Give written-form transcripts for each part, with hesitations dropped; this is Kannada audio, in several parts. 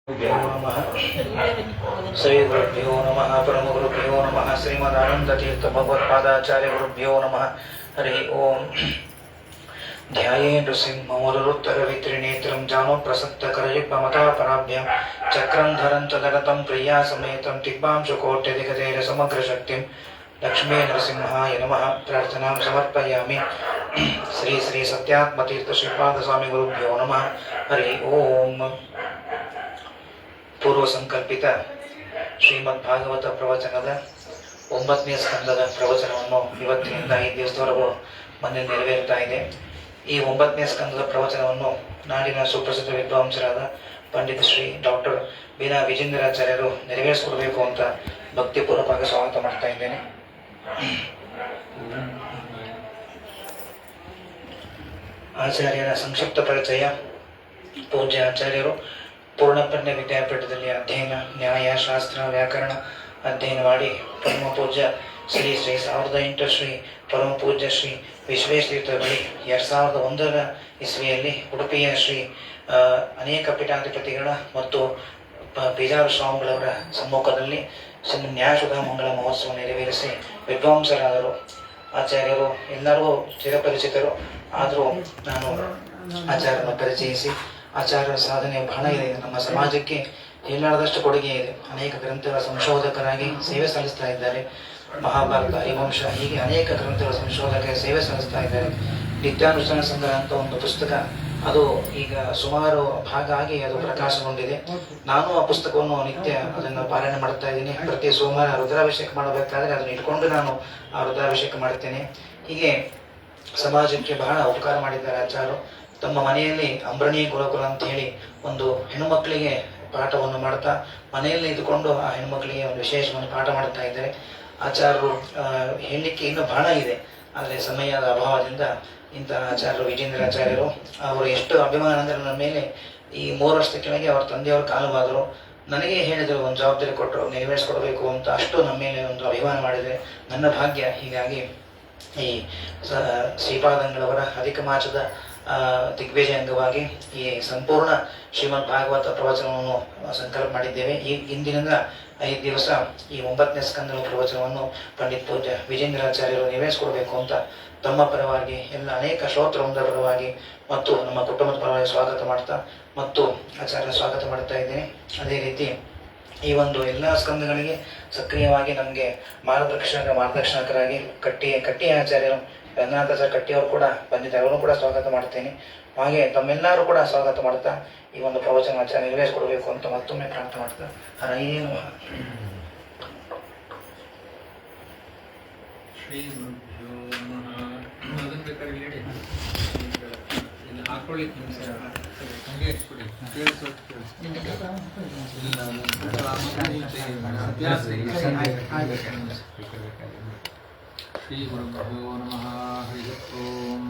श्रीगुरुभ्यो नमः परमगुरुभ्यो नमः श्रीमदानंदतीर्थ भगवत्पादाचार्य गुरुभ्यो नमः हरि ओम ध्याये नृसिंहमरुत्तरवित्रिनेत्रं जानुप्रसक्तकरयुग्ममतापराभ्यां चक्रं धरं च दरतं प्रियासमेतं दिग्भांशुकोट्यधिगतेरसमग्रशक्तिं लक्ष्मी नरसिंहाय नमः प्रार्थनां समर्पयामि। श्री श्री सत्यात्मतीर्थ श्रीपादस्वामी गुरुभ्यो नमः हरि ओम ಪೂರ್ವ ಸಂಕಲ್ಪಿತ ಶ್ರೀಮದ್ ಭಾಗವತ ಪ್ರವಚನದ 9ನೇ ಸ್ಕಂದದ ಪ್ರವಚನವನ್ನು ಇವತ್ತಿನಿಂದ 5 ದಿವಸದವರೆಗೂ ಮನೆಯಲ್ಲಿ ನೆರವೇರ್ತಾ ಇದೆ. ಈ 9ನೇ ಸ್ಕಂದದ ಪ್ರವಚನವನ್ನು ನಾಡಿನ ಸುಪ್ರಸಿದ್ಧ ವಿದ್ವಾಂಸರಾದ ಪಂಡಿತ ಶ್ರೀ ಡಾಕ್ಟರ್ ಬೀನಾ ವಿಜೇಂದ್ರಾಚಾರ್ಯರು ನೆರವೇರಿಸಿಕೊಡ್ಬೇಕು ಅಂತ ಭಕ್ತಿಪೂರ್ವಕವಾಗಿ ಸ್ವಾಗತ ಮಾಡ್ತಾ ಇದ್ದೇನೆ. ಆಚಾರ್ಯರ ಸಂಕ್ಷಿಪ್ತ ಪರಿಚಯ. ಪೂಜ್ಯ ಆಚಾರ್ಯರು ಪೂರ್ಣಪ್ರಜ್ಞ ವಿದ್ಯಾಪೀಠದಲ್ಲಿ ಅಧ್ಯಯನ, ನ್ಯಾಯ, ಶಾಸ್ತ್ರ, ವ್ಯಾಕರಣ ಅಧ್ಯಯನ ಮಾಡಿ ಪರಮ ಪೂಜ್ಯ ಶ್ರೀ 1008 ಶ್ರೀ ಪರಮ ಪೂಜ್ಯ ಶ್ರೀ ವಿಶ್ವೇಶತೀರ್ಥ ಬಳಿ 2001 ಇಸ್ವಿಯಲ್ಲಿ ಉಡುಪಿಯ ಶ್ರೀ ಅನೇಕ ಪೀಠಾಧಿಪತಿಗಳ ಮತ್ತು ಬೇಜಾರು ಸ್ವಾಮಿಗಳವರ ಸಮ್ಮುಖದಲ್ಲಿ ನ್ಯಾಯಸುಧಾ ಮಂಗಳ ಮಹೋತ್ಸವ ನೆರವೇರಿಸಿ ವಿದ್ವಾಂಸರಾದರು. ಆಚಾರ್ಯರು ಎಲ್ಲರೂ ಚಿರಪರಿಚಿತರು, ಆದರೂ ನಾನು ಆಚಾರ್ಯರನ್ನು ಪರಿಚಯಿಸಿ ಆಚಾರ್ಯರ ಸಾಧನೆ ಬಹಳ ಇದೆ. ನಮ್ಮ ಸಮಾಜಕ್ಕೆ ಹೇಳಲಾರದಷ್ಟು ಕೊಡುಗೆ ಇದೆ. ಅನೇಕ ಗ್ರಂಥಗಳ ಸಂಶೋಧಕರಾಗಿ ಸೇವೆ ಸಲ್ಲಿಸ್ತಾ ಇದ್ದಾರೆ. ಮಹಾಭಾರತ, ಹರಿವಂಶ, ಹೀಗೆ ಅನೇಕ ಗ್ರಂಥಗಳ ಸಂಶೋಧಕ ಸೇವೆ ಸಲ್ಲಿಸ್ತಾ ಇದ್ದಾರೆ. ನಿತ್ಯಾನುಷ್ಠಾನ ಸಂಗ್ರಹ ಅಂತ ಒಂದು ಪುಸ್ತಕ, ಅದು ಈಗ ಸುಮಾರು ಭಾಗ ಆಗಿ ಅದು ಪ್ರಕಾಶಗೊಂಡಿದೆ. ನಾನು ಆ ಪುಸ್ತಕವನ್ನು ನಿತ್ಯ ಅದನ್ನು ಪಾಲನೆ ಮಾಡ್ತಾ ಇದ್ದೀನಿ. ಪ್ರತಿ ಸೋಮವಾರ ರುದ್ರಾಭಿಷೇಕ ಮಾಡಬೇಕಾದ್ರೆ ಅದನ್ನು ಇಟ್ಕೊಂಡು ನಾನು ಆ ರುದ್ರಾಭಿಷೇಕ ಮಾಡ್ತೇನೆ. ಹೀಗೆ ಸಮಾಜಕ್ಕೆ ಬಹಳ ಉಪಕಾರ ಮಾಡಿದ್ದಾರೆ ಆಚಾರ್ಯರು. ತಮ್ಮ ಮನೆಯಲ್ಲಿ ಅಂಬರಣಿ ಗುರುಕುಲ ಅಂತ ಹೇಳಿ ಒಂದು ಹೆಣ್ಣುಮಕ್ಕಳಿಗೆ ಪಾಠವನ್ನು ಮಾಡ್ತಾ ಮನೆಯಲ್ಲಿ ಇದ್ದುಕೊಂಡು ಆ ಹೆಣ್ಣುಮಕ್ಕಳಿಗೆ ಒಂದು ವಿಶೇಷವನ್ನು ಪಾಠ ಮಾಡ್ತಾ ಇದ್ದಾರೆ. ಆಚಾರ್ಯರು ಹೇಳಲಿಕ್ಕೆ ಇನ್ನೂ ಬಹಳ ಇದೆ, ಆದರೆ ಸಮಯದ ಅಭಾವದಿಂದ ಇಂತಹ ಆಚಾರ್ಯರು ವಿಜೇಂದ್ರಾಚಾರ್ಯರು ಅವರು ಎಷ್ಟು ಅಭಿಮಾನ ಅಂದರೆ ನನ್ನ ಮೇಲೆ ಈ 3 ವರ್ಷದ ಕೆಳಗೆ ಅವರ ತಂದೆಯವರು ಕಾಲವಾದರು. ನನಗೆ ಹೇಳಿದರು, ಒಂದು ಜವಾಬ್ದಾರಿ ಕೊಟ್ಟರು, ನೆರವೇರಿಸ್ಕೊಡ್ಬೇಕು ಅಂತ. ಅಷ್ಟು ನಮ್ಮ ಮೇಲೆ ಒಂದು ಅಭಿಮಾನ ಮಾಡಿದರೆ ನನ್ನ ಭಾಗ್ಯ. ಹೀಗಾಗಿ ಈ ಶ್ರೀಪಾದಂಗಳವರ ಅಧಿಕ ಮಾಸದ ದಿಗ್ವಿಜಯ ಅಂಗವಾಗಿ ಈ ಸಂಪೂರ್ಣ ಶ್ರೀಮದ್ ಭಾಗವತ ಪ್ರವಚನವನ್ನು ಸಂಕಲ್ಪ ಮಾಡಿದ್ದೇವೆ. ಈ ಇಂದಿನಿಂದ 5 ದಿವಸ ಈ 9ನೇ ಸ್ಕಂದದ ಪ್ರವಚನವನ್ನು ಪಂಡಿತ್ ಪೂಜ್ಯ ವಿಜೇಂದ್ರಾಚಾರ್ಯರು ನೆರವೇರಿಸಿಕೊಡ್ಬೇಕು ಅಂತ ತಮ್ಮ ಪರವಾಗಿ ಎಲ್ಲ ಅನೇಕ ಶ್ರೋತೃವೃಂದರ ಪರವಾಗಿ ಮತ್ತು ನಮ್ಮ ಕುಟುಂಬದ ಪರವಾಗಿ ಸ್ವಾಗತ ಮಾಡ್ತಾ ಮತ್ತು ಆಚಾರ್ಯ ಸ್ವಾಗತ ಮಾಡ್ತಾ ಇದ್ದೇನೆ. ಅದೇ ರೀತಿ ಈ ಒಂದು ಎಲ್ಲ ಸ್ಕಂದಗಳಿಗೆ ಸಕ್ರಿಯವಾಗಿ ನಮಗೆ ಮಾರ್ಗದರ್ಶಕರಾಗಿ ಕಟ್ಟಿ ಆಚಾರ್ಯರು ರಂಗನಾಥಾಚಾರ್ಯ ಕಟ್ಟಿಯವರು ಕೂಡ ಬಂದಿದ್ದಾರೆ. ಅವರನ್ನು ಕೂಡ ಸ್ವಾಗತ ಮಾಡ್ತೇನೆ. ಹಾಗೆ ತಮ್ಮೆಲ್ಲರೂ ಕೂಡ ಸ್ವಾಗತ ಮಾಡ್ತಾ ಈ ಒಂದು ಪ್ರವಚನ ಆಚಾರ್ಯ ನೆರವೇರಿಸಿಕೊಡ್ಬೇಕು ಅಂತ ಮತ್ತೊಮ್ಮೆ ಪ್ರಾರ್ಥನೆ ಮಾಡ್ತಾ ಹರಯೇನು ಶ್ರೀ ಗುರುಭ್ಯೋ ನಮಃ. ಅದನ್ನು ಬೇಕಾದ್ರೆ ಹೇಳಿ ಹಾಕೊಳ್ಳಿಕ್ಕೆ ನಿಮಿಷ ಹಂಗೆ ಕೊಡಿ. ಶ್ರೀ ಗುರುಭ್ಯೋ ನಮಃ. ಹರಿ ಓಂ.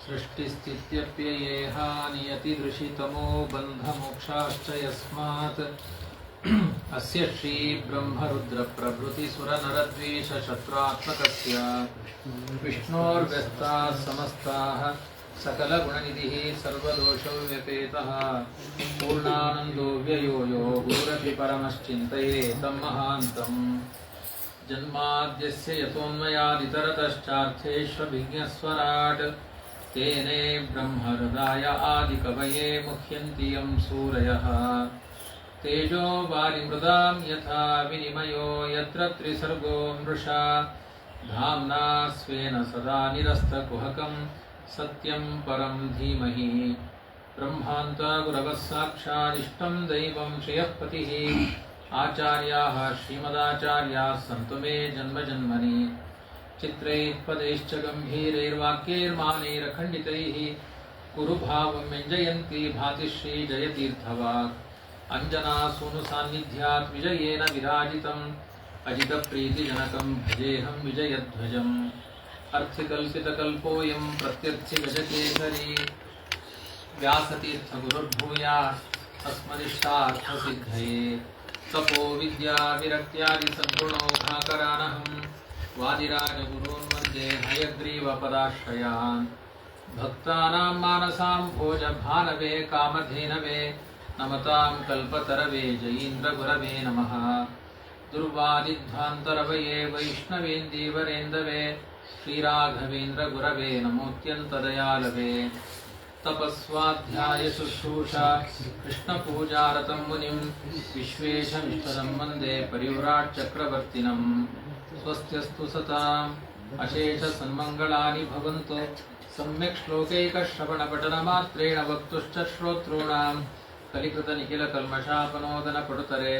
ಸೃಷ್ಟಿಸ್ಥಿತ್ಯಪ್ಯಯೇಹ ನಿಯತಿದೃಶಿತಮೋ ಬಂಧಮೋಕ್ಷಾಶ್ಚ ಯಸ್ಮಾತ್ ಅಸ್ಯ ಶ್ರೀ ಬ್ರಹ್ಮರುದ್ರ ಪ್ರಭೃತಿ ಸುರನರದ್ವೇಷ ಶತ್ರುತ್ಮಕಸ್ಯ ವಿಷ್ಣೋರ್ವ್ಯಸ್ತಾಃ ಸಮಸ್ತಾಃ ಸಕಲಗುಣನಿಧಿಃ ಸರ್ವದೋಷವ್ಯಪೇತಃ ಪೂರ್ಣಾನಂದೋ ವ್ಯಯೋ ಯೋ ಗುರುರಪಿ ಪರಮಶ್ಚಿಂತಯೇತಂ ಮಹಾಂತಂ. ಜನ್ಮಾದ್ಯಸ್ಯ ಯತೋನ್ಮಯಾದಿತರತಶ್ಚಾರ್ಥೇಷ್ವಭಿಜ್ಞಸ್ವರಾಟ್ ತೇನೇ ಬ್ರಹ್ಮಹೃದಾಯ ಆದಿಕವಯೇ ಮುಹ್ಯಂತಿ ಯಂ ಸೂರಯಃ. ತೇಜೋ ವಾರಿಮೃದಾಂ ಯಥಾ ವಿನಿಮಯೋ ಯತ್ರ ತ್ರಿಸರ್ಗೋ ಮೃಷಾ ಧಾಮ್ನಾ ಸ್ವೇನ ಸದಾ ನಿರಸ್ತಕುಹಕಂ ಸತ್ಯಂ ಪರಂ ಧೀಮಹಿ. ಬ್ರಹ್ಮಾಂತ ಗುರವಃ ಸಾಕ್ಷಾದಿಷ್ಟಂ ದೈವಂ ಶ್ರೇಯಃ ಪತಿಃ. ಆಚಾರ್ಯಾಃ ಶ್ರೀಮದಾಚಾರ್ಯಾಃ ಸಂತು ಮೇ ಜನ್ಮ ಜನ್ಮನಿ. ಚಿತ್ರೈಃ ಪದೈಶ್ಚ ಗಂಭೀರೈರ್ವಾಕ್ಯೈರ್ಮಾನೈರಖಂಡಿತೈಃ ಕುರುಭಾವಂ ವ್ಯಂಜಯಂತಿ ಭಾತಿ ಶ್ರೀ ಜಯತೀರ್ಥವಾಕ್. ಅಂಜನಾಸೂನು ಸಾನ್ನಿಧ್ಯಾತ್ ವಿಜಯೇನ ವಿರಾಜಿತಂ ಅಜಿತಪ್ರೀತಿಜನಕಂ ಭಜೇಹಂ ವಿಜಯಧ್ವಜಂ. ಅರ್ಥಿಕಲ್ಪಿತಕಲ್ಪೋಯಂ ಪ್ರತ್ಯರ್ಥಿಗಜಕೇಸರಿ ವ್ಯಾಸತೀರ್ಥಗುರುರ್ಭೂಯಾತ್ ಅಸ್ಮದಿಷ್ಟಾರ್ಥಸಿದ್ಧಯೇ. ತಪೋ ವಿದ್ಯಾ ವಿರಕ್ತ್ಯಾದಿ ಸದ್ಗುಣೋಘಾಕರಾನಹಂ ವಾದಿರಾಜಗುರೂನ್ ವಂದೇ ಹಯಗ್ರೀವಪದಾಶ್ರಯಾನ್. ಭಕ್ತಾನಾಂ ಮಾನಸಾಂ ಭೋಜ ಭಾನವೇ ಕಾಮಧೇನವೇ ನಮತಾಂ ಕಲ್ಪತರವೇ ಜಯೀಂದ್ರ ಗುರವೇ ನಮಃ ದುರ್ವಾದಿಧ್ವಾಂತರವಯೇ ವೈಷ್ಣವೇಂದೀವರೇಂದವೇ ಶ್ರೀರಾಘವೇಂದ್ರ ಗುರವೇ ನಮೋತ್ಯಂತದಯಾಲವೇ ತಪಸ್ವಾಧ್ಯಾಯ ಶುಶ್ರೂಷಾ ಕೃಷ್ಣಪೂಜಾರತಂ ಮುನಿಂ ವಿಶ್ವೇಶಮಿಷ್ಟದಂ ವಂದೇ ಪರಿವ್ರಾಟ್ ಚಕ್ರವರ್ತಿನಂ ಸ್ವಸ್ತ್ಯಸ್ತು ಸತಾಂ ಅಶೇಷ ಸನ್ಮಂಗಳಾನಿ ಭವಂತು ಸಮ್ಯಕ್ ಶ್ಲೋಕೈಕ ಶ್ರವಣ ಪಠನ ಮಾತ್ರೇಣ ವಕ್ತುಶ್ಚ ಶ್ರೋತॄಣಾಂ ಕಲಿಕೃತ ನಿಖಿಲ ಕಲ್ಮಷಾಪನೋದನ ಪಡುತರೆ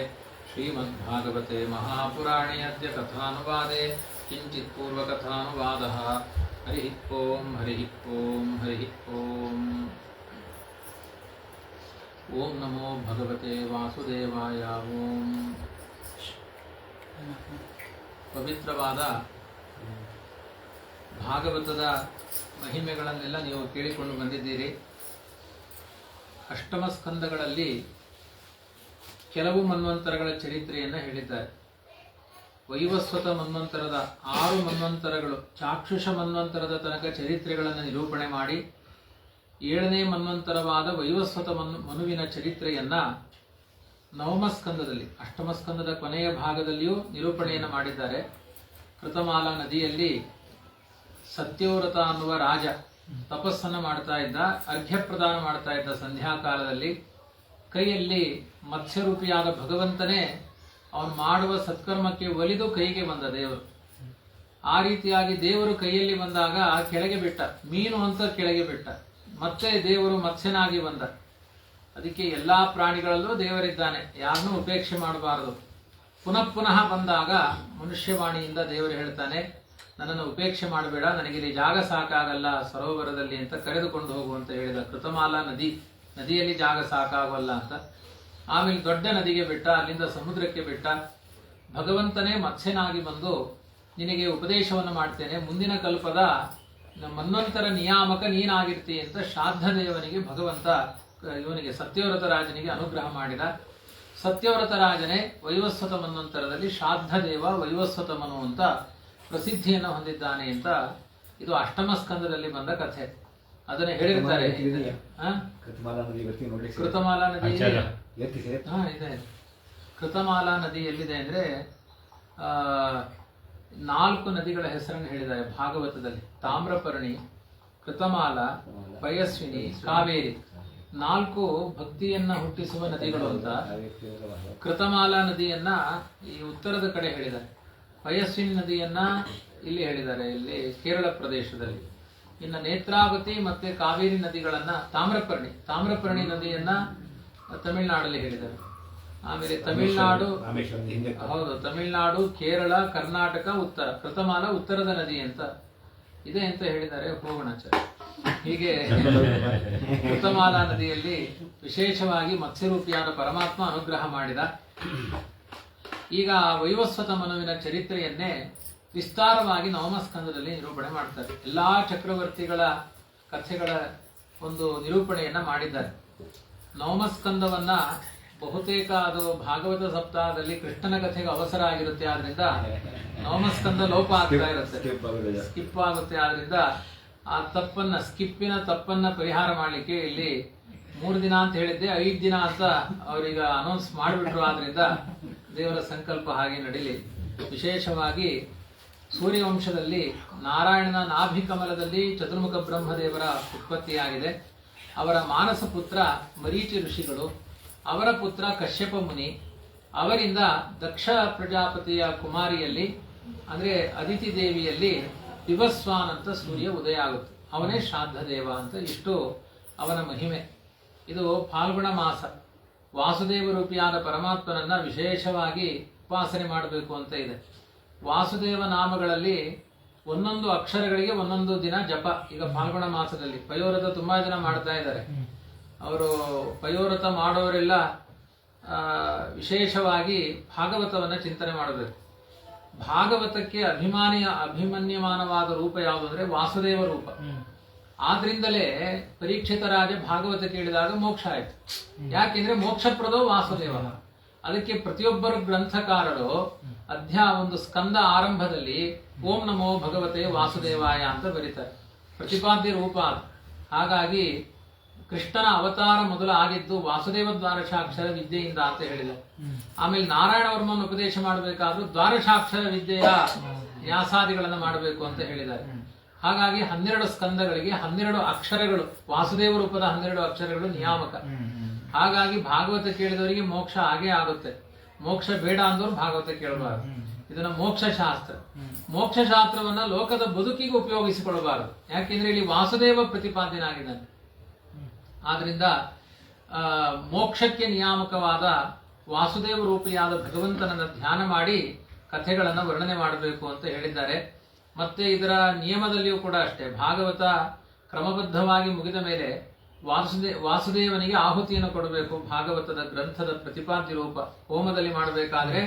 ಶ್ರೀಮದ್ಭಾಗವತೆ ಮಹಾಪುರಾಣೇ ಅದ್ಯ ಕಥಾನುವಾದೆ ಕಿಂಚಿತ್ ಪೂರ್ವಕಥಾನುವಾದಃ ಹರಿ ಓಂ ಹರಿ ಓಂ ಹರಿ ಓಂ ಓಂ ನಮೋ ಭಗವತೆ ವಾಸುದೇವಾಯ ಓಂ ಪವಿತ್ರವಾದ ಭಾಗವತದ ಮಹಿಮೆಗಳನ್ನೆಲ್ಲ ನೀವು ಕೇಳಿಕೊಂಡು ಬಂದಿದ್ದೀರಿ. ಅಷ್ಟಮ ಸ್ಕಂದಗಳಲ್ಲಿ ಕೆಲವು ಮನ್ವಂತರಗಳ ಚರಿತ್ರೆಯನ್ನು ಹೇಳಿದ್ದಾರೆ. ವೈವಸ್ವತ ಮನ್ವಂತರದ 6 ಮನ್ವಂತರಗಳು ಚಾಕ್ಷುಷ ಮನ್ವಂತರದ ತನಕ ಚರಿತ್ರೆಗಳನ್ನು ನಿರೂಪಣೆ ಮಾಡಿ 7ನೇ ಮನ್ವಂತರವಾದ ವೈವಸ್ವತ ಮನುವಿನ ಚರಿತ್ರೆಯನ್ನ ನವಮ ಸ್ಕಂದದಲ್ಲಿ ಅಷ್ಟಮ ಸ್ಕಂದದ ಕೊನೆಯ ಭಾಗದಲ್ಲಿಯೂ ನಿರೂಪಣೆಯನ್ನು ಮಾಡಿದ್ದಾರೆ. ಕೃತಮಾಲಾ ನದಿಯಲ್ಲಿ ಸತ್ಯವ್ರತ ಅನ್ನುವ ರಾಜ ತಪಸ್ಸನ್ನು ಮಾಡ್ತಾ ಇದ್ದ, ಅರ್ಘ್ಯ ಪ್ರದಾನ ಮಾಡ್ತಾ ಇದ್ದ ಸಂಧ್ಯಾಕಾಲದಲ್ಲಿ ಕೈಯಲ್ಲಿ ಮತ್ಸ್ಯರೂಪಿಯಾದ ಭಗವಂತನೇ ಅವನು ಮಾಡುವ ಸತ್ಕರ್ಮಕ್ಕೆ ಒಲಿದು ಕೈಗೆ ಬಂದ ದೇವರು. ಆ ರೀತಿಯಾಗಿ ದೇವರು ಕೈಯಲ್ಲಿ ಬಂದಾಗ ಕೆಳಗೆ ಬಿಟ್ಟ, ಮೀನು ಅಂತ ಕೆಳಗೆ ಬಿಟ್ಟ, ಮತ್ತೆ ದೇವರು ಮತ್ಸ್ಯನಾಗಿ ಬಂದ. ಅದಕ್ಕೆ ಎಲ್ಲಾ ಪ್ರಾಣಿಗಳಲ್ಲೂ ದೇವರಿದ್ದಾನೆ, ಯಾರನ್ನೂ ಉಪೇಕ್ಷೆ ಮಾಡಬಾರದು. ಪುನಃ ಪುನಃ ಬಂದಾಗ ಮನುಷ್ಯವಾಣಿಯಿಂದ ದೇವರು ಹೇಳ್ತಾನೆ, ನನ್ನನ್ನು ಉಪೇಕ್ಷೆ ಮಾಡಬೇಡ, ನನಗಿಲ್ಲಿ ಜಾಗ ಸಾಕಾಗಲ್ಲ ಸರೋವರದಲ್ಲಿ ಅಂತ ಕರೆದುಕೊಂಡು ಹೋಗು ಅಂತ ಹೇಳಿದ. ಕೃತಮಾಲಾ ನದಿಯಲ್ಲಿ ಜಾಗ ಸಾಕಾಗಲ್ಲ ಅಂತ. ಆಮೇಲೆ ದೊಡ್ಡ ನದಿಗೆ ಬಿಟ್ಟ, ಅಲ್ಲಿಂದ ಸಮುದ್ರಕ್ಕೆ ಬಿಟ್ಟ. ಭಗವಂತನೇ ಮತ್ಸ್ಯನಾಗಿ ಬಂದು ನಿನಗೆ ಉಪದೇಶವನ್ನು ಮಾಡ್ತೇನೆ, ಮುಂದಿನ ಕಲ್ಪದ ಮನ್ವಂತರ ನಿಯಾಮಕ ನೀನಾಗಿರ್ತಿ ಅಂತ ಶ್ರಾದ್ದ ದೇವನಿಗೆ ಭಗವಂತ ಇವನಿಗೆ ಸತ್ಯವ್ರತ ರಾಜನಿಗೆ ಅನುಗ್ರಹ ಮಾಡಿದ. ಸತ್ಯವ್ರತ ರಾಜನೇ ವೈವಸ್ವತ ಮನ್ವಂತರದಲ್ಲಿ ಶ್ರಾದ್ದ ದೇವ ವೈವಸ್ವತ ಮನು ಅಂತ ಪ್ರಸಿದ್ಧಿಯನ್ನು ಹೊಂದಿದ್ದಾನೆ ಅಂತ ಇದು ಅಷ್ಟಮ ಸ್ಕಂದದಲ್ಲಿ ಬಂದ ಕಥೆ. ಅದನ್ನ ಹೇಳಿರ್ತಾರೆ. ಕೃತಮಾಲಾ ನದಿ ಇದೆ. ಕೃತಮಾಲಾ ನದಿ ಎಲ್ಲಿದೆ ಅಂದ್ರೆ 4 ನದಿಗಳ ಹೆಸರನ್ನು ಹೇಳಿದ್ದಾರೆ ಭಾಗವತದಲ್ಲಿ. ತಾಮ್ರಪರ್ಣಿ, ಕೃತಮಾಲಾ, ಪಯಸ್ವಿನಿ, ಕಾವೇರಿ 4 ಭಕ್ತಿಯನ್ನ ಹುಟ್ಟಿಸುವ ನದಿಗಳು ಅಂತ. ಕೃತಮಾಲಾ ನದಿಯನ್ನ ಈ ಉತ್ತರದ ಕಡೆ ಹೇಳಿದ್ದಾರೆ. ಪಯಸ್ವಿನಿ ನದಿಯನ್ನ ಇಲ್ಲಿ ಹೇಳಿದ್ದಾರೆ, ಇಲ್ಲಿ ಕೇರಳ ಪ್ರದೇಶದಲ್ಲಿ. ಇನ್ನು ನೇತ್ರಾವತಿ ಮತ್ತೆ ಕಾವೇರಿ ನದಿಗಳನ್ನ ತಾಮ್ರಪರ್ಣಿ ನದಿಯನ್ನ ತಮಿಳುನಾಡಲ್ಲಿ ಹೇಳಿದ್ದಾರೆ. ಆಮೇಲೆ ತಮಿಳುನಾಡು, ಕೇರಳ, ಕರ್ನಾಟಕ, ಉತ್ತರ. ಕೃತಮಾಲಾ ಉತ್ತರದ ನದಿ ಅಂತ ಇದೆ ಅಂತ ಹೇಳಿದ್ದಾರೆ. ಹೋಗೋಣ ಹೀಗೆ ಕೃತಮಾಲಾ ನದಿಯಲ್ಲಿ ವಿಶೇಷವಾಗಿ ಮತ್ಸ್ಯರೂಪಿಯಾದ ಪರಮಾತ್ಮ ಅನುಗ್ರಹ ಮಾಡಿದ. ಈಗ ವೈವಸ್ವತ ಮನುವಿನ ಚರಿತ್ರೆಯನ್ನೇ ವಿಸ್ತಾರವಾಗಿ ನವಮ ಸ್ಕಂದದಲ್ಲಿ ನಿರೂಪಣೆ ಮಾಡ್ತಾರೆ. ಎಲ್ಲಾ ಚಕ್ರವರ್ತಿಗಳ ಕಥೆಗಳ ಒಂದು ನಿರೂಪಣೆಯನ್ನ ಮಾಡಿದ್ದಾರೆ. ನವಮ ಸ್ಕಂದವನ್ನ ಬಹುತೇಕ ಅದು ಭಾಗವತ ಸಪ್ತಾಹದಲ್ಲಿ ಕೃಷ್ಣನ ಕಥೆಗೆ ಅವಸರ ಆಗಿರುತ್ತೆ, ಆದ್ರಿಂದ ನವಮ ಸ್ಕಂದ ಲೋಪ ಆಗ್ತಾ ಇರುತ್ತೆ, ಸ್ಕಿಪ್ ಆಗುತ್ತೆ. ಆದ್ರಿಂದ ಆ ಸ್ಕಿಪ್ಪಿನ ತಪ್ಪನ್ನ ಪರಿಹಾರ ಮಾಡ್ಲಿಕ್ಕೆ ಇಲ್ಲಿ 3 ದಿನ ಅಂತ ಹೇಳಿದ್ದೆ, 5 ದಿನ ಅಂತ ಅವರೀಗ ಅನೌನ್ಸ್ ಮಾಡಿಬಿಟ್ರು. ಆದ್ರಿಂದ ದೇವರ ಸಂಕಲ್ಪ ಹಾಗೆ ನಡೀಲಿ. ವಿಶೇಷವಾಗಿ ಸೂರ್ಯವಂಶದಲ್ಲಿ ನಾರಾಯಣನ ನಾಭಿ ಕಮಲದಲ್ಲಿ ಚತುರ್ಮುಖ ಬ್ರಹ್ಮದೇವರ ಉತ್ಪತ್ತಿಯಾಗಿದೆ. ಅವರ ಮಾನಸ ಪುತ್ರ ಮರೀಚಿ ಋಷಿಗಳು, ಅವರ ಪುತ್ರ ಕಶ್ಯಪ ಮುನಿ, ಅವರಿಂದ ದಕ್ಷ ಪ್ರಜಾಪತಿಯ ಕುಮಾರಿಯಲ್ಲಿ ಅಂದ್ರೆ ಅದಿತಿ ದೇವಿಯಲ್ಲಿ ವಿವಸ್ವಾನ್ ಅಂತ ಸೂರ್ಯ ಉದಯ ಆಗುತ್ತೆ. ಅವನೇ ಶ್ರಾದ್ದ ದೇವ ಅಂತ. ಇಷ್ಟು ಅವನ ಮಹಿಮೆ. ಇದು ಫಾಲ್ಗುಣ ಮಾಸ. ವಾಸುದೇವ ರೂಪಿಯಾದ ಪರಮಾತ್ಮನನ್ನ ವಿಶೇಷವಾಗಿ ಉಪಾಸನೆ ಮಾಡಬೇಕು ಅಂತ ಇದೆ. ವಾಸುದೇವ ನಾಮಗಳಲ್ಲಿ ಒಂದೊಂದು ಅಕ್ಷರಗಳಿಗೆ ಒಂದೊಂದು ದಿನ ಜಪ. ಈಗ ಫಾಲ್ಗುಣ ಮಾಸದಲ್ಲಿ ಪಯೋರಥ ತುಂಬಾ ಜನ ಮಾಡ್ತಾ ಇದ್ದಾರೆ. ಅವರು ಪಯೋರಥ ಮಾಡೋರೆಲ್ಲ ವಿಶೇಷವಾಗಿ ಭಾಗವತವನ್ನ ಚಿಂತನೆ ಮಾಡಬೇಕು. ಭಾಗವತಕ್ಕೆ ಅಭಿಮನ್ಯಮಾನವಾದ ರೂಪ ಯಾವುದು ಅಂದ್ರೆ ವಾಸುದೇವ ರೂಪ. ಆದ್ರಿಂದಲೇ ಪರೀಕ್ಷಿತ ರಾಜ ಭಾಗವತ ಕೇಳಿದಾಗ ಮೋಕ್ಷ ಆಯ್ತು. ಯಾಕೆಂದ್ರೆ ಮೋಕ್ಷಪ್ರದೋ ವಾಸುದೇವ. ಅದಕ್ಕೆ ಪ್ರತಿಯೊಬ್ಬರು ಗ್ರಂಥಕಾರರು ಒಂದು ಸ್ಕಂದ ಆರಂಭದಲ್ಲಿ ಓಂ ನಮೋ ಭಗವತೆ ವಾಸುದೇವಾಯ ಅಂತ ಬರೀತಾರೆ. ಪ್ರತಿಪಾದ್ಯ ರೂಪ ಅದು. ಹಾಗಾಗಿ ಕೃಷ್ಣನ ಅವತಾರ ಮೊದಲು ಆಗಿದ್ದು ವಾಸುದೇವ ದ್ವಾದಶಾಕ್ಷರ ವಿದ್ಯೆಯಿಂದ ಅಂತ ಹೇಳಿದರು. ಆಮೇಲೆ ನಾರಾಯಣ ವರ್ಮನ ಉಪದೇಶ ಮಾಡಬೇಕಾದ್ರೂ ದ್ವಾದಶಾಕ್ಷರ ವಿದ್ಯೆಯ ನ್ಯಾಸಾದಿಗಳನ್ನ ಮಾಡಬೇಕು ಅಂತ ಹೇಳಿದ್ದಾರೆ. ಹಾಗಾಗಿ 12 ಸ್ಕಂದಗಳಿಗೆ 12 ಅಕ್ಷರಗಳು, ವಾಸುದೇವ ರೂಪದ 12 ಅಕ್ಷರಗಳು ನಿಯಾಮಕ. ಹಾಗಾಗಿ ಭಾಗವತ ಕೇಳಿದವರಿಗೆ ಮೋಕ್ಷ ಆಗೇ ಆಗುತ್ತೆ. ಮೋಕ್ಷ ಬೇಡ ಅಂದವರು ಭಾಗವತ ಕೇಳಬಾರದು. ಇದನ್ನ ಮೋಕ್ಷ ಶಾಸ್ತ್ರ. ಮೋಕ್ಷ ಶಾಸ್ತ್ರವನ್ನ ಲೋಕದ ಬದುಕಿಗೆ ಉಪಯೋಗಿಸಿಕೊಳ್ಳಬಾರದು. ಯಾಕೆಂದ್ರೆ ಇಲ್ಲಿ ವಾಸುದೇವ ಪ್ರತಿಪಾದ್ಯನಾಗಿದ್ದಾನೆ. ಆದ್ರಿಂದ ಮೋಕ್ಷಕ್ಕೆ ನಿಯಾಮಕವಾದ ವಾಸುದೇವ ರೂಪಿಯಾದ ಭಗವಂತನನ್ನ ಧ್ಯಾನ ಮಾಡಿ ಕಥೆಗಳನ್ನ ವರ್ಣನೆ ಮಾಡಬೇಕು ಅಂತ ಹೇಳಿದ್ದಾರೆ. ಮತ್ತೆ ಇದರ ನಿಯಮದಲ್ಲಿಯೂ ಕೂಡ ಅಷ್ಟೇ, ಭಾಗವತ ಕ್ರಮಬದ್ಧವಾಗಿ ಮುಗಿದ ಮೇಲೆ ವಾಸುದೇವನಿಗೆ ಆಹುತಿಯನ್ನು ಕೊಡಬೇಕು. ಭಾಗವತದ ಗ್ರಂಥದ ಪ್ರತಿಪಾದ್ಯ ರೂಪ ಹೋಮದಲ್ಲಿ ಮಾಡಬೇಕಾದ್ರೆ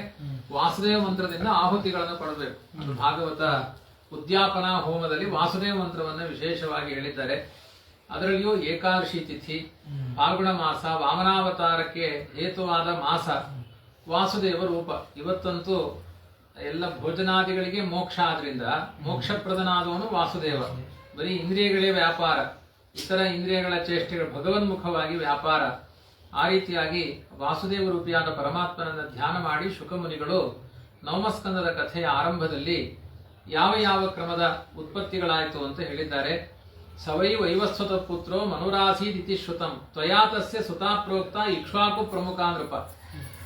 ವಾಸುದೇವ ಮಂತ್ರದಿಂದ ಆಹುತಿಗಳನ್ನು ಕೊಡಬೇಕು. ಅದು ಭಾಗವತ ಉದ್ಯಾಪನಾ ಹೋಮದಲ್ಲಿ ವಾಸುದೇವ ಮಂತ್ರವನ್ನು ವಿಶೇಷವಾಗಿ ಹೇಳಿದ್ದಾರೆ. ಅದರಲ್ಲಿಯೂ ಏಕಾದಶಿ ತಿಥಿ, ಫಾಲ್ಗುಣ ಮಾಸ, ವಾಮನಾವತಾರಕ್ಕೆ ಹೇತುವಾದ ಮಾಸ, ವಾಸುದೇವ ರೂಪ. ಇವತ್ತಂತೂ ಎಲ್ಲ ಭೋಜನಾದಿಗಳಿಗೆ ಮೋಕ್ಷ ಆದ್ರಿಂದ ಮೋಕ್ಷಪ್ರದನಾದವನು ವಾಸುದೇವ. ಬರೀ ಇಂದ್ರಿಯಗಳೇ ವ್ಯಾಪಾರ, ಇತರ ಇಂದ್ರಿಯಗಳ ಚೇಷ್ಟೆಗಳು ಭಗವನ್ಮುಖವಾಗಿ ವ್ಯಾಪಾರ. ಆ ರೀತಿಯಾಗಿ ವಾಸುದೇವ ರೂಪಿಯಾದ ಪರಮಾತ್ಮನನ್ನ ಧ್ಯಾನ ಮಾಡಿ ಶುಕಮುನಿಗಳು ನವಮಸ್ಕಂದದ ಕಥೆಯ ಆರಂಭದಲ್ಲಿ ಯಾವ ಯಾವ ಕ್ರಮದ ಉತ್ಪತ್ತಿಗಳಾಯಿತು ಅಂತ ಹೇಳಿದ್ದಾರೆ. ಸವೈ ವೈವಸ್ವತ ಪುತ್ರೋ ಮನುರಾಸೀದಿತಿ ಶ್ರುತಂ ತ್ವಯಾ ತಸ್ಯ ಸುತಾ ಪ್ರೋಕ್ತ ಇಕ್ಷ್ವಾಕು ಪ್ರಮುಖ ನೃಪ.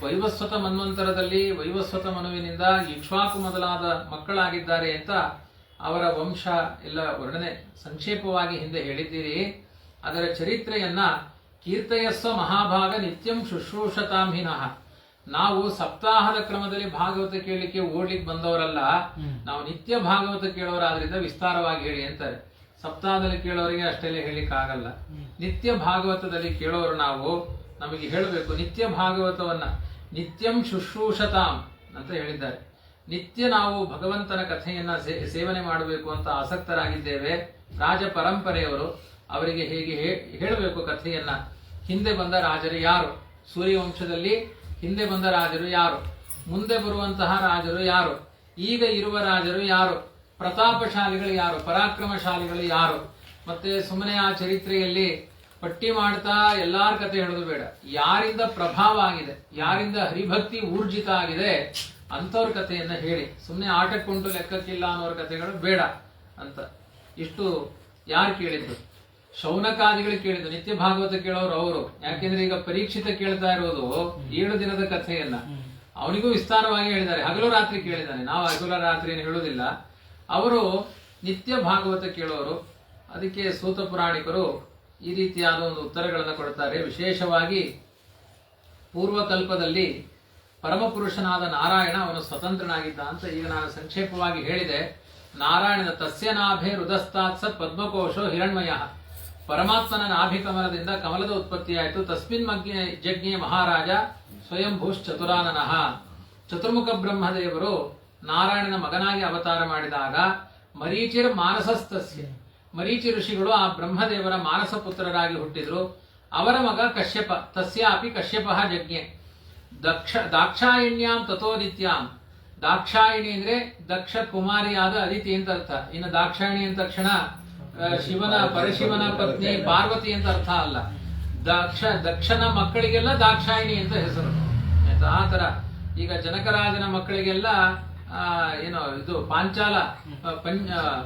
ವೈವಸ್ವತ ಮನ್ವಂತರದಲ್ಲಿ ವೈವಸ್ವತ ಮನುವಿನಿಂದ ಇಕ್ಷ್ವಾಕು ಮೊದಲಾದ ಮಕ್ಕಳಾಗಿದ್ದಾರೆ ಅಂತ ಅವರ ವಂಶ ಎಲ್ಲ ವರ್ಣನೆ ಸಂಕ್ಷೇಪವಾಗಿ ಹಿಂದೆ ಹೇಳಿದ್ದೀರಿ. ಅದರ ಚರಿತ್ರೆಯನ್ನ ಕೀರ್ತಯಸ್ವ ಮಹಾಭಾಗ ನಿತ್ಯಂ ಶುಶ್ರೂಷತಾಂಹಿನಃ. ನಾವು ಸಪ್ತಾಹದ ಕ್ರಮದಲ್ಲಿ ಭಾಗವತ ಕೇಳಲಿಕ್ಕೆ ಓಡ್ಲಿಕ್ಕೆ ಬಂದವರಲ್ಲ, ನಾವು ನಿತ್ಯ ಭಾಗವತ ಕೇಳೋರಾದ್ರಿಂದ ವಿಸ್ತಾರವಾಗಿ ಹೇಳಿ ಅಂತಾರೆ. ಸಪ್ತಾಹದಲ್ಲಿ ಕೇಳೋರಿಗೆ ಅಷ್ಟೆಲ್ಲ ಹೇಳಿಕ್ ಆಗಲ್ಲ. ನಿತ್ಯ ಭಾಗವತದಲ್ಲಿ ಕೇಳೋರು ನಾವು, ನಮಗೆ ಹೇಳಬೇಕು ನಿತ್ಯ ಭಾಗವತವನ್ನ ನಿತ್ಯಂ ಶುಶ್ರೂಷತಾಂ ಅಂತ ಹೇಳಿದ್ದಾರೆ. ನಿತ್ಯ ನಾವು ಭಗವಂತನ ಕಥೆಯನ್ನ ಸೇವನೆ ಮಾಡಬೇಕು ಅಂತ ಆಸಕ್ತರಾಗಿದ್ದೇವೆ. ರಾಜ ಪರಂಪರೆಯವರು ಅವರಿಗೆ ಹೇಗೆ ಹೇಳಬೇಕು ಕಥೆಯನ್ನ. ಹಿಂದೆ ಬಂದ ರಾಜರು ಯಾರು, ಸೂರ್ಯವಂಶದಲ್ಲಿ ಹಿಂದೆ ಬಂದ ರಾಜರು ಯಾರು, ಮುಂದೆ ಬರುವಂತಹ ರಾಜರು ಯಾರು, ಈಗ ಇರುವ ರಾಜರು ಯಾರು, ಪ್ರತಾಪಶಾಲಿಗಳು ಯಾರು, ಪರಾಕ್ರಮಶಾಲಿಗಳು ಯಾರು. ಮತ್ತೆ ಸುಮ್ಮನೆ ಆ ಚರಿತ್ರೆಯಲ್ಲಿ ಪಟ್ಟಿ ಮಾಡ್ತಾ ಎಲ್ಲಾರ ಕಥೆ ಹೇಳೋದು ಬೇಡ. ಯಾರಿಂದ ಪ್ರಭಾವ ಆಗಿದೆ, ಯಾರಿಂದ ಹರಿಭಕ್ತಿ ಊರ್ಜಿತ ಆಗಿದೆ ಅಂತವ್ರ ಕಥೆಯನ್ನ ಹೇಳಿ, ಸುಮ್ಮನೆ ಆಟಕ್ಕುಂಟು ಲೆಕ್ಕಕ್ಕಿಲ್ಲ ಅನ್ನೋರ ಕಥೆಗಳು ಬೇಡ ಅಂತ. ಇಷ್ಟು ಯಾರು ಕೇಳಿದ್ರು? ಶೌನಕಾದಿಗಳು ಕೇಳಿದ್ರು. ನಿತ್ಯ ಭಾಗವತ ಕೇಳೋರು ಅವರು. ಯಾಕೆಂದ್ರೆ ಈಗ ಪರೀಕ್ಷಿತ ಕೇಳ್ತಾ ಇರೋದು 7 ದಿನದ ಕಥೆಯನ್ನ. ಅವನಿಗೂ ವಿಸ್ತಾರವಾಗಿ ಹೇಳಿದ್ದಾರೆ. ಹಗಲು ರಾತ್ರಿ ಕೇಳಿದ್ದಾನೆ, ನಾವು ಹಗಲು ರಾತ್ರಿ ಏನು ಹೇಳುವುದಿಲ್ಲ. ಅವರು ನಿತ್ಯ ಭಾಗವತ ಕೇಳೋರು. ಅದಕ್ಕೆ ಸೂತ ಪುರಾಣಿಕರು ಈ ರೀತಿಯಾದ ಒಂದು ಉತ್ತರಗಳನ್ನು ಕೊಡ್ತಾರೆ. ವಿಶೇಷವಾಗಿ ಪೂರ್ವಕಲ್ಪದಲ್ಲಿ ಪರಮಪುರುಷನಾದ ನಾರಾಯಣ ಅವನು ಸ್ವತಂತ್ರನಾಗಿದ್ದ ಅಂತ ಈಗ ನಾನು ಸಂಕ್ಷೇಪವಾಗಿ ಹೇಳಿದೆ. ನಾರಾಯಣನ ತಸ್ಯನಾಭೆ ಹೃದಸ್ತಾತ್ಸ ಪದ್ಮಕೋಶೋ ಹಿರಣ್ಮಯ. ಪರಮಾತ್ಮನ ನಾಭಿ ಕಮಲದಿಂದ ಕಮಲದ ಉತ್ಪತ್ತಿಯಾಯಿತು. ತಸ್ಮಿನ್ ಜಜ್ಞೆ ಮಹಾರಾಜ ಸ್ವಯಂಭೂಶ್ಚತುರಾನನಃ. ಚತುರ್ಮುಖ ಬ್ರಹ್ಮದೇವರು ನಾರಾಯಣನ ಮಗನಾಗಿ ಅವತಾರ ಮಾಡಿದಾಗ ಮರೀಚಿರ್ ಮಾನಸಸ್ತಸ್ಯ, ಮರೀಚಿ ಋಷಿಗಳು ಆ ಬ್ರಹ್ಮದೇವರ ಮಾನಸ ಪುತ್ರರಾಗಿ ಹುಟ್ಟಿದ್ರು. ಅವರ ಮಗ ಕಶ್ಯಪ, ತಸ್ಯಾಪಿ ಕಶ್ಯಪ ಜಜ್ಞೆ. ದಾಕ್ಷಾಯಿಣ್ಯಾಂ ತಥೋದಿತ್ಯಾಂ. ದಾಕ್ಷಾಯಿಣಿ ಅಂದ್ರೆ ದಕ್ಷ ಕುಮಾರಿಯಾದ ಅದಿತಿ ಅಂತ ಅರ್ಥ. ಇನ್ನು ದಾಕ್ಷಾಯಿಣಿ ಅಂದ ತಕ್ಷಣ ಪರಶಿವನ ಪತ್ನಿ ಪಾರ್ವತಿ ಅಂತ ಅರ್ಥ ಅಲ್ಲ. ದಕ್ಷನ ಮಕ್ಕಳಿಗೆಲ್ಲ ದಾಕ್ಷಾಯಿಣಿ ಅಂತ ಹೆಸರು. ಆಯ್ತಾ? ಆ ತರ ಈಗ ಜನಕರಾಜನ ಮಕ್ಕಳಿಗೆಲ್ಲ ಇದು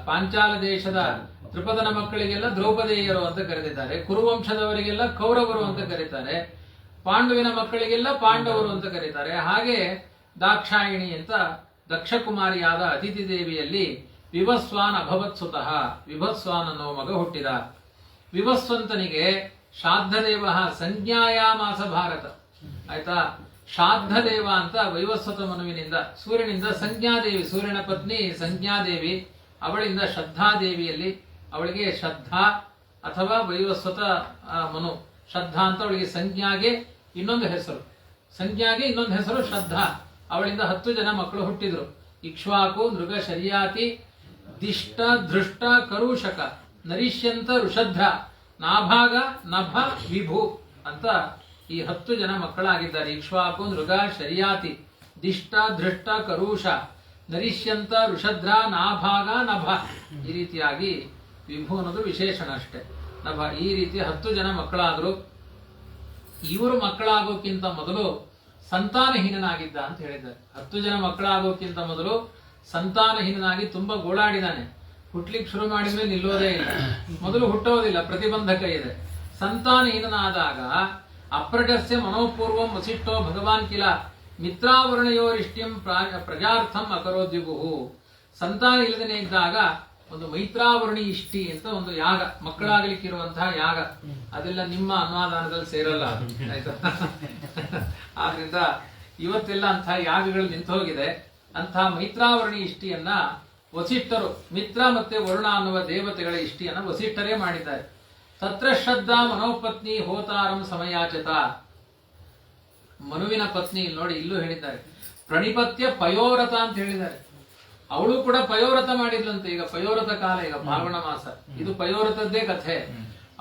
ಪಾಂಚಾಲ ದೇಶದ ತ್ರಿಪದನ ಮಕ್ಕಳಿಗೆಲ್ಲ ದ್ರೌಪದಿಯರು ಅಂತ ಕರೆದಿದ್ದಾರೆ. ಕುರುವಂಶದವರಿಗೆಲ್ಲ ಕೌರವರು ಅಂತ ಕರೀತಾರೆ. ಪಾಂಡುವಿನ ಮಕ್ಕಳಿಗೆಲ್ಲ ಪಾಂಡವರು ಅಂತ ಕರೀತಾರೆ. ಹಾಗೆ ದಾಕ್ಷಾಯಿಣಿ ಅಂತ ದಕ್ಷಕುಮಾರಿಯಾದ ಅತಿಥಿ ದೇವಿಯಲ್ಲಿ ವಿಭಸ್ವಾನ್ ಅಭವತ್ ಸುತಃ. ವಿಭಸ್ವಾನ್ ಅನ್ನೋ ಮಗ ಹುಟ್ಟಿದ. ವಿಭಸ್ವಂತನಿಗೆ ಶ್ರಾದ್ದದೇವ ಸಂಜ್ಞಾಯಾಮಾಸ ಭಾರತ. ಆಯ್ತಾ? ಶ್ರಾದ್ದದೇವ ಅಂತ ವೈವಸ್ವತ ಮನುವಿನಿಂದ ಸೂರ್ಯನಿಂದ ಸಂಜ್ಞಾದೇವಿ, ಸೂರ್ಯನ ಪತ್ನಿ ಸಂಜ್ಞಾದೇವಿ, ಅವಳಿಂದ ಶ್ರದ್ಧಾದೇವಿಯಲ್ಲಿ ಅವಳಿಗೆ ಶ್ರದ್ಧಾ ಅಥವಾ ವೈವಸ್ವತ ಮನು. ಶ್ರದ್ಧಾ ಅಂತ ಅವಳಿಗೆ ಸಂಜ್ಞಾಗೆ ಇನ್ನೊಂದು ಹೆಸರು, ಸಂಜ್ಞಾಗೆ ಇನ್ನೊಂದು ಹೆಸರು ಶ್ರದ್ಧಾ. ಅವಳಿಂದ 10 ಜನ ಮಕ್ಕಳು ಹುಟ್ಟಿದ್ರು. ಇಕ್ಷ್ವಾಕು, ನೃಗ, ಶರ್ಯಾತಿ, ದಿಷ್ಟ, ದೃಷ್ಟ, ಕರುಷಕ, ನರಿಷ್ಯಂತ, ಋಷಧ್ರ, ನಾಭಾಗ, ನಭ, ವಿಭು ಅಂತ ಈ 10 ಜನ ಮಕ್ಕಳಾಗಿದ್ದಾರೆ. ಇಕ್ಷ್ವಾಕು, ನೃಗ, ಶರ್ಯಾತಿ, ದಿಷ್ಟ, ದೃಷ್ಟ, ಕರುಷ, ನರಿಷ್ಯಂತ, ಋಷಧ್ರ, ನಾಭಾಗ, ನಭ. ಈ ರೀತಿಯಾಗಿ ವಿಭು ಅನ್ನೋದು ವಿಶೇಷಣ ಅಷ್ಟೇ. ಈ ರೀತಿ 10 ಜನ ಮಕ್ಕಳಾದ್ರು. ಇವರು ಮಕ್ಕಳಾಗೋಕ್ಕಿಂತ ಮೊದಲು ಸಂತಾನಹೀನನಾಗಿದ್ದ ಅಂತ ಹೇಳಿದ್ದಾರೆ. 10 ಜನ ಮಕ್ಕಳಾಗೋಕ್ಕಿಂತ ಮೊದಲು ಸಂತಾನಹೀನನಾಗಿ ತುಂಬಾ ಗೋಳಾಡಿದಾನೆ. ಹುಟ್ಲಿಕ್ಕೆ ಶುರು ಮಾಡಿದ್ಮೇಲೆ ನಿಲ್ಲೋದೇ ಇಲ್ಲ, ಮೊದಲು ಹುಟ್ಟೋದಿಲ್ಲ, ಪ್ರತಿಬಂಧಕ ಇದೆ. ಸಂತಾನಹೀನನಾದಾಗ ಅಪ್ರಜಸ್ಯ ಮನೋಪೂರ್ವಂ ವಸಿಷ್ಠೋ ಭಗವಾನ್ ಕಿಲ ಮಿತ್ರಾವರ್ಣಯೋರಿಷ್ಟ್ಯಂ ಪ್ರಜಾರ್ಥಂ ಅಕರೋದ್ಯುಗುಹು. ಸಂತಾನ ಇಲ್ಲದೇನೆ ಇದ್ದಾಗ ಒಂದು ಮೈತ್ರಾವರ್ಣಿ ಇಷ್ಟಿ ಅಂತ ಒಂದು ಯಾಗ, ಮಕ್ಕಳಾಗಲಿಕ್ಕಿರುವಂತಹ ಯಾಗ, ಅದೆಲ್ಲ ನಿಮ್ಮ ಅನುವಾದಾನದಲ್ಲಿ ಸೇರಲ್ಲ, ಆಯ್ತಾ? ಆದ್ರಿಂದ ಇವತ್ತೆಲ್ಲ ಅಂತಹ ಯಾಗಗಳು ನಿಂತು ಹೋಗಿದೆ. ಅಂತಹ ಮೈತ್ರಾವರ್ಣಿ ಇಷ್ಟಿಯನ್ನ ವಸಿಷ್ಠರು, ಮಿತ್ರ ಮತ್ತೆ ವರುಣ ಅನ್ನುವ ದೇವತೆಗಳ ಇಷ್ಟಿಯನ್ನ ವಸಿಷ್ಠರೇ ಮಾಡಿದ್ದಾರೆ. ತತ್ರ ಶ್ರದ್ಧಾ ಮನೋಪತ್ನಿ ಹೋತಾರಂ ಸಮಯಾಚತ. ಮನುವಿನ ಪತ್ನಿ ನೋಡಿ ಇಲ್ಲೂ ಹೇಳಿದ್ದಾರೆ, ಪ್ರಣಿಪತ್ಯ ಪಯೋರಥ ಅಂತ ಹೇಳಿದ್ದಾರೆ. ಅವಳು ಕೂಡ ಪಯೋರಥ ಮಾಡಿದ್ಲಂತೆ. ಈಗ ಪಯೋರಥ ಕಾಲ, ಈಗ ಫಾಲ್ಗುಣ ಮಾಸ, ಇದು ಪಯೋರಥದ್ದೇ ಕಥೆ.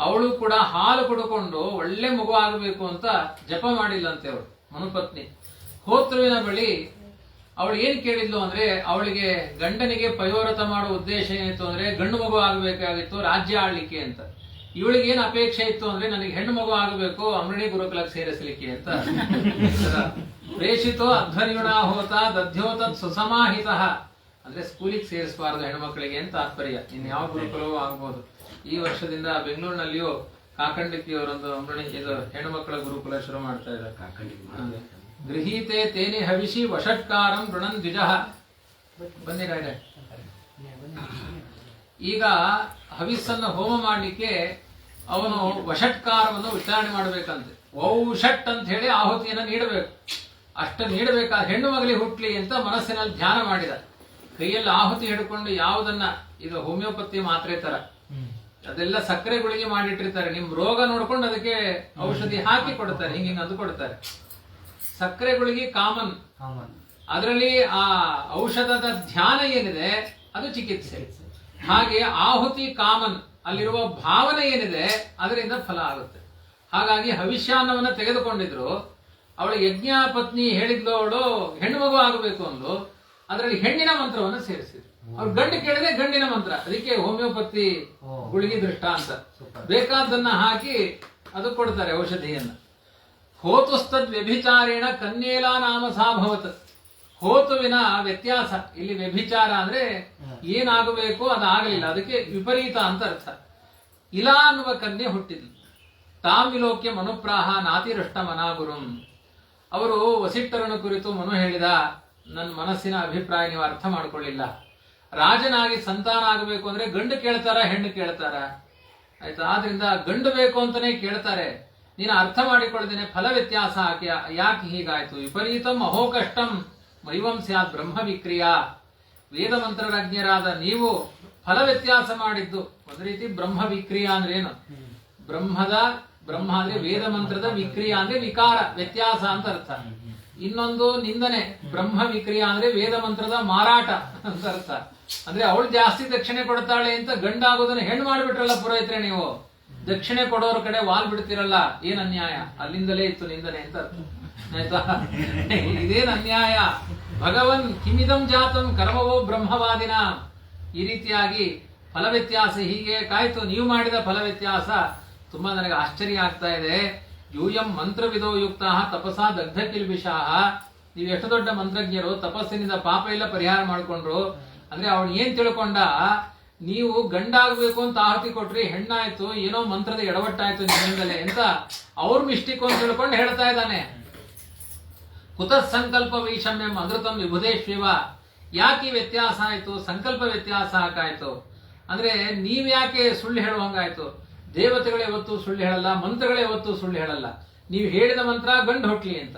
ಅವಳು ಕೂಡ ಹಾಲು ಕುಡ್ಕೊಂಡು ಒಳ್ಳೆ ಮಗು ಆಗಬೇಕು ಅಂತ ಜಪ ಮಾಡಿಲ್ಲಂತೆ ಅವಳು ಮನುಪತ್ನಿ. ಹೋತೃವಿನ ಬಳಿ ಅವಳು ಏನ್ ಕೇಳಿದ್ಲು ಅಂದ್ರೆ, ಅವಳಿಗೆ ಗಂಡನಿಗೆ ಪಯೋರಥ ಮಾಡುವ ಉದ್ದೇಶ ಏನಿತ್ತು ಅಂದ್ರೆ ಗಂಡು ಮಗು ಆಗಬೇಕಾಗಿತ್ತು, ರಾಜ್ಯ ಆಳ್ಲಿಕ್ಕೆ ಅಂತ. ಇವಳಿಗೆ ಏನ್ ಅಪೇಕ್ಷೆ ಇತ್ತು ಅಂದ್ರೆ, ನನಗೆ ಹೆಣ್ಣು ಮಗು ಆಗಬೇಕು, ಅಮೃಣಿ ಗುರುಕುಲಕ್ಕೆ ಸೇರಿಸಲಿಕ್ಕೆ ಅಂತ. ಪ್ರೇಷಿತೋ ಅಧ್ವನಿಯುಣಾ ಹೋತ ದಧ್ಯೋತ ಸುಸಮಾಹಿತ, ಅಂದ್ರೆ ಸ್ಕೂಲಿಗೆ ಸೇರಿಸಬಾರದು ಹೆಣ್ಮಕ್ಳಿಗೆ ಅಂತ ತಾತ್ಪರ್ಯ. ಇನ್ ಯಾವ ಗುರುಕುಲವೂ ಆಗ್ಬೋದು. ಈ ವರ್ಷದಿಂದ ಬೆಂಗಳೂರಿನಲ್ಲಿಯೂ ಕಾಕಂಡಿಕಿಯವರೊಂದು ಅಮೃಣಿ ಇದು ಹೆಣ್ಣುಮಕ್ಕಳ ಗುರುಕುಲ ಶುರು ಮಾಡ್ತಾ ಇದ್ದಾರೆ. ಗೃಹೀತೆ ತೇನೆ ಹವಿಷಿ ವಷಟ್ಕಾರಂ ಋಣನ್ ದ್ವಿಜಃ. ಬನ್ನಿ ರಾಯ್ರೆ. ಈಗ ಹವಿಸ್ಸನ್ನು ಹೋಮ ಮಾಡ್ಲಿಕ್ಕೆ ಅವನು ವಷಟ್ಕಾರವನ್ನು ಉಚ್ಚಾರಣೆ ಮಾಡಬೇಕಂತೆ. ಔಷಟ್ ಅಂತ ಹೇಳಿ ಆಹುತಿಯನ್ನ ನೀಡಬೇಕು. ಅಷ್ಟು ನೀಡಬೇಕಾದ ಹೆಣ್ಣು ಮಗಲಿ ಹುಟ್ಲಿ ಅಂತ ಮನಸ್ಸಿನಲ್ಲಿ ಧ್ಯಾನ ಮಾಡಿದ. ಕೈಯಲ್ಲಿ ಆಹುತಿ ಹಿಡ್ಕೊಂಡು ಯಾವುದನ್ನ, ಇದು ಹೋಮಿಯೋಪತಿ ಮಾತ್ರೆ ತರ ಅದೆಲ್ಲ ಸಕ್ಕರೆ ಗುಳಿಗೆ ಮಾಡಿಟ್ಟಿರ್ತಾರೆ. ನಿಮ್ ರೋಗ ನೋಡ್ಕೊಂಡು ಅದಕ್ಕೆ ಔಷಧಿ ಹಾಕಿ ಕೊಡ್ತಾರೆ, ಹಿಂಗ ಅದು ಕೊಡ್ತಾರೆ. ಸಕ್ಕರೆ ಗುಳಿಗೆ ಕಾಮನ್, ಅದರಲ್ಲಿ ಆ ಔಷಧದ ಧ್ಯಾನ ಏನಿದೆ ಅದು ಚಿಕಿತ್ಸೆ. ಹಾಗೆ ಆಹುತಿ ಕಾಮನ್, ಅಲ್ಲಿರುವ ಭಾವನೆ ಏನಿದೆ ಅದರಿಂದ ಫಲ ಆಗುತ್ತೆ. ಹಾಗಾಗಿ ಹವಿಷ್ಯಾನ್ನವನ್ನ ತೆಗೆದುಕೊಂಡಿದ್ರು. ಅವಳ ಯಜ್ಞ ಪತ್ನಿ ಹೇಳಿದ್ಲು, ಅವಳು ಹೆಣ್ಣು ಮಗು ಆಗಬೇಕು ಅಂದು, ಅದರಲ್ಲಿ ಹೆಣ್ಣಿನ ಮಂತ್ರವನ್ನು ಸೇರಿಸಿದ್ರು. ಅವ್ರು ಗಂಡು ಕೇಳಿದ್ರೆ ಗಂಡಿನ ಮಂತ್ರ, ಅದಕ್ಕೆ ಹೋಮಿಯೋಪತಿ ಗುಳಿಗೆ ದೃಷ್ಟ ಅಂತ ಬೇಕಾದನ್ನ ಹಾಕಿ ಅದು ಕೊಡ್ತಾರೆ ಔಷಧಿಯನ್ನ. ಹೋತುಸ್ತದ್ ವ್ಯಭಿಚಾರೇಣ ಕನ್ಯೇಲಾ ನಾಮ ಸಾಭವತ್. ಹೋತುವಿನ ವ್ಯತ್ಯಾಸ ಇಲ್ಲಿ, ವ್ಯಭಿಚಾರ ಅಂದ್ರೆ ಏನಾಗಬೇಕು ಅದಾಗಲಿಲ್ಲ, ಅದಕ್ಕೆ ವಿಪರೀತ ಅಂತ ಅರ್ಥ. ಇಲಾ ಅನ್ನುವ ಕನ್ಯೆ ಹುಟ್ಟಿದ್ಲು. ತಾಂ ವಿಲೋಕ್ಯ ಮನುಪ್ರಾಹ ನಾತಿರಷ್ಟ ಮನಾಗುರುಂ. ಅವರು ವಸಿಷ್ಠರನ್ನು ಕುರಿತು ಮನು ಹೇಳಿದ, ನನ್ನ ಮನಸ್ಸಿನ ಅಭಿಪ್ರಾಯ ನೀವು ಅರ್ಥ ಮಾಡ್ಕೊಳ್ಳಿಲ್ಲ. ರಾಜನಾಗಿ ಸಂತಾನ ಆಗಬೇಕು ಅಂದ್ರೆ ಗಂಡು ಕೇಳ್ತಾರ ಹೆಣ್ಣು ಕೇಳ್ತಾರ, ಆಯ್ತಾ? ಆದ್ರಿಂದ ಗಂಡು ಬೇಕು ಅಂತಾನೆ ಕೇಳ್ತಾರೆ. ನೀನು ಅರ್ಥ ಮಾಡಿಕೊಳ್ಳದೇನೆ ಫಲ ವ್ಯತ್ಯಾಸ ಯಾಕೆ ಹೀಗಾಯ್ತು? ವಿಪರೀತಂ ಅಹೋ ಕಷ್ಟಂ ಮೈವಂ ಸ್ಯಾತ್ ಬ್ರಹ್ಮ ವಿಕ್ರಿಯಾ. ವೇದ ಮಂತ್ರಜ್ಞರಾದ ನೀವು ಫಲ ವ್ಯತ್ಯಾಸ ಮಾಡಿದ್ದು ಒಂದು ರೀತಿ ಬ್ರಹ್ಮ ವಿಕ್ರಿಯಾ ಅಂದ್ರೆ ಏನು? ಬ್ರಹ್ಮ ಅಂದ್ರೆ ವೇದ ಮಂತ್ರದ, ವಿಕ್ರಿಯಾ ಅಂದ್ರೆ ವಿಕಾರ, ವ್ಯತ್ಯಾಸ ಅಂತ ಅರ್ಥ. ಇನ್ನೊಂದು ನಿಂದನೆ, ಬ್ರಹ್ಮ ವಿಕ್ರಿಯಾ ಅಂದ್ರೆ ವೇದ ಮಂತ್ರದ ಮಾರಾಟ ಅಂತ ಅರ್ಥ. ಅಂದ್ರೆ ಅವಳು ಜಾಸ್ತಿ ದಕ್ಷಿಣೆ ಕೊಡ್ತಾಳೆ ಅಂತ ಗಂಡಾಗೋದನ್ನ ಹೆಣ್ಣು ಮಾಡ್ಬಿಟ್ರಲ್ಲ ಪುರೋಹಿತ್ರೆ ನೀವು. ದಕ್ಷಿಣೆ ಕೊಡೋರ ಕಡೆ ವಾಲ್ ಬಿಡ್ತಿರಲ್ಲ, ಏನ್ ಅನ್ಯಾಯ? ಅಲ್ಲಿಂದಲೇ ಇತ್ತು ನಿಂದನೆ ಅಂತ ಅರ್ಥ, ಆಯ್ತಾ? ಇದೇನ್ ಅನ್ಯಾಯ? ಭಗವನ್ ಕಿಮಿದಂ ಜಾತಂ ಕರ್ಮವೋ ಬ್ರಹ್ಮವಾದಿನ. ಈ ರೀತಿಯಾಗಿ ಫಲ ವ್ಯತ್ಯಾಸ ಹೀಗೆ ಕಾಯ್ತು. ನೀವು ಮಾಡಿದ ಫಲ ವ್ಯತ್ಯಾಸ ತುಂಬಾ ನನಗೆ ಆಶ್ಚರ್ಯ ಆಗ್ತಾ ಇದೆ. ಯೂಯಂ ಮಂತ್ರವಿದೋ ಯುಕ್ತ ತಪಸಾ ದಗ್ಧ ಕಿಲ್ಬಿಷಾಹ. ನೀವು ಎಷ್ಟು ದೊಡ್ಡ ಮಂತ್ರಜ್ಞರು, ತಪಸ್ಸಿನಿಂದ ಪಾಪ ಎಲ್ಲ ಪರಿಹಾರ ಮಾಡ್ಕೊಂಡ್ರು. ಅಂದ್ರೆ ಅವನು ಏನ್ ತಿಳ್ಕೊಂಡ, ನೀವು ಗಂಡಾಗಬೇಕು ಅಂತ ಆಹುತಿ ಕೊಟ್ರಿ, ಹೆಣ್ಣಾಯ್ತು, ಏನೋ ಮಂತ್ರದ ಎಡವಟ್ಟಾಯ್ತು ನಿಮ್ಮಿಂದಲೇ ಅಂತ ಅವ್ರ ಮಿಸ್ಟಿಕ್ ಅಂತ ತಿಳ್ಕೊಂಡು ಹೇಳ್ತಾ ಇದ್ದಾನೆ. ಕುತಃ ಸಂಕಲ್ಪ ವೈಷಮ್ಯಂ ಅಮೃತಂ ವಿಭುಧೇಶ್ವಿವ. ಯಾಕೆ ವ್ಯತ್ಯಾಸ ಆಯ್ತು? ಸಂಕಲ್ಪ ವ್ಯತ್ಯಾಸ ಹಾಕಾಯ್ತು ಅಂದ್ರೆ ನೀವ್ ಯಾಕೆ ಸುಳ್ಳು ಹೇಳುವಂಗಾಯ್ತು? ದೇವತೆಗಳು ಯಾವತ್ತೂ ಸುಳ್ಳು ಹೇಳಲ್ಲ, ಮಂತ್ರಗಳು ಯಾವತ್ತೂ ಸುಳ್ಳು ಹೇಳಲ್ಲ. ನೀವು ಹೇಳಿದ ಮಂತ್ರ ಗಂಡು ಹುಟ್ಲಿ ಅಂತ,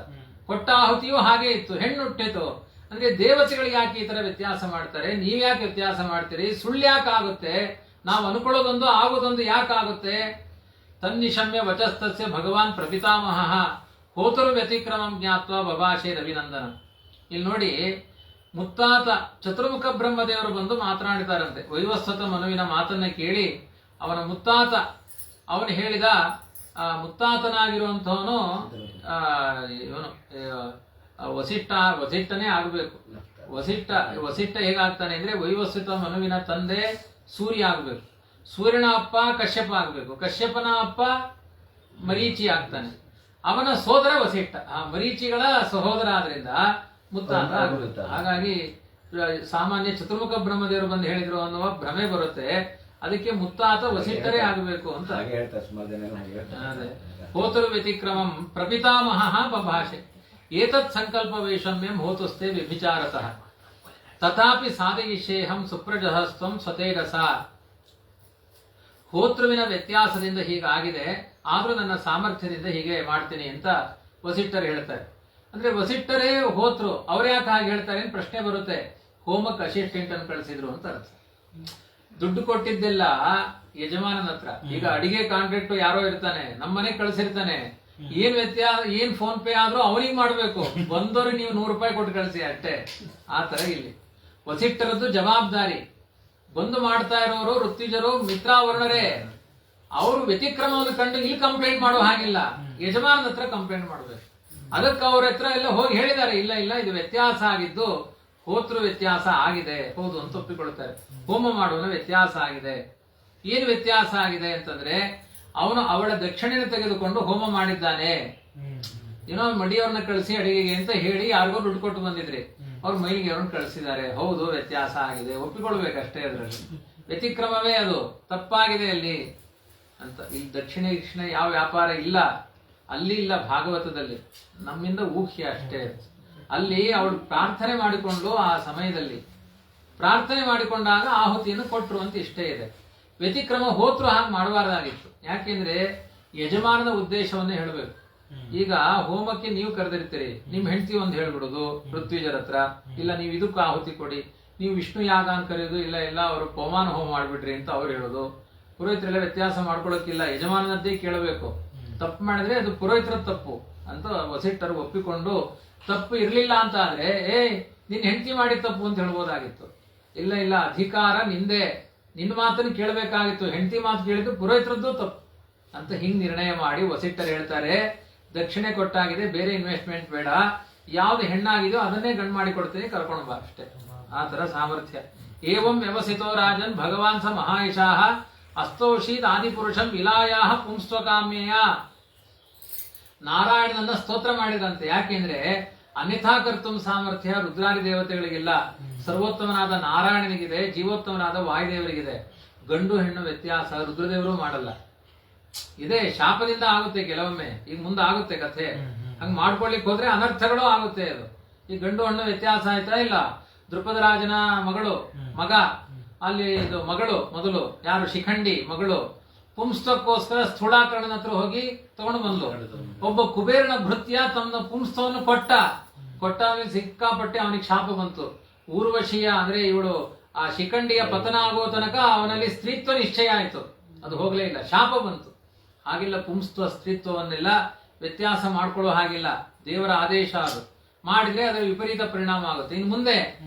ಕೊಟ್ಟ ಆಹುತಿಯೂ ಹಾಗೆ ಇತ್ತು, ಹೆಣ್ಣು ಹುಟ್ಟಿತು. ಅಂದ್ರೆ ದೇವತೆಗಳು ಯಾಕೆ ಈ ತರ ವ್ಯತ್ಯಾಸ ಮಾಡ್ತಾರೆ? ನೀವ್ ಯಾಕೆ ವ್ಯತ್ಯಾಸ ಮಾಡ್ತೀರಿ? ಸುಳ್ಳು ಯಾಕೆ ಆಗುತ್ತೆ? ನಾವು ಅನ್ಕೊಳ್ಳೋದೊಂದು ಆಗೋದೊಂದು ಯಾಕೆ ಆಗುತ್ತೆ? ತನ್ನಿಶಮ್ಯ ವಚಸ್ತಸ್ಯ ಭಗವಾನ್ ಪ್ರಪಿತಾಮಹ ಹೋತರು ವ್ಯತಿಕ್ರಮಂ ಜ್ಞಾತ್ವ ಬಭಾಷೆ ರವಿನಂದನ. ಇಲ್ಲಿ ನೋಡಿ, ಮುತ್ತಾತ ಚತುರ್ಮುಖ ಬ್ರಹ್ಮದೇವರು ಬಂದು ಮಾತನಾಡಿದಾರಂತೆ. ವೈವಸ್ವತ ಮನುವಿನ ಮಾತನ್ನ ಕೇಳಿ ಅವನ ಮುತ್ತಾತ ಅವನು ಹೇಳಿದ, ಮುತ್ತಾತನಾಗಿರುವಂತವನು ಇವನು ವಸಿಷ್ಠನೇ ಆಗಬೇಕು. ವಸಿಷ್ಠ ಹೇಗಾಗ್ತಾನೆ ಅಂದ್ರೆ ವೈವಸ್ವತ ಮನುವಿನ ತಂದೆ ಸೂರ್ಯ ಆಗಬೇಕು. ಸೂರ್ಯನ ಅಪ್ಪ ಕಶ್ಯಪ ಆಗಬೇಕು, ಕಶ್ಯಪನ ಅಪ್ಪ ಮರೀಚಿ ಆಗ್ತಾನೆ, ಅವನ ಸೋದರ ವಸಿಷ್ಠ, ಆ ಮರೀಚಿಗಳ ಸಹೋದರ ಆದ್ರಿಂದ ಮುತ್ತಾತ ಆಗಬೇಕು. ಹಾಗಾಗಿ ಸಾಮಾನ್ಯ ಚತುರ್ಮುಖ ಬ್ರಹ್ಮದೇವರು ಬಂದು ಹೇಳಿದ್ರು ಅನ್ನುವ ಭ್ರಮೆ ಬರುತ್ತೆ. ಅದಕ್ಕೆ ಮುತ್ತಾತ ವಸಿಷ್ಠರೇ ಆಗಬೇಕು ಅಂತ. ಅದೇ ಹೋತರು ವ್ಯತಿಕ್ರಮಂ ಪ್ರಪಿತಾಮಹ ಬಭಾಷೆ ಏತತ್ ಸಂಕಲ್ಪ ವೈಷಮ್ಯಂ ಹೋತುಸ್ತೆ ವ್ಯಭಿಚಾರತಃ ತಥಾಪಿ ಸಾಧಯಿಷೇಹಂ ಸುಪ್ರಜಹಸ್ತ್ವಂ ಸ್ವತೇಜಸ. ಹೋತೃವಿನ ವ್ಯತ್ಯಾಸದಿಂದ ಹೀಗಾಗಿದೆ, ಆದ್ರೂ ನನ್ನ ಸಾಮರ್ಥ್ಯದಿಂದ ಹೀಗೆ ಮಾಡ್ತೀನಿ ಅಂತ ವಸಿಷ್ಠರು ಹೇಳ್ತಾರೆ. ಅಂದ್ರೆ ವಸಿಷ್ಠರೇ ಹೋತೃ, ಅವ್ರು ಯಾಕೆ ಹಾಗೆ ಹೇಳ್ತಾರೆ ಅಂತ ಪ್ರಶ್ನೆ ಬರುತ್ತೆ. ಹೋಮಕ್ಕೆ ಅಸಿಸ್ಟೆಂಟ್ ಅನ್ನು ಕಳಿಸಿದ್ರು ಅಂತ ಅರ್ಥ. ದುಡ್ಡು ಕೊಟ್ಟಿದ್ದೆಲ್ಲ ಯಜಮಾನನ ಹತ್ರ. ಈಗ ಅಡಿಗೆ ಕಾಂಟ್ರಾಕ್ಟ್ ಯಾರೋ ಇರ್ತಾನೆ, ನಮ್ಮನೆ ಕಳ್ಸಿರ್ತಾನೆ, ಏನ್ ವ್ಯತ್ಯಾಸ, ಏನ್ ಫೋನ್ ಪೇ ಆದ್ರೂ ಅವನಿಗೆ ಮಾಡ್ಬೇಕು, ಬಂದವ್ರಿಗೆ ನೀವು 100 ರೂಪಾಯಿ ಕೊಟ್ಟು ಕಳಿಸಿ ಅಷ್ಟೇ. ಆ ತರ ಇಲ್ಲಿ ವಸಿಷ್ಠರದ್ದು ಜವಾಬ್ದಾರಿ. ಬಂದು ಮಾಡ್ತಾ ಇರೋರು ಋತ್ವಿಜರು ಮಿತ್ರಾವರ್ಣರೇ, ಅವರು ವ್ಯತಿಕ್ರಮವನ್ನು ಕಂಡು ಇಲ್ಲಿ ಕಂಪ್ಲೇಂಟ್ ಮಾಡೋ ಹಾಗಿಲ್ಲ, ಯಜಮಾನನ ಹತ್ರ ಕಂಪ್ಲೇಂಟ್ ಮಾಡ್ಬೇಕು. ಅದಕ್ಕೆ ಅವ್ರ ಹತ್ರ ಎಲ್ಲ ಹೋಗಿ ಹೇಳಿದ್ದಾರೆ, ಇಲ್ಲ ಇಲ್ಲ ಇದು ವ್ಯತ್ಯಾಸ ಆಗಿದ್ದು ಹೋತೃ ವ್ಯತ್ಯಾಸ ಆಗಿದೆ, ಹೌದು ಅಂತ ಒಪ್ಪಿಕೊಳ್ತಾರೆ. ಹೋಮ ಮಾಡುವನ ವ್ಯತ್ಯಾಸ ಆಗಿದೆ. ಏನು ವ್ಯತ್ಯಾಸ ಆಗಿದೆ ಅಂತಂದ್ರೆ, ಅವನು ಅವಳ ದಕ್ಷಿಣೆನ ತೆಗೆದುಕೊಂಡು ಹೋಮ ಮಾಡಿದ್ದಾನೆ. ಏನೋ ಮಡಿಯವ್ರನ್ನ ಕಳಿಸಿ ಅಡಿಗೆಗೆ ಅಂತ ಹೇಳಿ ಯಾರಿಗೋ ದುಡ್ಡು ಕೊಟ್ಟು ಬಂದಿದ್ರಿ, ಅವ್ರ ಮೈಲಿಗೆ ಅವ್ರನ್ನ ಕಳಿಸಿದ್ದಾರೆ, ಹೌದು ವ್ಯತ್ಯಾಸ ಆಗಿದೆ, ಒಪ್ಪಿಕೊಳ್ಬೇಕಷ್ಟೇ. ಅದರಲ್ಲಿ ವ್ಯತಿಕ್ರಮವೇ ಅದು, ತಪ್ಪಾಗಿದೆ ಅಲ್ಲಿ ಅಂತ. ಇಲ್ಲಿ ದಕ್ಷಿಣ ಯಾವ ವ್ಯಾಪಾರ ಇಲ್ಲ, ಅಲ್ಲಿ ಇಲ್ಲ. ಭಾಗವತದಲ್ಲಿ ನಮ್ಮಿಂದ ಊಹ್ಯ ಅಷ್ಟೇ. ಅಲ್ಲಿ ಅವಳು ಪ್ರಾರ್ಥನೆ ಮಾಡಿಕೊಂಡು ಆ ಸಮಯದಲ್ಲಿ ಪ್ರಾರ್ಥನೆ ಮಾಡಿಕೊಂಡಾಗ ಆಹುತಿಯನ್ನು ಕೊಟ್ರು ಅಂತ ಇಷ್ಟೇ ಇದೆ. ವ್ಯತಿಕ್ರಮ ಹೋತೃ ಹಾಗೆ ಮಾಡಬಾರ್ದಾಗಿತ್ತು. ಯಾಕೆಂದ್ರೆ ಯಜಮಾನದ ಉದ್ದೇಶವನ್ನೇ ಹೇಳಬೇಕು. ಈಗ ಹೋಮಕ್ಕೆ ನೀವು ಕರೆದಿರ್ತೀರಿ, ನಿಮ್ ಹೆಂಡತಿ ಒಂದು ಹೇಳ್ಬಿಡುದು ಋತ್ವಿಜರ ಹತ್ರ, ಇಲ್ಲ ನೀವು ಇದಕ್ಕೂ ಆಹುತಿ ಕೊಡಿ, ನೀವು ವಿಷ್ಣು ಯಾಗ ಅಂತ ಕರೆಯೋದು, ಇಲ್ಲ ಇಲ್ಲ ಅವರು ಪವಮಾನ ಹೋಮ ಮಾಡ್ಬಿಡ್ರಿ ಅಂತ ಅವ್ರು ಹೇಳೋದು. ಪುರೋಹಿತರೆಲ್ಲ ವ್ಯತ್ಯಾಸ ಮಾಡ್ಕೊಳಕ್ಕಿಲ್ಲ, ಯಜಮಾನದ್ದೇ ಕೇಳಬೇಕು. ತಪ್ಪು ಮಾಡಿದ್ರೆ ಅದು ಪುರೋಹಿತರ ತಪ್ಪು ಅಂತ ವಸಿಷ್ಠರು ಒಪ್ಪಿಕೊಂಡು, ತಪ್ಪು ಇರ್ಲಿಲ್ಲ ಅಂತ ಆದ್ರೆ ನಿನ್ ಹೆಂಡತಿ ಮಾಡಿದ ತಪ್ಪು ಅಂತ ಹೇಳ್ಬೋದಾಗಿತ್ತು. ಇಲ್ಲ ಇಲ್ಲ, ಅಧಿಕಾರ ನಿಂದೆ, ನಿನ್ನ ಮಾತನ್ನು ಕೇಳಬೇಕಾಗಿತ್ತು, ಹೆಂಡತಿ ಮಾತು ಕೇಳಿದ್ದು ಪುರೋಹಿತರದ್ದು ತಪ್ಪು ಅಂತ ಹಿಂಗ್ ನಿರ್ಣಯ ಮಾಡಿ ವಸಿಷ್ಠರು ಹೇಳ್ತಾರೆ, ದಕ್ಷಿಣೆ ಕೊಟ್ಟಾಗಿದೆ, ಬೇರೆ ಇನ್ವೆಸ್ಟ್ಮೆಂಟ್ ಬೇಡ, ಯಾವ್ದು ಹೆಣ್ಣಾಗಿದೆಯೋ ಅದನ್ನೇ ಗಂಡು ಮಾಡಿ ಕೊಡ್ತೀನಿ, ಕರ್ಕೊಂಡು ಬಾ ಅಷ್ಟೇ. ಆ ತರ ಸಾಮರ್ಥ್ಯ. ಏವಂ ವ್ಯವಸಿತೋ ರಾಜನ್ ಭಗವಾನ್ ಸ ಮಹಾಯಶಾಹ ಅಸ್ತೋಷೀತ್ ಆದಿಪುರುಷಂ ವಿಲಾಯಾಹ ಪುಂಸ್ತ್ವಕಾಮ್ಯಯ. ನಾರಾಯಣನನ್ನ ಸ್ತೋತ್ರ ಮಾಡಿದಂತೆ. ಯಾಕೆಂದ್ರೆ ಅನ್ಯಥಾ ಕರ್ತುಂ ಸಾಮರ್ಥ್ಯ ರುದ್ರಾದಿ ದೇವತೆಗಳಿಗಿಲ್ಲ, ಸರ್ವೋತ್ತಮನಾದ ನಾರಾಯಣನಿಗಿದೆ, ಜೀವೋತ್ತಮನಾದ ವಾಯುದೇವರಿಗಿದೆ. ಗಂಡು ಹೆಣ್ಣು ವ್ಯತ್ಯಾಸ ರುದ್ರದೇವರು ಮಾಡಲ್ಲ. ಇದೇ ಶಾಪದಿಂದ ಆಗುತ್ತೆ ಕೆಲವೊಮ್ಮೆ, ಈಗ ಮುಂದೆ ಆಗುತ್ತೆ ಕಥೆ. ಹಂಗ್ ಮಾಡ್ಕೊಳ್ಲಿಕ್ಕೆ ಹೋದ್ರೆ ಅನರ್ಥಗಳು ಆಗುತ್ತೆ. ಅದು ಈ ಗಂಡು ಹೆಣ್ಣು ವ್ಯತ್ಯಾಸ ಆಯ್ತಾ ಇಲ್ಲ. ದೃಪದ ರಾಜನ ಮಗ ಅಲ್ಲಿ ಇದು ಮಗಳು ಮೊದಲು ಯಾರು ಶಿಖಂಡಿ ಮಗಳು ಪುಂಸ್ತಕ್ಕೋಸ್ಕರ ಸ್ಥೂಳಾಕರಣನ ಹತ್ರ ಹೋಗಿ ತಗೊಂಡು ಬಂದ್ಲು. ಒಬ್ಬ ಕುಬೇರನ ಭೃತ್ಯ ತನ್ನ ಪುಂಸ್ತವನ್ನು ಕೊಟ್ಟ ಆಮೇಲೆ ಸಿಕ್ಕಾಪಟ್ಟೆ ಅವನಿಗೆ ಶಾಪ ಬಂತು. ಊರ್ವಶಿಯ ಅಂದ್ರೆ ಇವಳು ಆ ಶಿಖಂಡಿಯ ಪತನ ಆಗೋ ತನಕ ಅವನಲ್ಲಿ ಸ್ತ್ರೀತ್ವ ನಿಶ್ಚಯ ಆಯ್ತು, ಅದು ಹೋಗ್ಲೇ ಇಲ್ಲ, ಶಾಪ ಬಂತು. ಹಾಗಿಲ್ಲ, ಪುಂಸ್ತ್ವ ಸ್ತ್ರೀತ್ವವನ್ನೆಲ್ಲ ವ್ಯತ್ಯಾಸ ಮಾಡ್ಕೊಳ್ಳೋ ಹಾಗಿಲ್ಲ, ದೇವರ ಆದೇಶ. ಅದು ಮಾಡಿದ್ರೆ ಅದರ ವಿಪರೀತ ಪರಿಣಾಮ ಆಗುತ್ತೆ. ಇನ್ನು ಮುಂದೆ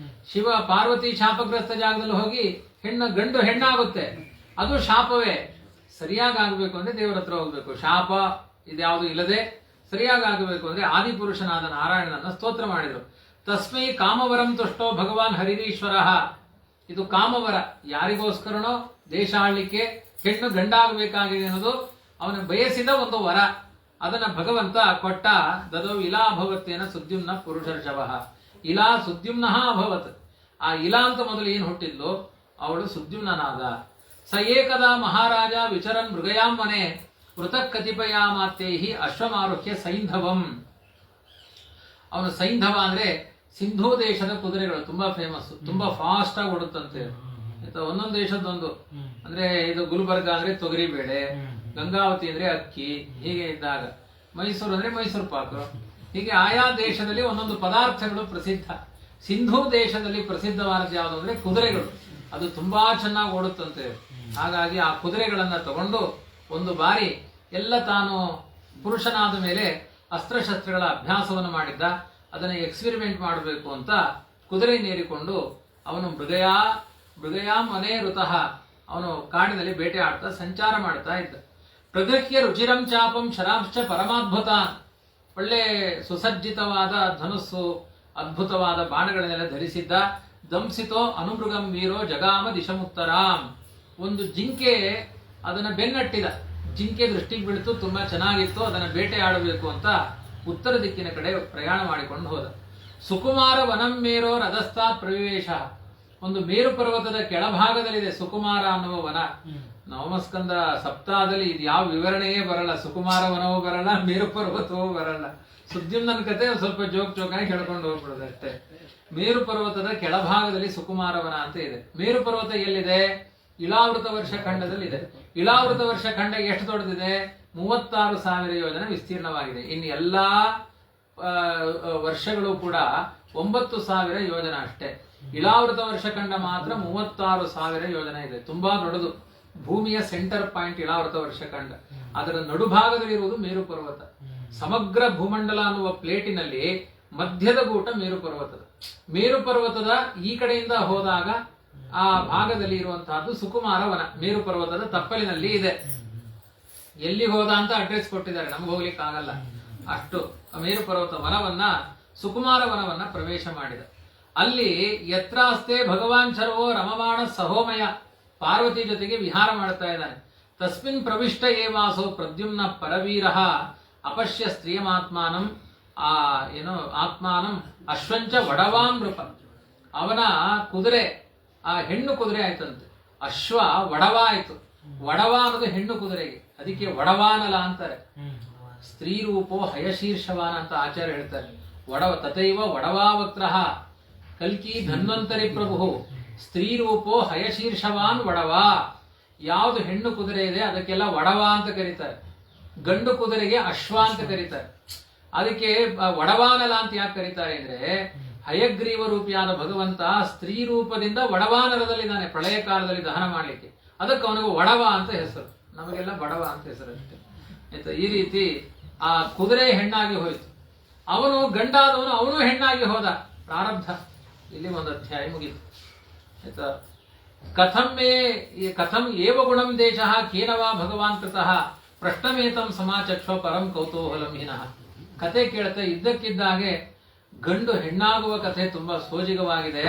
ಶಿವ ಪಾರ್ವತಿ ಶಾಪಗ್ರಸ್ತ ಜಾಗದಲ್ಲಿ ಹೋಗಿ ಗಂಡು ಹೆಣ್ಣಾಗುತ್ತೆ, ಅದು ಶಾಪವೇ. ಸರಿಯಾಗಿ ಆಗ್ಬೇಕು ಅಂದ್ರೆ ದೇವರ ಹತ್ರ ಹೋಗ್ಬೇಕು. ಶಾಪ ಇದ್ಯಾವುದು ಇಲ್ಲದೆ ಸರಿಯಾಗಿ ಆಗಬೇಕು ಅಂದ್ರೆ ಆದಿಪುರುಷನಾದ ನಾರಾಯಣನನ್ನ ಸ್ತೋತ್ರ ಮಾಡಿದ್ರು. ತಸ್ಮೈ ಕಾಮವರಂ ತುಷ್ಟೋ ಭಗವಾನ್ ಹರಿರೀಶ್ವರ. ಇದು ಕಾಮವರ, ಯಾರಿಗೋಸ್ಕರನೋ ದೇಶ ಆಳ್ಲಿಕ್ಕೆ ಹೆಣ್ಣು ಗಂಡಾಗಬೇಕಾಗಿದೆ ಅನ್ನೋದು ಅವನ ಬಯಸಿದ ಒಂದು ವರ. ಅದನ್ನ ಭಗವಂತ ಕೊಟ್ಟ. ದದೌ ಇಲಾ ಅಭವತ್ತೇನ ಸುದ್ಯುಮ್ನ ಪುರುಷರ್ಷವ. ಇಲಾ ಸುದ್ಯುಮ್ನಃ ಅಭವತ್. ಆ ಇಲಾ ಅಂತ ಮೊದಲು ಏನ್ ಹುಟ್ಟಿದ್ಲು ಅವಳು ಸುದ್ಯುಮ್ನಾದ. ಸ ಏಕದಾ ಮಹಾರಾಜ ವಿಚರನ್ ಮೃಗಯಾಂ ಮನೆ ಪೃಥಕ್ ಕತಿಪಯಾಮಾತ್ಯೈಹಿ ಅಶ್ವಮಾರುಹ್ಯ ಸೈಂಧವಂ. ಅವನು ಸೈಂಧವ ಅಂದ್ರೆ ಸಿಂಧೂ ದೇಶದ ಕುದುರೆಗಳು ತುಂಬಾ ಫೇಮಸ್, ತುಂಬಾ ಫಾಸ್ಟ್ ಆಗಿ ಓಡುತ್ತಂತೆ. ಒಂದೊಂದು ದೇಶದೊಂದು. ಅಂದ್ರೆ ಇದು ಗುಲ್ಬರ್ಗ ಅಂದ್ರೆ ತೊಗರಿ ಬೇಳೆ, ಗಂಗಾವತಿ ಅಂದ್ರೆ ಅಕ್ಕಿ, ಹೀಗೆ ಇದ್ದಾಗ ಮೈಸೂರು ಅಂದ್ರೆ ಮೈಸೂರು ಪಾಕು, ಹೀಗೆ ಆಯಾ ದೇಶದಲ್ಲಿ ಒಂದೊಂದು ಪದಾರ್ಥಗಳು ಪ್ರಸಿದ್ಧ. ಸಿಂಧೂ ದೇಶದಲ್ಲಿ ಪ್ರಸಿದ್ಧವಾದ ಯಾವುದು ಅಂದ್ರೆ ಕುದುರೆಗಳು. ಅದು ತುಂಬಾ ಚೆನ್ನಾಗಿ ಓಡುತ್ತಂತೆ. ಹಾಗಾಗಿ ಆ ಕುದುರೆಗಳನ್ನ ತಗೊಂಡು ಒಂದು ಬಾರಿ ಎಲ್ಲ ತಾನು ಪುರುಷನಾದ ಮೇಲೆ ಅಸ್ತ್ರಶಸ್ತ್ರಗಳ ಅಭ್ಯಾಸವನ್ನು ಮಾಡಿದ್ದ. ಅದನ್ನ ಎಕ್ಸ್ಪೆರಿಮೆಂಟ್ ಮಾಡಬೇಕು ಅಂತ ಕುದುರೆ ನೇರಿಕೊಂಡು ಅವನು ಮೃಗಯಾಂ ಮನೆ ಋತಃ ಅವನು ಕಾಡಿನಲ್ಲಿ ಬೇಟೆ ಆಡ್ತಾ ಸಂಚಾರ ಮಾಡ್ತಾ ಇದ್ದ. ಪ್ರಗೃಹ್ಯ ರುಚಿರಂ ಚಾಪಂ ಶರಾಂಶ್ಚ ಪರಮಾದ್ಭುತ. ಒಳ್ಳೆ ಸುಸಜ್ಜಿತವಾದ ಧನುಸ್ಸು, ಅದ್ಭುತವಾದ ಬಾಣಗಳನ್ನೆಲ್ಲ ಧರಿಸಿದ್ದ. ದಂಸಿತೋ ಅನುಮೃಗಂ ವೀರೋ ಜಗಾಮ ದಿಶಮುತ್ತರಾಂ. ಒಂದು ಜಿಂಕೆ ಅದನ್ನ ಬೆನ್ನಟ್ಟಿದ. ಜಿಂಕೆ ದೃಷ್ಟಿಗೆ ಬೀಳ್ತು, ತುಂಬಾ ಚೆನ್ನಾಗಿತ್ತು, ಅದನ್ನ ಬೇಟೆ ಆಡಬೇಕು ಅಂತ ಉತ್ತರ ದಿಕ್ಕಿನ ಕಡೆ ಪ್ರಯಾಣ ಮಾಡಿಕೊಂಡು ಹೋದ. ಸುಕುಮಾರ ವನಂ ಮೇರೋ ರಥಸ್ಥಾತ್ ಪ್ರವಿವೇಶ. ಒಂದು ಮೇರು ಪರ್ವತದ ಕೆಳಭಾಗದಲ್ಲಿದೆ ಸುಕುಮಾರ ಅನ್ನುವ ವನ. ನವಮಸ್ಕಂದ ಸಪ್ತಾಹದಲ್ಲಿ ಇದು ಯಾವ ವಿವರಣೆಯೇ ಬರಲ್ಲ. ಸುಕುಮಾರ ವನವೂ ಬರಲ್ಲ, ಮೇರು ಪರ್ವತವೂ ಬರಲ್ಲ. ಸುದ್ಯುಮ್ನನ್ ಕತೆ ಸ್ವಲ್ಪ ಜೋಕಾಗಿ ಹೇಳ್ಕೊಂಡು ಹೋಗ್ಬಿಡೋದು ಅಷ್ಟೇ. ಮೇರು ಪರ್ವತದ ಕೆಳಭಾಗದಲ್ಲಿ ಸುಕುಮಾರ ವನ ಅಂತ ಇದೆ. ಮೇರು ಪರ್ವತ ಎಲ್ಲಿದೆ? ಇಳಾವೃತ ವರ್ಷ ಖಂಡದಲ್ಲಿ ಇದೆ. ಇಳಾವೃತ ವರ್ಷ ಖಂಡ ಎಷ್ಟು ದೊಡ್ಡದಿದೆ? 36,000 ಯೋಜನೆ ವಿಸ್ತೀರ್ಣವಾಗಿದೆ. ಇನ್ನು ಎಲ್ಲಾ ವರ್ಷಗಳು ಕೂಡ 9,000 ಯೋಜನೆ ಅಷ್ಟೇ. ಇಳಾವೃತ ವರ್ಷ ಖಂಡ ಮಾತ್ರ 36,000 ಯೋಜನೆ ಇದೆ. ತುಂಬಾ ದೊಡ್ಡದು. ಭೂಮಿಯ ಸೆಂಟರ್ ಪಾಯಿಂಟ್ ಇಳಾವೃತ ವರ್ಷ ಖಂಡ. ಅದರ ನಡುಭಾಗದಲ್ಲಿರುವುದು ಮೇರು ಪರ್ವತ. ಸಮಗ್ರ ಭೂಮಂಡಲ ಅನ್ನುವ ಪ್ಲೇಟಿನಲ್ಲಿ ಮಧ್ಯದ ಗೂಟ ಮೇರು ಪರ್ವತದ. ಮೇರು ಪರ್ವತದ ಈ ಕಡೆಯಿಂದ ಹೋದಾಗ ಆ ಭಾಗದಲ್ಲಿ ಇರುವಂತಹದ್ದು ಸುಕುಮಾರ ವನ. ಮೇರು ಪರ್ವತದ ತಪ್ಪಲಿನಲ್ಲಿ ಇದೆ. ಎಲ್ಲಿ ಹೋದ ಅಂತ ಅಡ್ರೆಸ್ ಕೊಟ್ಟಿದ್ದಾರೆ, ನಮ್ಗೆ ಹೋಗ್ಲಿಕ್ಕೆ ಆಗಲ್ಲ. ಅಷ್ಟು ಮೇರು ಪರ್ವತ ವನವನ್ನ, ಸುಕುಮಾರ ವನವನ್ನ ಪ್ರವೇಶ ಮಾಡಿದ. ಅಲ್ಲಿ ಯತ್ರಾಸ್ತೆ ಭಗವಾನ್ ಚರ್ವೋ ರಮಮಾಣ ಸಹೋಮಯ, ಪಾರ್ವತಿ ಜೊತೆಗೆ ವಿಹಾರ ಮಾಡ್ತಾ ಇದ್ದಾನೆ. ತಸ್ಮಿನ್ ಪ್ರವಿಷ್ಟ ಏವಾಸೋ ಪ್ರದ್ಯುಮ್ನ ಪರವೀರ ಅಪಶ್ಯ ಸ್ತ್ರೀಯಮಾತ್ಮಾನಂ ಆತ್ಮಾನಂ ಅಶ್ವಂಚ ವಡವಾನ್ ನೃಪ. ಅವನ ಕುದುರೆ ಆ ಹೆಣ್ಣು ಕುದುರೆ ಆಯ್ತಂತೆ. ಅಶ್ವ ವಡವ ಆಯ್ತು. ವಡವ ಅನ್ನೋದು ಹೆಣ್ಣು ಕುದುರೆಗೆ, ಅದಕ್ಕೆ ವಡವಾನಲ ಅಂತಾರೆ. ಸ್ತ್ರೀ ರೂಪೋ ಹಯಶೀರ್ಷವಾನ ಅಂತ ಆಚಾರ್ಯ ಹೇಳ್ತಾರೆ. ವಡವ ತಥೈವ ವಡವಾವಕ್ತ್ರ ಕಲ್ಕಿ ಧನ್ವಂತರಿ ಪ್ರಭು ಸ್ತ್ರೀ ರೂಪೋ ಹಯಶೀರ್ಷವಾನ್ ವಡವ. ಯಾವುದು ಹೆಣ್ಣು ಕುದುರೆ ಇದೆ ಅದಕ್ಕೆಲ್ಲ ವಡವ ಅಂತ ಕರೀತಾರೆ. ಗಂಡು ಕುದುರೆಗೆ ಅಶ್ವ ಅಂತ ಕರೀತಾರೆ. ಅದಕ್ಕೆ ವಡವಾನಲ ಅಂತ ಯಾಕೆ ಕರೀತಾರೆ ಅಂದ್ರೆ, ಹಯಗ್ರೀವ ರೂಪಿಯಾದ ಭಗವಂತ ಸ್ತ್ರೀ ರೂಪದಿಂದ ವಡವಾನಲದಲ್ಲಿದ್ದಾನೆ ಪ್ರಳಯ ಕಾಲದಲ್ಲಿ ದಹನ ಮಾಡ್ಲಿಕ್ಕೆ. ಅದಕ್ಕೆ ಅವನಿಗೆ ವಡವ ಅಂತ ಹೆಸರು. ನಮಗೆಲ್ಲ ಬಡವ ಅಂತ ಹೆಸರು ಅಷ್ಟೇ ಆಯ್ತಾ. ಈ ರೀತಿ ಆ ಕುದುರೆ ಹೆಣ್ಣಾಗಿ ಹೋಯ್ತು. ಅವನು ಗಂಡಾದವನು ಅವನು ಹೆಣ್ಣಾಗಿ ಹೋದ. ಪ್ರಾರಬ್ಧ. ಇಲ್ಲಿ ಒಂದು ಅಧ್ಯಾಯ ಮುಗಿತು ಆಯ್ತಾ. ಕಥಂ ಏವ ಗುಣಂ ದೇಶಃ ಕೇನವಾ ಭಗವಾನ್ ಕೃತಃ ಪ್ರಶ್ನಮೇತಂ ಸಮಾಚಕ್ಷ ಪರಂ ಕೌತೂಹಲಂ ಹಿನಃ. ಕತೆ ಕೇಳ್ತಾ ಇದ್ದಕ್ಕಿದ್ದಾಗೆ ಗಂಡು ಹೆಣ್ಣಾಗುವ ಕಥೆ ತುಂಬಾ ಸೋಜಿಗವಾಗಿದೆ,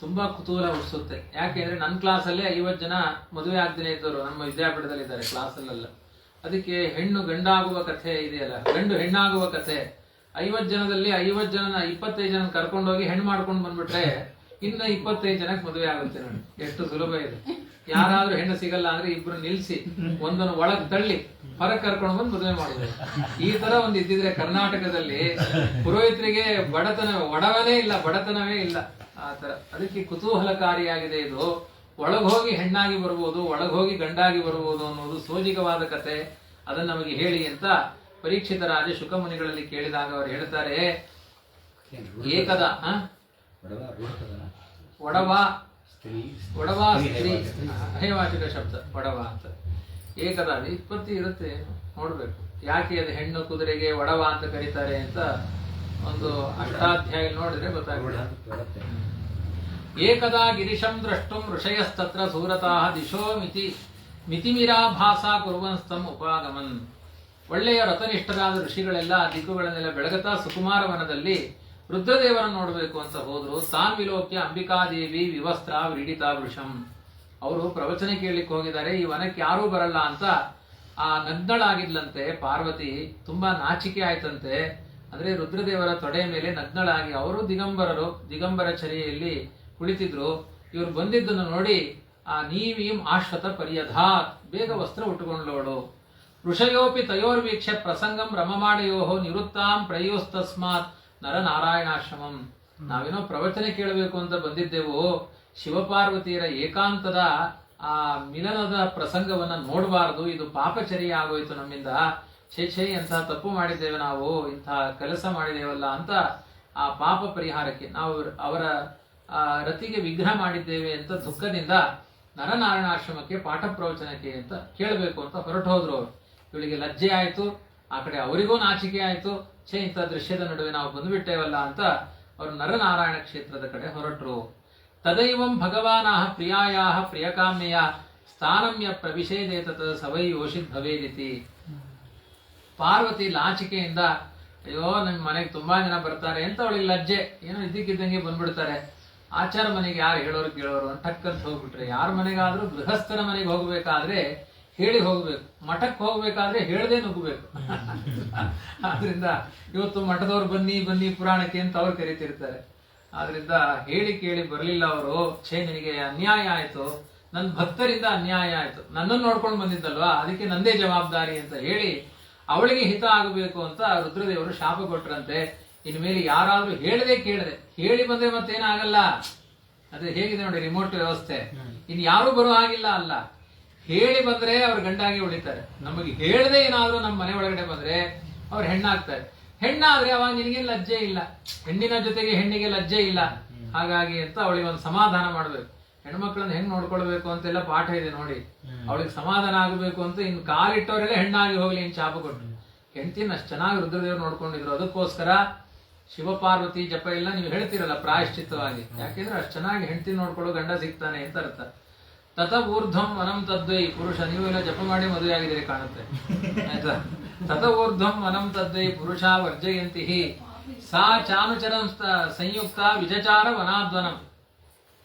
ತುಂಬಾ ಕುತೂಹಲ ಹುಟ್ಟಿಸುತ್ತೆ. ಯಾಕೆಂದ್ರೆ ನನ್ನ ಕ್ಲಾಸಲ್ಲೇ 50 ಜನ ಮದುವೆ ಆಗ್ದೇನೆ ಇದ್ದವರು ನಮ್ಮ ವಿದ್ಯಾಪೀಠದಲ್ಲಿ ಇದ್ದಾರೆ ಕ್ಲಾಸಲ್ಲೆಲ್ಲ. ಅದಕ್ಕೆ ಹೆಣ್ಣು ಗಂಡಾಗುವ ಕಥೆ ಇದೆಯಲ್ಲ, ಗಂಡು ಹೆಣ್ಣಾಗುವ ಕಥೆ. 50 ಜನದಲ್ಲಿ 50 ಜನ 25 ಜನ ಕರ್ಕೊಂಡೋಗಿ ಹೆಣ್ಣು ಮಾಡ್ಕೊಂಡು ಬಂದ್ಬಿಟ್ರೆ ಇನ್ನ 25 ಜನಕ್ಕೆ ಮದುವೆ ಆಗುತ್ತೆ ನೋಡಿ. ಎಷ್ಟು ಸುಲಭ ಇದೆ. ಯಾರಾದ್ರೂ ಹೆಣ್ಣು ಸಿಗಲ್ಲ ಅಂದ್ರೆ ಇಬ್ರು ನಿಲ್ಸಿ ಒಂದನ್ನು ಒಳಗ್ ತಳ್ಳಿ ಹೊರಗೆ ಕರ್ಕೊಂಡು ಬಂದು ಮದುವೆ ಮಾಡುದು. ಈ ತರ ಒಂದು ಇದ್ದಿದ್ರೆ ಕರ್ನಾಟಕದಲ್ಲಿ ಪುರೋಹಿತರಿಗೆ ಒಡವನೇ ಇಲ್ಲ, ಬಡತನವೇ ಇಲ್ಲ. ಆ ತರ. ಅದಕ್ಕೆ ಕುತೂಹಲಕಾರಿಯಾಗಿದೆ ಇದು. ಒಳಗೋಗಿ ಹೆಣ್ಣಾಗಿ ಬರ್ಬೋದು, ಒಳಗೋಗಿ ಗಂಡಾಗಿ ಬರ್ಬೋದು ಅನ್ನೋದು ಸೋಜಿಗವಾದ ಕತೆ. ಅದನ್ನ ನಮಗೆ ಹೇಳಿ ಅಂತ ಪರೀಕ್ಷಿತ ರಾಜ ಶುಕಮುನಿಗಳಲ್ಲಿ ಕೇಳಿದಾಗ ಅವರು ಹೇಳ್ತಾರೆ, ಏಕದ ಒಡವ ಸ್ತ್ರೀ ಅಹೇವಾಚಕ ಶಬ್ದ ಒಡವ ಅಂತ. ಏಕದ ವ್ಯುತ್ಪತ್ತಿ ಇರುತ್ತೆ, ನೋಡ್ಬೇಕು ಯಾಕೆ ಅದು ಹೆಣ್ಣು ಕುದುರೆಗೆ ಒಡವ ಅಂತ ಕರೀತಾರೆ ಅಂತ ಒಂದು ಅಷ್ಟಾಧ್ಯಾಯ ನೋಡಿದ್ರೆ ಗೊತ್ತಾಗುತ್ತೆ. ಏಕದಾ ಗಿರಿಶಂ ದ್ರಷ್ಟುಂ ಋಷಯಸ್ತತ್ರ ಸೂರತಾಃ ದಿಶೋ ಮಿತಿಮಿರಾಭಾಸ ಕುರ್ವನ್ಸ್ತಂ ಉಪಾಗಮನ್. ಒಳ್ಳೆಯ ರಥನಿಷ್ಠರಾದ ಋಷಿಗಳೆಲ್ಲ ದಿಕ್ಕುಗಳನ್ನೆಲ್ಲ ಬೆಳಗತಾ ಸುಕುಮಾರ ವನದಲ್ಲಿ ರುದ್ರದೇವರನ್ನು ನೋಡಬೇಕು ಅಂತ ಹೋದ್ರು. ತಾನ್ ವಿಲೋಕ್ಯ ಅಂಬಿಕಾದೇವಿ ವಿವಸ್ತ್ರ ವ್ರೀಡಿತಾ ವೃಷಂ. ಅವರು ಪ್ರವಚನ ಕೇಳಲಿಕ್ಕೆ ಹೋಗಿದ್ದಾರೆ. ಈ ವನಕ್ಕೆ ಯಾರೂ ಬರಲ್ಲ ಅಂತ ಆ ನಗ್ನಳಾಗಿದ್ಲಂತೆ ಪಾರ್ವತಿ. ತುಂಬಾ ನಾಚಿಕೆ ಆಯ್ತಂತೆ. ಅಂದ್ರೆ ರುದ್ರದೇವರ ತೊಡೆಯ ಮೇಲೆ ನಗ್ನಳಾಗಿ, ಅವರು ದಿಗಂಬರರು, ದಿಗಂಬರ ಚರ್ಯೆಯಲ್ಲಿ ಕುಳಿತಿದ್ರು. ಇವರು ಬಂದಿದ್ದನ್ನು ನೋಡಿ ನೀವೀಂ ಆಶ್ವತ ಪರ್ಯಧಾತ್, ಬೇಗ ವಸ್ತ್ರ ಉಟ್ಟುಕೊಂಡವಳು. ಋಷಯೋಪಿ ತಯೋರ್ವೀಕ್ಷ ಪ್ರಸಂಗಂ ರಮಮಾಣಯೋ ನಿವೃತ್ತಾಂ ಪ್ರಯೋಸ್ತಸ್ಮಾತ್ ನರನಾರಾಯಣಾಶ್ರಮಂ. ನಾವೇನೋ ಪ್ರವಚನ ಕೇಳಬೇಕು ಅಂತ ಬಂದಿದ್ದೆವು, ಶಿವಪಾರ್ವತಿಯರ ಏಕಾಂತದ ಆ ಮಿಲನದ ಪ್ರಸಂಗವನ್ನ ನೋಡಬಾರದು, ಇದು ಪಾಪಚರ್ಯ ಆಗೋಯ್ತು ನಮ್ಮಿಂದ, ಛೇ ಅಂತ ತಪ್ಪು ಮಾಡಿದ್ದೇವೆ ನಾವು, ಇಂಥ ಕೆಲಸ ಮಾಡಿದ್ದೇವಲ್ಲ ಅಂತ ಆ ಪಾಪ ಪರಿಹಾರಕ್ಕೆ ನಾವು ಅವರ ರತಿಗೆ ವಿಗ್ರಹ ಮಾಡಿದ್ದೇವೆ ಅಂತ ದುಃಖದಿಂದ ನರನಾರಾಯಣಾಶ್ರಮಕ್ಕೆ ಪಾಠ ಪ್ರವಚನಕ್ಕೆ ಅಂತ ಕೇಳಬೇಕು ಅಂತ ಹೊರಟು ಹೋದ್ರು ಅವರು. ಇವಳಿಗೆ ಲಜ್ಜೆ ಆಯ್ತು, ಆ ಕಡೆ ಅವರಿಗೂ ನಾಚಿಕೆ ಆಯ್ತು. ಇಂಥ ದೃಶ್ಯದ ನಡುವೆ ನಾವು ಬಂದುಬಿಟ್ಟೇವಲ್ಲ ಅಂತ ಅವರು ನರನಾರಾಯಣ ಕ್ಷೇತ್ರದ ಕಡೆ ಹೊರಟರು. ತದೈವಂ ಭಗವಾನಾಹ ಪ್ರಿಯಾಯಾಹ ಪ್ರಿಯಕಾಮ್ಯಯ ಸ್ಥಾನಮ್ಯ ಪ್ರವಿಷೇದೇತತ ಸವೈ ಯೋಷಿತ್ ಭವೇದಿತಿ. ಪಾರ್ವತಿ ಲಾಚಿಕೆಯಿಂದ, ಅಯ್ಯೋ ನಿಮ್ಮ ಮನೆಗೆ ತುಂಬಾ ಜನ ಬರ್ತಾರೆ ಅಂತ ಅವಳಿಗೆ ಲಜ್ಜೆ, ಏನೋ ಇದ್ದಕ್ಕಿದ್ದಂಗೆ ಬಂದ್ಬಿಡ್ತಾರೆ. ಆಚಾರ ಮನೆಗೆ ಯಾರು ಹೇಳೋರು ಕೇಳೋರು ಅಂತ ಟಕ್ಕಂತ ಹೋಗ್ಬಿಟ್ರೆ, ಯಾರ ಮನೆಗಾದ್ರೂ ಗೃಹಸ್ಥರ ಮನೆಗೆ ಹೋಗ್ಬೇಕಾದ್ರೆ ಹೇಳಿ ಹೋಗ್ಬೇಕು, ಮಠಕ್ಕೆ ಹೋಗ್ಬೇಕಾದ್ರೆ ಹೇಳದೆ ನುಗ್ಗಬೇಕು. ಆದ್ರಿಂದ ಇವತ್ತು ಮಠದವ್ರು ಬನ್ನಿ ಬನ್ನಿ ಪುರಾಣಕ್ಕೆ ಅಂತ ಅವ್ರು ಕರೀತಿರ್ತಾರೆ. ಆದ್ರಿಂದ ಹೇಳಿ ಕೇಳಿ ಬರ್ಲಿಲ್ಲ ಅವರು, ನಿನಗೆ ಅನ್ಯಾಯ ಆಯ್ತು, ನನ್ನ ಭಕ್ತರಿಂದ ಅನ್ಯಾಯ ಆಯ್ತು, ನನ್ನನ್ನು ನೋಡ್ಕೊಂಡು ಬಂದಿದ್ದಲ್ವಾ, ಅದಕ್ಕೆ ನಂದೇ ಜವಾಬ್ದಾರಿ ಅಂತ ಹೇಳಿ ಅವಳಿಗೆ ಹಿತ ಆಗಬೇಕು ಅಂತ ರುದ್ರದೇವರು ಶಾಪ ಕೊಟ್ರಂತೆ. ಇನ್ಮೇಲೆ ಯಾರಾದ್ರೂ ಹೇಳದೆ ಕೇಳದೆ ಹೇಳಿ ಬಂದ್ರೆ ಮತ್ತೇನಾಗಲ್ಲ, ಅದೇ ಹೇಗಿದೆ ನೋಡಿ ರಿಮೋಟ್ ವ್ಯವಸ್ಥೆ, ಇನ್ ಯಾರು ಬರೋ ಹಾಗಿಲ್ಲ ಅಲ್ಲ, ಹೇಳಿ ಬಂದ್ರೆ ಅವ್ರ ಗಂಡಾಗಿ ಉಳಿತಾರೆ. ನಮಗೆ ಹೇಳದೆ ಏನಾದ್ರೂ ನಮ್ಮ ಮನೆ ಒಳಗಡೆ ಬಂದ್ರೆ ಅವ್ರು ಹೆಣ್ಣಾಗ್ತಾರೆ. ಹೆಣ್ಣಾದ್ರೆ ಅವಾಗ ನಿನಗೆ ಲಜ್ಜೆ ಇಲ್ಲ, ಹೆಣ್ಣಿನ ಜೊತೆಗೆ ಹೆಣ್ಣಿಗೆ ಲಜ್ಜೆ ಇಲ್ಲ. ಹಾಗಾಗಿ ಅಂತ ಅವಳಿಗೆ ಒಂದು ಸಮಾಧಾನ ಮಾಡ್ಬೇಕು. ಹೆಣ್ಮಕ್ಳನ್ನ ಹೆಂಗ್ ನೋಡ್ಕೊಳ್ಬೇಕು ಅಂತೆಲ್ಲ ಪಾಠ ಇದೆ ನೋಡಿ. ಅವಳಿಗೆ ಸಮಾಧಾನ ಆಗಬೇಕು ಅಂತ ಇನ್ ಕಾಲಿಟ್ಟವರೆಲ್ಲ ಹೆಣ್ಣಾಗಿ ಹೋಗ್ಲಿ ಇನ್ ಶಾಪ ಕೊಟ್ಟು. ಹೆಂಡತಿನ ಅಷ್ಟು ಚೆನ್ನಾಗಿ ರುದ್ರದೇವ್ರು ನೋಡ್ಕೊಂಡಿದ್ರು. ಅದಕ್ಕೋಸ್ಕರ ಶಿವಪಾರ್ವತಿ ಜಪ ಎಲ್ಲ ನೀವು ಹೇಳ್ತಿರಲ್ಲ ಪ್ರಾಯಶ್ಚಿತ್ತವಾಗಿ, ಯಾಕೆಂದ್ರೆ ಅಷ್ಟು ಚೆನ್ನಾಗಿ ಹೆಂಡತಿ ನೋಡ್ಕೊಳ್ಳೋ ಗಂಡ ಸಿಗ್ತಾನೆ ಅಂತ ಅರ್ಥ. ತತ ಊರ್ಧ್ವಂ ವನಂ ತದ್ವೈ ಪುರುಷ, ನೀವೆಲ್ಲ ಜಪ ಮಾಡಿ ಮದುವೆ ಆಗಿದ್ದೀರಿ ಕಾಣುತ್ತೆ ಆಯ್ತಾ. ತತ ಊರ್ಧ್ವಂ ವನಂ ತದ್ವೈ ಪುರುಷ ವರ್ಜಯಂತಿ ಸಾ ಚಾನುಚರಂ ಸಂಯುಕ್ತ ವಿಜಚಾರ ವನಾದ್ವನಂ.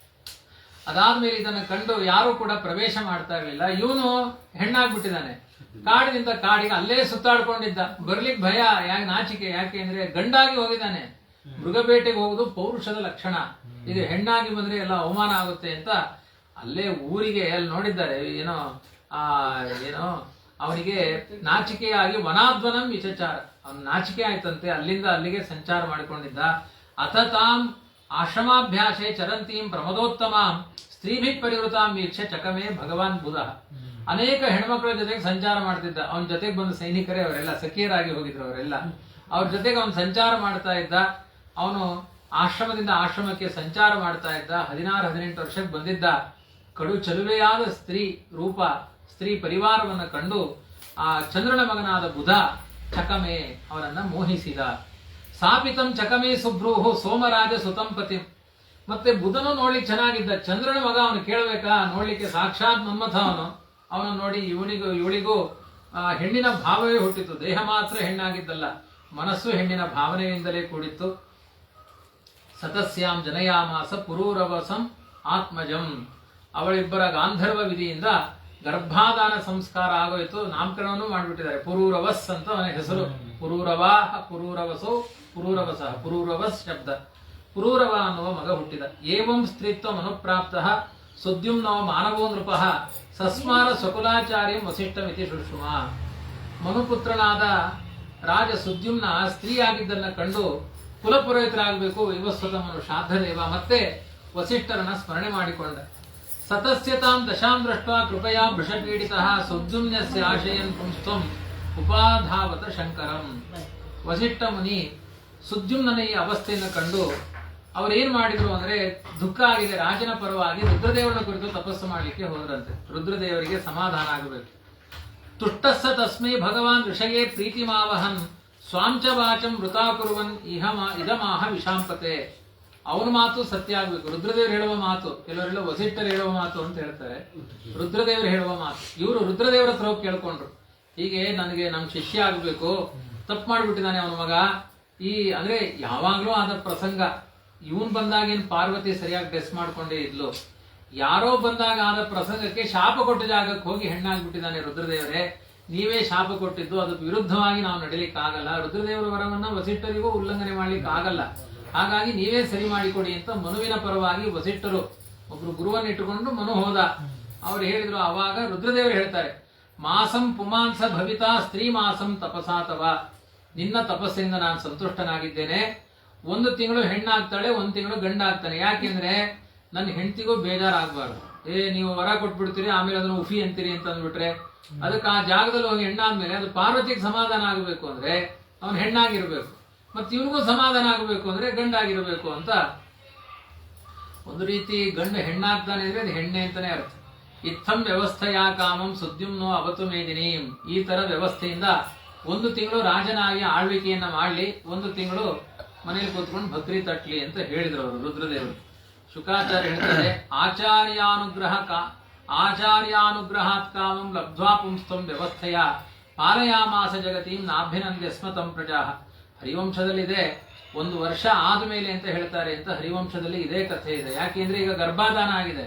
ಅದಾದ್ಮೇಲೆ ಇದನ್ನು ಕಂಡು ಯಾರು ಕೂಡ ಪ್ರವೇಶ ಮಾಡ್ತಾ ಇರ್ಲಿಲ್ಲ. ಇವನು ಹೆಣ್ಣಾಗ್ಬಿಟ್ಟಿದ್ದಾನೆ, ಕಾಡಿನಿಂದ ಕಾಡಿಗೆ ಅಲ್ಲೇ ಸುತ್ತಾಡ್ಕೊಂಡಿದ್ದ. ಬರ್ಲಿಕ್ಕೆ ಭಯ, ಯಾಕೆ ನಾಚಿಕೆ, ಯಾಕೆ ಅಂದ್ರೆ ಗಂಡಾಗಿ ಹೋಗಿದ್ದಾನೆ. ಮೃಗಬೇಟೆಗೆ ಹೋಗುದು ಪೌರುಷದ ಲಕ್ಷಣ, ಇದು ಹೆಣ್ಣಾಗಿ ಬಂದ್ರೆ ಎಲ್ಲ ಅವಮಾನ ಆಗುತ್ತೆ ಅಂತ ಅಲ್ಲೇ ಊರಿಗೆ ಅಲ್ಲಿ ನೋಡಿದ್ದಾರೆ. ಏನೋ ಅವನಿಗೆ ನಾಚಿಕೆಯಾಗಿ ವನಾದ್ವನಂ ವಿಚಚಾರ, ಅವನು ನಾಚಿಕೆ ಆಯ್ತಂತೆ, ಅಲ್ಲಿಂದ ಅಲ್ಲಿಗೆ ಸಂಚಾರ ಮಾಡಿಕೊಂಡಿದ್ದ. ಅಥತಾಂ ಆಶ್ರಮಾಭ್ಯಾಸೆ ಚರಂತೀಂ ಪ್ರಮದೋತ್ತಮಾಂ ಸ್ತ್ರೀಭಿ ಪರಿವೃತಾಂ ವೀಕ್ಷ ಚಕಮೇ ಭಗವಾನ್ ಬುಧ. ಅನೇಕ ಹೆಣ್ಮಕ್ಳ ಜೊತೆಗೆ ಸಂಚಾರ ಮಾಡ್ತಿದ್ದ. ಅವನ ಜೊತೆಗೆ ಬಂದ ಸೈನಿಕರೇ ಅವರೆಲ್ಲ ಸಖಿಯರಾಗಿ ಹೋಗಿದ್ರು. ಅವರೆಲ್ಲ ಅವ್ರ ಜೊತೆಗೆ ಅವನು ಸಂಚಾರ ಮಾಡ್ತಾ ಇದ್ದ. ಅವನು ಆಶ್ರಮದಿಂದ ಆಶ್ರಮಕ್ಕೆ ಸಂಚಾರ ಮಾಡ್ತಾ ಇದ್ದ. 16-18 ವರ್ಷಕ್ಕೆ ಬಂದಿದ್ದ. ಕಡು ಚಲುವೆಯಾದ ಸ್ತ್ರೀ ರೂಪ, ಸ್ತ್ರೀ ಪರಿವಾರವನ್ನು ಕಂಡು ಆ ಚಂದ್ರನ ಮಗನಾದ ಬುಧ ಚಕಮೆ ಅವನನ್ನ ಮೋಹಿಸಿದ. ಸಾಪಿತಂ ಚಕಮೇ ಸುಭ್ರೂಹು ಸೋಮರಾಜ ಸುತಂಪತಿ. ಮತ್ತೆ ಬುಧನು ನೋಡ್ಲಿಕ್ಕೆ ಚೆನ್ನಾಗಿದ್ದ, ಚಂದ್ರನ ಮಗ ಅವನು ಕೇಳಬೇಕಾ, ನೋಡ್ಲಿಕ್ಕೆ ಸಾಕ್ಷಾತ್ ಮನ್ಮಥ ಅವನು ನೋಡಿ ಇವಳಿಗೂ ಹೆಣ್ಣಿನ ಭಾವವೇ ಹುಟ್ಟಿತು. ದೇಹ ಮಾತ್ರ ಹೆಣ್ಣಾಗಿದ್ದಲ್ಲ, ಮನಸ್ಸು ಹೆಣ್ಣಿನ ಭಾವನೆಯಿಂದಲೇ ಕೂಡಿತ್ತು. ಸತಸ್ಯಾಂ ಜನಯಾಮಾಸ ಪುರೂರವಸಂ ಆತ್ಮಜಂ. ಅವಳಿಬ್ಬರ ಗಾಂಧರ್ವ ವಿಧಿಯಿಂದ ಗರ್ಭಾಧಾನ ಸಂಸ್ಕಾರ ಆಗೋಯ್ತು. ನಾಮಕರಣವನ್ನು ಮಾಡಿಬಿಟ್ಟಿದ್ದಾರೆ. ಪುರೂರವಸ್ ಅಂತ ಅವನ ಹೆಸರು. ಪುರೂರವಾ ಪುರೂರವಸೋ ಪುರೂರವಸ, ಪುರೂರವಸ್ ಶಬ್ದ. ಪುರೂರವ ಅನ್ನುವ ಮಗ ಹುಟ್ಟಿದ. ಏವಂ ಸ್ತ್ರೀತ್ವ ಮನುಪ್ರಾಪ್ತ ಸುದ್ಯುಮ್ನೋ ಮಾನವೋ ನೃಪಃ ಸಸ್ಮಾರ ಸ್ವಕುಲಾಚಾರ್ಯಂ ವಸಿಷ್ಠಮಿತಿ ಶುಶ್ರುಮ. ಮನುಪುತ್ರನಾದ ರಾಜ ಸುದ್ಯುಮ್ನ ಸ್ತ್ರೀಯಾಗಿದ್ದನ್ನ ಕಂಡು ಕುಲಪುರೋಹಿತರಾಗಬೇಕು ವಿವಸ್ವತಮನು ಶ್ರಾದ್ದದೇವ ಮತ್ತೆ ವಸಿಷ್ಠರನ್ನ ಸ್ಮರಣೆ ಮಾಡಿಕೊಂಡ. ಸತಸ್ಯತಾಂ ದಶಾಂ ದೃಷ್ಟ ಕೃಪಯಾ ವೃಷಪೀಡಿತಃ ಸುದ್ಯುಮ್ನಸ್ಯ ಆಶಯನ್ ಪುಂಸ್ತ್ವಂ ಉಪಾಧಾವತ ಶಂಕರಂ. ವಸಿಷ್ಠ ಮುನಿ ಸುದ್ಯುಮ್ನ ಈ ಅವಸ್ಥೆಯನ್ನು ಕಂಡು ಅವ್ರೇನ್ ಮಾಡಿದ್ರು ಅಂದ್ರೆ, ದುಃಖ ಆಗಿದೆ, ರಾಜನ ಪರವಾಗಿ ರುದ್ರದೇವರನ್ನ ಕುರಿತು ತಪಸ್ಸು ಮಾಡ್ಲಿಕ್ಕೆ ಹೋದ್ರಂತೆ. ರುದ್ರದೇವರಿಗೆ ಸಮಾಧಾನ ಆಗಬೇಕು. ತುಷ್ಟಸ್ಸ ತಸ್ಮೈ ಭಗವಾನ್ ಋಷಯೇ ಪ್ರೀತಿಮಾವಹನ್ ಸ್ವಾಂಚ ವಾಚಂ ವೃತಾಕುರುವನ್ ಇದಮಾಹ ವಿಷಾಂಪತೆ. ಅವನ ಮಾತು ಸತ್ಯ ಆಗ್ಬೇಕು. ರುದ್ರದೇವರು ಹೇಳುವ ಮಾತು, ಕೆಲವರೆಲ್ಲ ವಸಿಷ್ಠರು ಹೇಳುವ ಮಾತು ಅಂತ ಹೇಳ್ತಾರೆ, ರುದ್ರದೇವರು ಹೇಳುವ ಮಾತು. ಇವರು ರುದ್ರದೇವರ ಹತ್ರ ಹೋಗಿ ಕೇಳ್ಕೊಂಡ್ರು, ಹೀಗೆ ನನಗೆ ನಮ್ ಶಿಷ್ಯ ಆಗ್ಬೇಕು, ತಪ್ಪು ಮಾಡ್ಬಿಟ್ಟಿದ್ದಾನೆ ಅವನ ಮಗ. ಅಂದ್ರೆ ಯಾವಾಗ್ಲೂ ಆದ ಪ್ರಸಂಗ. ಇವನ್ ಬಂದಾಗ ಏನ್ ಪಾರ್ವತಿ ಸರಿಯಾಗಿ ಡ್ರೆಸ್ ಮಾಡ್ಕೊಂಡೇ ಇದ್ಲು, ಯಾರೋ ಬಂದಾಗ ಆದ ಪ್ರಸಂಗಕ್ಕೆ ಶಾಪ ಕೊಟ್ಟ ಜಾಗಕ್ಕೆ ಹೋಗಿ ಹೆಣ್ಣಾಗ್ಬಿಟ್ಟಿದ್ದಾನೆ. ರುದ್ರದೇವರೇ, ನೀವೇ ಶಾಪ ಕೊಟ್ಟಿದ್ದು, ಅದಕ್ಕೆ ವಿರುದ್ಧವಾಗಿ ನಾವು ನಡಿಲಿಕ್ಕೆ ಆಗಲ್ಲ. ರುದ್ರದೇವರ ವರವನ್ನ ವಸಿಷ್ಠರಿಗೂ ಉಲ್ಲಂಘನೆ ಮಾಡ್ಲಿಕ್ಕೆ ಆಗಲ್ಲ. ಹಾಗಾಗಿ ನೀವೇ ಸರಿ ಮಾಡಿಕೊಡಿ ಅಂತ ಮನುವಿನ ಪರವಾಗಿ ವಸಿಷ್ಠರು ಒಬ್ರು ಗುರುವನ್ನು ಇಟ್ಟುಕೊಂಡು ಮನು ಹೋದ. ಅವ್ರು ಹೇಳಿದ್ರು. ಅವಾಗ ರುದ್ರದೇವರು ಹೇಳ್ತಾರೆ, ಮಾಸಂ ಪುಮಾಂಸ ಭವಿತಾ ಸ್ತ್ರೀ ಮಾಸಂ ತಪಸಾತವ. ನಿನ್ನ ತಪಸ್ಸಿಂದ ನಾನು ಸಂತುಷ್ಟನಾಗಿದ್ದೇನೆ. 1 ತಿಂಗಳು ಹೆಣ್ಣಾಗ್ತಾಳೆ, 1 ತಿಂಗಳು ಗಂಡಾಗ್ತಾನೆ. ಯಾಕೆಂದ್ರೆ ನನ್ನ ಹೆಂಡತಿಗೂ ಬೇಜಾರಾಗಬಾರ್ದು. ನೀವು ವರ ಕೊಟ್ಬಿಡ್ತೀರಿ, ಆಮೇಲೆ ಅದನ್ನು ಉಫಿ ಅಂತೀರಿ ಅಂತ ಅಂದ್ಬಿಟ್ರೆ, ಅದಕ್ಕೆ ಆ ಜಾಗದಲ್ಲಿ ಹೋಗಿ ಹೆಣ್ಣಾದ್ಮೇಲೆ ಅದು ಪಾರ್ವತಿಗೆ ಸಮಾಧಾನ ಆಗಬೇಕು ಅಂದ್ರೆ ಅವನು ಹೆಣ್ಣಾಗಿರ್ಬೇಕು, ಮತ್ತೆ ಇವನಿಗೂ ಸಮಾಧಾನ ಆಗಬೇಕು ಅಂದ್ರೆ ಗಂಡಾಗಿರ್ಬೇಕು ಅಂತ. ಒಂದು ರೀತಿ ಗಂಡು ಹೆಣ್ಣಾಗ್ತಾನೆ ಅಂದ್ರೆ ಅದು ಹೆಣ್ಣೆ ಅಂತಾನೆ ಅರ್ಥ. ಇತ್ತಂ ವ್ಯವಸ್ಥೆಯ ಕಾಮಂ ಸುದ್ಯುಮ್ನೋ ಅವತು ಮೇದಿನಿ. ಈ ತರ ವ್ಯವಸ್ಥೆಯಿಂದ 1 ತಿಂಗಳು ರಾಜನಾಗಿ ಆಳ್ವಿಕೆಯನ್ನ ಮಾಡ್ಲಿ, 1 ತಿಂಗಳು ಮನೇಲಿ ಕೂತ್ಕೊಂಡು ಭಕ್ರಿ ತಟ್ಲಿ ಅಂತ ಹೇಳಿದ್ರು ಅವರು ರುದ್ರದೇವರು. ಶುಕಾಚಾರ್ಯ ಹೇಳ್ತಾರೆ, ಆಚಾರ್ಯಾನುಗ್ರಹಾತ್ ಕಾಮಂ ಲಬ್ಧ್ವಾ ಪುಂಸ್ತಂ ವ್ಯವಸ್ಥೆಯ ಪಾಲಯಾಮಾಸ ಜಗತೀಂ ನಾಭ್ಯನಂದ್ಯ ಸ್ಮತಂ ಪ್ರಜಾ. ಹರಿವಂಶದಲ್ಲಿದೆ, 1 ವರ್ಷ ಆದ್ಮೇಲೆ ಅಂತ ಹೇಳ್ತಾರೆ ಅಂತ ಹರಿವಂಶದಲ್ಲಿ ಇದೇ ಕಥೆ ಇದೆ. ಯಾಕೆಂದ್ರೆ ಈಗ ಗರ್ಭಾಧಾನ ಆಗಿದೆ,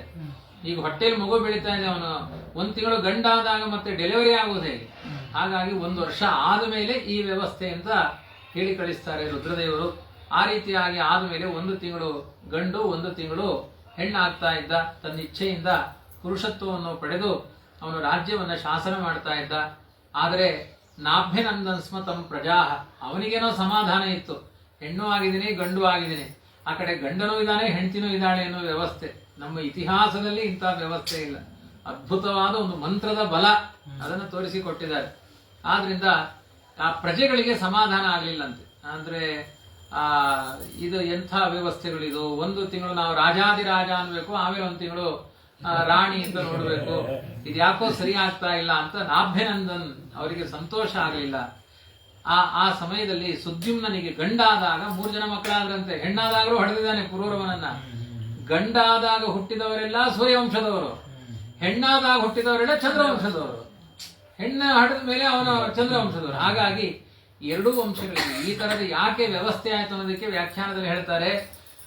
ಈಗ ಹೊಟ್ಟೆಯಲ್ಲಿ ಮಗು ಬೆಳೀತಾ ಇದೆ, ಅವನು 1 ತಿಂಗಳು ಗಂಡಾದಾಗ ಮತ್ತೆ ಡೆಲಿವರಿ ಆಗೋದು ಹೇಗೆ? ಹಾಗಾಗಿ 1 ವರ್ಷ ಆದ್ಮೇಲೆ ಈ ವ್ಯವಸ್ಥೆ ಅಂತ ಹೇಳಿ ಕಳಿಸ್ತಾರೆ ರುದ್ರದೇವರು. ಆ ರೀತಿಯಾಗಿ ಆದ್ಮೇಲೆ 1 ತಿಂಗಳು ಗಂಡು 1 ತಿಂಗಳು ಹೆಣ್ಣಾಗ್ತಾ ಇದ್ದ. ತನ್ನ ಇಚ್ಛೆಯಿಂದ ಪುರುಷತ್ವವನ್ನು ಪಡೆದು ಅವನು ರಾಜ್ಯವನ್ನ ಶಾಸನ ಮಾಡ್ತಾ ಇದ್ದ. ಆದರೆ ನಾಭ್ಯನಂದನ್ ಸ್ಮತಂ ಪ್ರಜಾ, ಅವನಿಗೇನೋ ಸಮಾಧಾನ ಇತ್ತು, ಹೆಣ್ಣು ಆಗಿದ್ದೀನಿ ಗಂಡು ಆಗಿದ್ದೀನಿ, ಆ ಕಡೆ ಗಂಡನೂ ಇದ್ದಾನೆ ಹೆಂಡತಿನೂ ಇದ್ದಾಳೆ ಅನ್ನೋ ವ್ಯವಸ್ಥೆ. ನಮ್ಮ ಇತಿಹಾಸದಲ್ಲಿ ಇಂಥ ವ್ಯವಸ್ಥೆ ಇಲ್ಲ. ಅದ್ಭುತವಾದ ಒಂದು ಮಂತ್ರದ ಬಲ ಅದನ್ನು ತೋರಿಸಿಕೊಟ್ಟಿದ್ದಾರೆ. ಆದ್ರಿಂದ ಆ ಪ್ರಜೆಗಳಿಗೆ ಸಮಾಧಾನ ಆಗ್ಲಿಲ್ಲಂತೆ. ಅಂದ್ರೆ ಇದು ಎಂಥ ವ್ಯವಸ್ಥೆಗಳಿದು, 1 ತಿಂಗಳು ನಾವು ರಾಜಾದಿರಾಜ ಅನ್ಬೇಕು, ಆಮೇಲೆ 1 ತಿಂಗಳು ರಾಣಿ ಅಂತ ನೋಡ್ಬೇಕು, ಇದ್ಯಾಕೋ ಸರಿ ಆಗ್ತಾ ಇಲ್ಲ ಅಂತ ನಾಭ್ಯನಂದನ್ ಅವರಿಗೆ ಸಂತೋಷ ಆಗಲಿಲ್ಲ. ಆ ಸಮಯದಲ್ಲಿ ಸುದ್ಯುಮ್ನನಿಗೆ ಗಂಡಾದಾಗ 3 ಜನ ಮಕ್ಕಳಾದ್ರಂತೆ. ಹೆಣ್ಣಾದಾಗಲೂ ಹೊಡೆದಿದ್ದಾನೆ ಪುರೂರವನನ್ನ. ಗಂಡಾದಾಗ ಹುಟ್ಟಿದವರೆಲ್ಲ ಸೂರ್ಯವಂಶದವರು, ಹೆಣ್ಣಾದಾಗ ಹುಟ್ಟಿದವರೆಲ್ಲ ಚಂದ್ರವಂಶದವರು. ಹೆಣ್ಣ ಹಡೆದ ಮೇಲೆ ಅವನು ಚಂದ್ರವಂಶದವರು. ಹಾಗಾಗಿ 2 ವಂಶಗಳಿಗೆ ಈ ತರದ ಯಾಕೆ ವ್ಯವಸ್ಥೆ ಆಯ್ತು ಅನ್ನೋದಕ್ಕೆ ವ್ಯಾಖ್ಯಾನದಲ್ಲಿ ಹೇಳ್ತಾರೆ,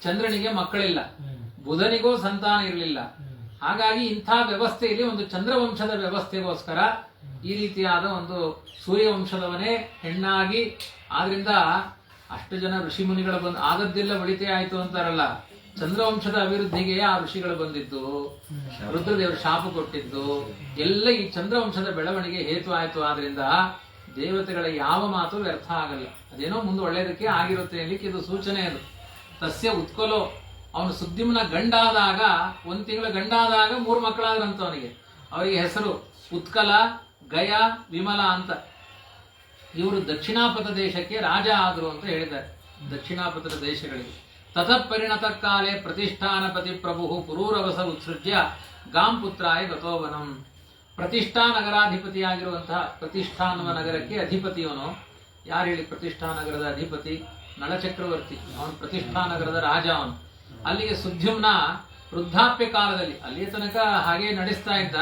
ಚಂದ್ರನಿಗೆ ಮಕ್ಕಳಿಲ್ಲ, ಬುಧನಿಗೂ ಸಂತಾನ ಇರಲಿಲ್ಲ. ಹಾಗಾಗಿ ಇಂಥ ವ್ಯವಸ್ಥೆಯಲ್ಲಿ ಒಂದು ಚಂದ್ರವಂಶದ ವ್ಯವಸ್ಥೆಗೋಸ್ಕರ ಈ ರೀತಿಯಾದ ಒಂದು ಸೂರ್ಯವಂಶದವನೇ ಹೆಣ್ಣಾಗಿ, ಆದ್ರಿಂದ ಅಷ್ಟು ಜನ ಋಷಿ ಮುನಿಗಳು ಆದದ್ದೆಲ್ಲ ಒಳಿತೇ ಆಯ್ತು ಅಂತಾರಲ್ಲ, ಚಂದ್ರವಂಶದ ಅಭಿವೃದ್ಧಿಗೆ ಆ ಋಷಿಗಳು ಬಂದಿದ್ದು, ರುದ್ರದೇವರು ಶಾಪ ಕೊಟ್ಟಿದ್ದು ಎಲ್ಲ ಈ ಚಂದ್ರವಂಶದ ಬೆಳವಣಿಗೆ ಹೇತು ಆಯ್ತು. ಆದ್ರಿಂದ ದೇವತೆಗಳ ಯಾವ ಮಾತು ವ್ಯರ್ಥ ಆಗಲ್ಲ, ಅದೇನೋ ಮುಂದೆ ಒಳ್ಳೆಯದಕ್ಕೆ ಆಗಿರುತ್ತೆ ಅನ್ಲಿಕ್ಕೆ ಇದು ಸೂಚನೆ. ಅದು ತಸ್ಯ ಉತ್ಕಲೋ, ಅವನು ಸುದ್ದಿಮ್ನ ಗಂಡಾದಾಗ 1 ತಿಂಗಳ ಗಂಡಾದಾಗ 3 ಮಕ್ಕಳಾದ್ರಂತವನಿಗೆ. ಅವರಿಗೆ ಹೆಸರು ಉತ್ಕಲ, ಗಯ, ವಿಮಲ ಅಂತ. ಇವರು ದಕ್ಷಿಣಾಪಥ ದೇಶಕ್ಕೆ ರಾಜ ಆದರು ಅಂತ ಹೇಳಿದ್ದಾರೆ. ದಕ್ಷಿಣಾಪಥದ ದೇಶಗಳಿಗೆ ತತಃ ಪರಿಣತ ಕಾಲೇ ಪ್ರತಿಷ್ಠಾನಪತಿ ಪ್ರಭು ಪುರೂರವಸ ಉತ್ಸೃಜ್ಯ ಗಾಂಪುತ್ರಾಯ ಗತೋವನಂ. ಪ್ರತಿಷ್ಠಾ ನಗರಾಧಿಪತಿಯಾಗಿರುವಂತಹ ಪ್ರತಿಷ್ಠಾ ಅನ್ನುವ ನಗರಕ್ಕೆ ಅಧಿಪತಿಯವನು ಯಾರು ಹೇಳಿ? ಪ್ರತಿಷ್ಠಾ ನಗರದ ಅಧಿಪತಿ ನಳಚಕ್ರವರ್ತಿ, ಅವನು ಪ್ರತಿಷ್ಠಾ ನಗರದ ರಾಜ. ಅವನು ಅಲ್ಲಿಗೆ ಸುದ್ಯುಮ್ನ ವೃದ್ಧಾಪ್ಯ ಕಾಲದಲ್ಲಿ ಅಲ್ಲಿಯ ತನಕ ಹಾಗೆ ನಡೆಸ್ತಾ ಇದ್ದ.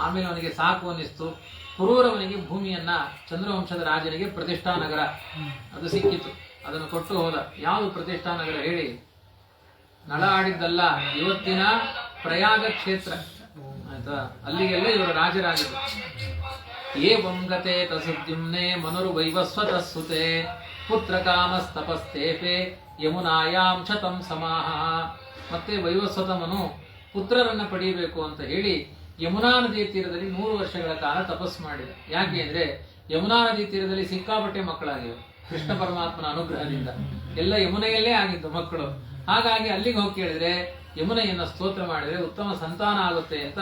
ಆಮೇಲೆ ಅವನಿಗೆ ಸಾಕು ಅನ್ನಿಸ್ತು. ಪುರೂರವನಿಗೆ ಭೂಮಿಯನ್ನ ಚಂದ್ರವಂಶದ ರಾಜನಿಗೆ ಪ್ರತಿಷ್ಠಾ ನಗರ ಅದು ಸಿಕ್ಕಿತು, ಅದನ್ನು ಕೊಟ್ಟು ಹೋದ. ಯಾವುದು ಪ್ರತಿಷ್ಠಾ ನಗರ ಹೇಳಿ? ನಳ ಆಡಿದ್ದಲ್ಲ, ಇವತ್ತಿನ ಪ್ರಯಾಗ ಕ್ಷೇತ್ರ ಆಯ್ತಾ, ಅಲ್ಲಿಗೆಲ್ಲ ಇವರು ರಾಜರಾಗಿದ್ರು. ಏವಂಗತೆ ತಸುದ್ಯುಮ್ನೆ ಮನುರು ವೈವಸ್ವತ ಸುತೆ ಪುತ್ರ ಕಾಮಸ್ತಪಸ್ತೇಪೆ ಯಮುನಾಯಾಂ ಶತಂ ಸಮಾಹ. ಮತ್ತೆ ವೈವಸ್ವತ ಮನು ಪುತ್ರರನ್ನ ಪಡೆಯಬೇಕು ಅಂತ ಹೇಳಿ ಯಮುನಾ ನದಿಯ ತೀರದಲ್ಲಿ 100 ವರ್ಷಗಳ ಕಾಲ ತಪಸ್ಸು ಮಾಡಿದ. ಯಾಕೆ ಅಂದ್ರೆ ಯಮುನಾ ನದಿ ತೀರದಲ್ಲಿ ಸಿಕ್ಕಾಪಟ್ಟೆ ಮಕ್ಕಳಾಗಿವೆ ಕೃಷ್ಣ ಪರಮಾತ್ಮನ ಅನುಗ್ರಹದಿಂದ. ಎಲ್ಲ ಯಮುನೆಯಲ್ಲೇ ಆಗಿದ್ದು ಮಕ್ಕಳು. ಹಾಗಾಗಿ ಅಲ್ಲಿಗೆ ಹೋಗಿ ಕೇಳಿದ್ರೆ ಯಮುನೆಯನ್ನ ಸ್ತೋತ್ರ ಮಾಡಿದ್ರೆ ಉತ್ತಮ ಸಂತಾನ ಆಗುತ್ತೆ ಅಂತ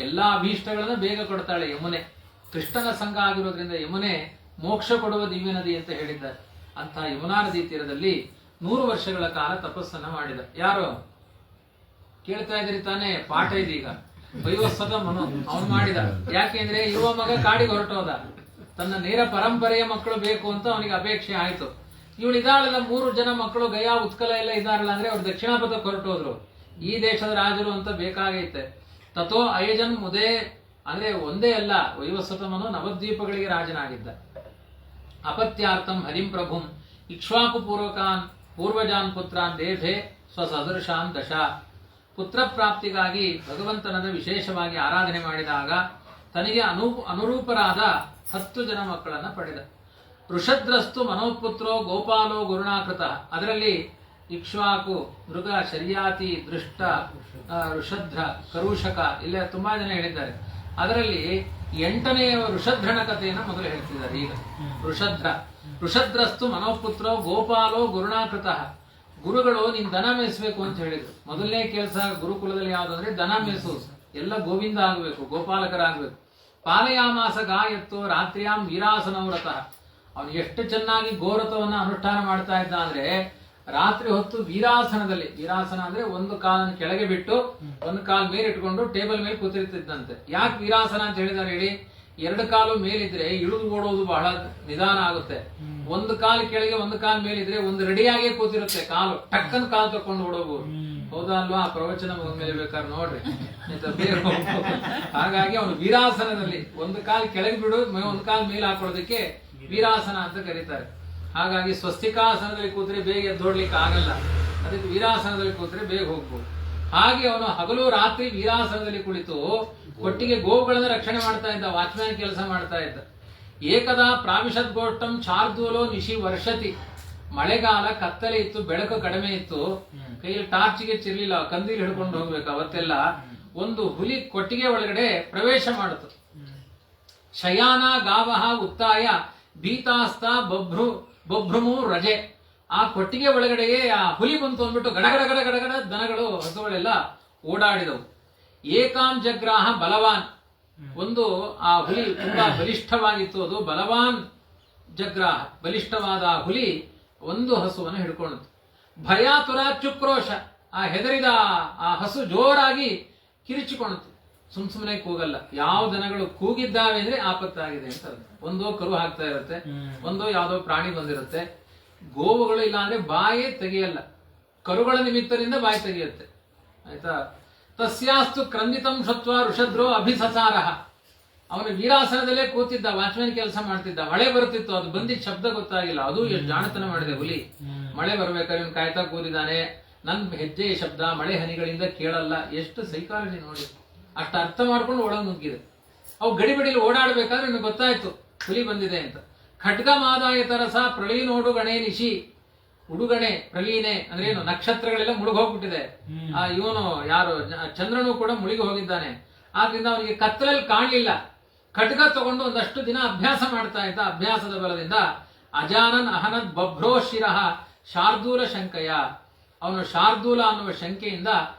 ಎಲ್ಲಾ ಅಭೀಷ್ಟಗಳನ್ನ ಬೇಗ ಕೊಡ್ತಾಳೆ ಯಮುನೆ. ಕೃಷ್ಣನ ಸಂಘ ಆಗಿರೋದ್ರಿಂದ ಯಮುನೆ ಮೋಕ್ಷ ಕೊಡುವ ದಿವ್ಯ ನದಿ ಅಂತ ಹೇಳಿದ್ದಾರೆ. ಅಂತ ಯಮುನಾ ನದಿ ತೀರದಲ್ಲಿ 100 ವರ್ಷಗಳ ಕಾಲ ತಪಸ್ಸನ್ನ ಮಾಡಿದ. ಯಾರು ಕೇಳ್ತಾ ಇದ್ರಿ ತಾನೇ? ಪಾಠ ಇದೀಗ. ವೈವಸ್ವತ ಮನು ಅವನು ಮಾಡಿದ. ಯಾಕೆಂದ್ರೆ ಇರುವ ಮಗ ಕಾಡಿಗೆ ಹೊರಟೋದ, ತನ್ನ ನೇರ ಪರಂಪರೆಯ ಮಕ್ಕಳು ಬೇಕು ಅಂತ ಅವನಿಗೆ ಅಪೇಕ್ಷೆ ಆಯ್ತು. ಇವಳು ಇದಾಳಲ್ಲ 3 ಜನ ಮಕ್ಕಳು ಗಯಾ ಉತ್ಕಲ ಎಲ್ಲ ಇದಾರಲ್ಲ ಅಂದ್ರೆ ಅವ್ರು ದಕ್ಷಿಣಾಪಥಕ್ಕೆ ಹೊರಟೋದ್ರು. ಈ ದೇಶದ ರಾಜರು ಅಂತ ಬೇಕಾಗೈತೆ. ತಥೋ ಅಯಜನ್ ಮುದೇ ಅಂದ್ರೆ ಒಂದೇ ಅಲ್ಲ, ವೈವಸ್ವತ ಮನು ನವದ್ವೀಪಗಳಿಗೆ ರಾಜನಾಗಿದ್ದ. ಅಪತ್ಯಾರ್ಥಂ ಹರಿಂ ಪ್ರಭುಂ ಇಕ್ಷ್ವಾಕು ಪೂರ್ವಜಾನ್ ಪುತ್ರಾನ್ ದೇಭೆ ಸ್ವಸದೃಶಾನ್ ದಶ. ಪುತ್ರ ಪ್ರಾಪ್ತಿಗಾಗಿ ಭಗವಂತನದ ವಿಶೇಷವಾಗಿ ಆರಾಧನೆ ಮಾಡಿದಾಗ ತನಗೆ ಅನುರೂಪರಾದ 10 ಜನ ಮಕ್ಕಳನ್ನ ಪಡೆದ. ಋಷದ್ರಸ್ತು ಮನೋಪುತ್ರೋ ಗೋಪಾಲೋ ಗುರುಣಾಕೃತ. ಅದರಲ್ಲಿ ಇಕ್ಷ್ವಾಕು, ಮೃಗ, ಶರ್ಯಾತಿ, ದೃಷ್ಟ, ಋಷಧ್ರ, ಕರುಷಕ ಇಲ್ಲ ತುಂಬಾ ಜನ ಹೇಳಿದ್ದಾರೆ. ಅದರಲ್ಲಿ 8ನೆಯ ಋಷಧ್ರನ ಕಥೆಯನ್ನು ಮೊದಲು ಹೇಳ್ತಿದ್ದಾರೆ. ಈಗ ಋಷದ್ರಸ್ತು ಮನೋಪುತ್ರೋ ಗೋಪಾಲೋ ಗುರುಣಾಕೃತ. ಗುರುಗಳು ನೀನ್ ದನ ಮೇಯಿಸ್ಬೇಕು ಅಂತ ಹೇಳಿದ್ರು. ಮೊದಲನೇ ಕೆಲಸ ಗುರುಕುಲದಲ್ಲಿ ಯಾವ್ದಂದ್ರೆ ದನ ಮೇಯಿಸೋದು, ಎಲ್ಲ ಗೋವಿಂದ ಆಗ್ಬೇಕು, ಗೋಪಾಲಕರಾಗ್ಬೇಕು. ಪಾಲಯಾಮಾಸ ಗಾಯತ್ತೋ ರಾತ್ರಿಯಾಂ ವೀರಾಸನವ್ರತಃ. ಅವನು ಎಷ್ಟು ಚೆನ್ನಾಗಿ ಗೋರಥವನ್ನ ಅನುಷ್ಠಾನ ಮಾಡ್ತಾ ಇದ್ದ ಅಂದ್ರೆ ರಾತ್ರಿ ಹೊತ್ತು ವೀರಾಸನದಲ್ಲಿ, ವೀರಾಸನ ಅಂದ್ರೆ 1 ಕಾಲನ್ನು ಕೆಳಗೆ ಬಿಟ್ಟು 1 ಕಾಲ್ ಮೇಲೆ ಇಟ್ಕೊಂಡು ಟೇಬಲ್ ಮೇಲೆ ಕೂತಿರ್ತಿದ್ದಂತೆ. ಯಾಕೆ ವೀರಾಸನ ಅಂತ ಹೇಳಿದಾರೆ ಹೇಳಿ? 2 ಕಾಲು ಮೇಲಿದ್ರೆ ಇಳಿದು ಓಡೋದು ಬಹಳ ನಿಧಾನ ಆಗುತ್ತೆ. 1 ಕಾಲು ಕೆಳಗೆ 1 ಕಾಲು ಮೇಲಿದ್ರೆ ಒಂದು ರೆಡಿಯಾಗೇ ಕೂತಿರುತ್ತೆ, ಕಾಲು ಟಕ್ಕನ್ ಕಾಲು ತಕೊಂಡು ಓಡೋಬಹುದು. ಹೌದಾ ಅಲ್ವಾ? ಆ ಪ್ರವಚನ ಮೇಲೆ ಬೇಕಾದ್ರೆ ನೋಡ್ರಿ. ಹಾಗಾಗಿ ಅವನು ವೀರಾಸನದಲ್ಲಿ 1 ಕಾಲು ಕೆಳಗೆ ಬಿಡು 1 ಕಾಲು ಮೇಲೆ ಹಾಕೊಳ್ಳೋದಕ್ಕೆ ವೀರಾಸನ ಅಂತ ಕರೀತಾರೆ. ಹಾಗಾಗಿ ಸ್ವಸ್ತಿಕಾಸನದಲ್ಲಿ ಕೂತ್ರೆ ಬೇಗ ಎದ್ದೋಡ್ಲಿಕ್ಕೆ ಆಗಲ್ಲ, ಅದಕ್ಕೆ ವೀರಾಸನದಲ್ಲಿ ಕೂತ್ರೆ ಬೇಗ ಹೋಗ್ಬೋದು. ಹಾಗೆ ಅವನು ಹಗಲು ರಾತ್ರಿ ವೀರಾಸನದಲ್ಲಿ ಕುಳಿತು ಕೊಟ್ಟಿಗೆ ಗೋವುಗಳನ್ನ ರಕ್ಷಣೆ ಮಾಡ್ತಾ ಇದ್ದ, ವಾಚ್ಮ್ಯಾನ್ ಕೆಲಸ ಮಾಡ್ತಾ ಇದ್ದ. ಏಕದಾ ಪ್ರಾವಿಶದ್ ಗೋಷ್ಟಂ ಶಾರ್ದೂಲೋ ನಿಶಿ ವರ್ಷತಿ. ಮಳೆಗಾಲ, ಕತ್ತಲೆ ಇತ್ತು, ಬೆಳಕು ಕಡಿಮೆ ಇತ್ತು, ಕೈಯಲ್ಲಿ ಟಾರ್ಚಿಗೆ ಚಿರ್ಲಿಲ್ಲ, ಕಂದೀಲ್ ಹಿಡ್ಕೊಂಡು ಹೋಗ್ಬೇಕು. ಅವತ್ತೆಲ್ಲ ಒಂದು ಹುಲಿ ಕೊಟ್ಟಿಗೆ ಒಳಗಡೆ ಪ್ರವೇಶ ಮಾಡಿತು. ಶಯಾನ ಗಾವಹ ಉತ್ತಾಯ ಭೀತಾಸ್ತ ಬಭ್ರುಮು ರಜೆ. ಆ ಕೊಟ್ಟಿಗೆ ಒಳಗಡೆಗೆ ಆ ಹುಲಿ ಬಂತು ಅಂದ್ಬಿಟ್ಟು ಗಡಗಡ ಗಡಗಡ ದನಗಳು, ಹಸುಗಳೆಲ್ಲ ಓಡಾಡಿದವು. ಏಕಾಂ ಜಗ್ರಾಹ ಬಲವಾನ್. ಒಂದು ಆ ಹುಲಿ ತುಂಬಾ ಬಲಿಷ್ಠವಾಗಿತ್ತು, ಅದು ಬಲವಾನ್ ಜಗ್ರಾಹ, ಬಲಿಷ್ಠವಾದ ಆ ಹುಲಿ ಒಂದು ಹಸುವನ್ನು ಹಿಡ್ಕೊಂಡಿತು. ಭಯಾತುರ ಚುಕ್ರೋಶ. ಆ ಹೆದರಿದ ಆ ಹಸು ಜೋರಾಗಿ ಕಿರಿಚಿಕೊಂಡಿತು. ಸುಮ್ಮನೆ ಕೂಗಲ್ಲ. ಯಾವ ದನಗಳು ಕೂಗಿದ್ದಾವೆ ಅಂದ್ರೆ ಆಪತ್ತಾಗಿದೆ ಅಂತ ಅರ್ಥ. ಒಂದೋ ಕರು ಹಾಕ್ತಾ ಇರುತ್ತೆ, ಒಂದೋ ಯಾವ್ದೋ ಪ್ರಾಣಿ ಬಂದಿರುತ್ತೆ. ಗೋವುಗಳು ಇಲ್ಲ ಅಂದ್ರೆ ಬಾಯೇ ತೆಗೆಯಲ್ಲ, ಕರುಗಳ ನಿಮಿತ್ತದಿಂದ ಬಾಯಿ ತೆಗೆಯುತ್ತೆ. ಆಯ್ತಾ. ತಸ್ಯಾಸ್ತು ಕ್ರಂದಿತಂ ಶತ್ವ ಋಷದ್ರೋ ಅಭಿಸಸಾರ. ಅವನು ವೀರಾಸನದಲ್ಲೇ ಕೂತಿದ್ದ, ವಾಚ್ಮ್ಯಾನ್ ಕೆಲಸ ಮಾಡ್ತಿದ್ದ. ಮಳೆ ಬರುತ್ತಿತ್ತು, ಅದು ಬಂದಿದ್ದ ಶಬ್ದ ಗೊತ್ತಾಗಿಲ್ಲ. ಅದು ಎಷ್ಟು ಜಾಣತನ ಮಾಡಿದೆ ಹುಲಿ. ಮಳೆ ಬರ್ಬೇಕಾದ್ರೆ ಇವನು ಕಾಯ್ತಾ ಕೂತಿದ್ದಾನೆ, ನನ್ ಹೆಜ್ಜೆಯ ಶಬ್ದ ಮಳೆ ಹನಿಗಳಿಂದ ಕೇಳಲ್ಲ. ಎಷ್ಟು ಸೈಕಾಲಜಿ ನೋಡಿ. ಅಷ್ಟು ಅರ್ಥ ಮಾಡ್ಕೊಂಡು ಒಳಗೆ ನುಗ್ಗಿದೆ. ಅವು ಗಡಿಬಿಡಿಲಿ ಓಡಾಡ್ಬೇಕಾದ್ರೆ ನಿಮ್ಗೆ ಗೊತ್ತಾಯ್ತು ಹುಲಿ ಬಂದಿದೆ ಅಂತ. ಖಡ್ಗ ಮಾದಾಯ ತರಸ ಪ್ರಳೀನೋಡು ಗಣೆ ನಿಶಿ. ಉಡುಗಣೆ ಪ್ರಲೀನೆ ಅಂದ್ರೆ ಏನು, ನಕ್ಷತ್ರಗಳೆಲ್ಲ ಮುಳುಗೋಗ್ಬಿಟ್ಟಿದೆ. ಆ ಇವನು ಯಾರು ಚಂದ್ರನು ಕೂಡ ಮುಳುಗಿ ಹೋಗಿದ್ದಾನೆ. ಆದ್ರಿಂದ ಅವನಿಗೆ ಕತ್ತಲಲ್ಲಿ ಕಾಣಲಿಲ್ಲ. ಖಡ್ಗ ತಗೊಂಡು ಒಂದಷ್ಟು ದಿನ ಅಭ್ಯಾಸ ಮಾಡ್ತಾ ಇದ್ದ. ಅಭ್ಯಾಸದ ಬಲದಿಂದ ಅಜಾನನ್ ಅಹನದ್ ಬಭ್ರೋ ಶಿರಃ ಶಾರ್ದೂಲ ಶಂಕಯ. ಅವನು ಶಾರ್ದೂಲ ಅನ್ನುವ ಶಂಕೆಯಿಂದ,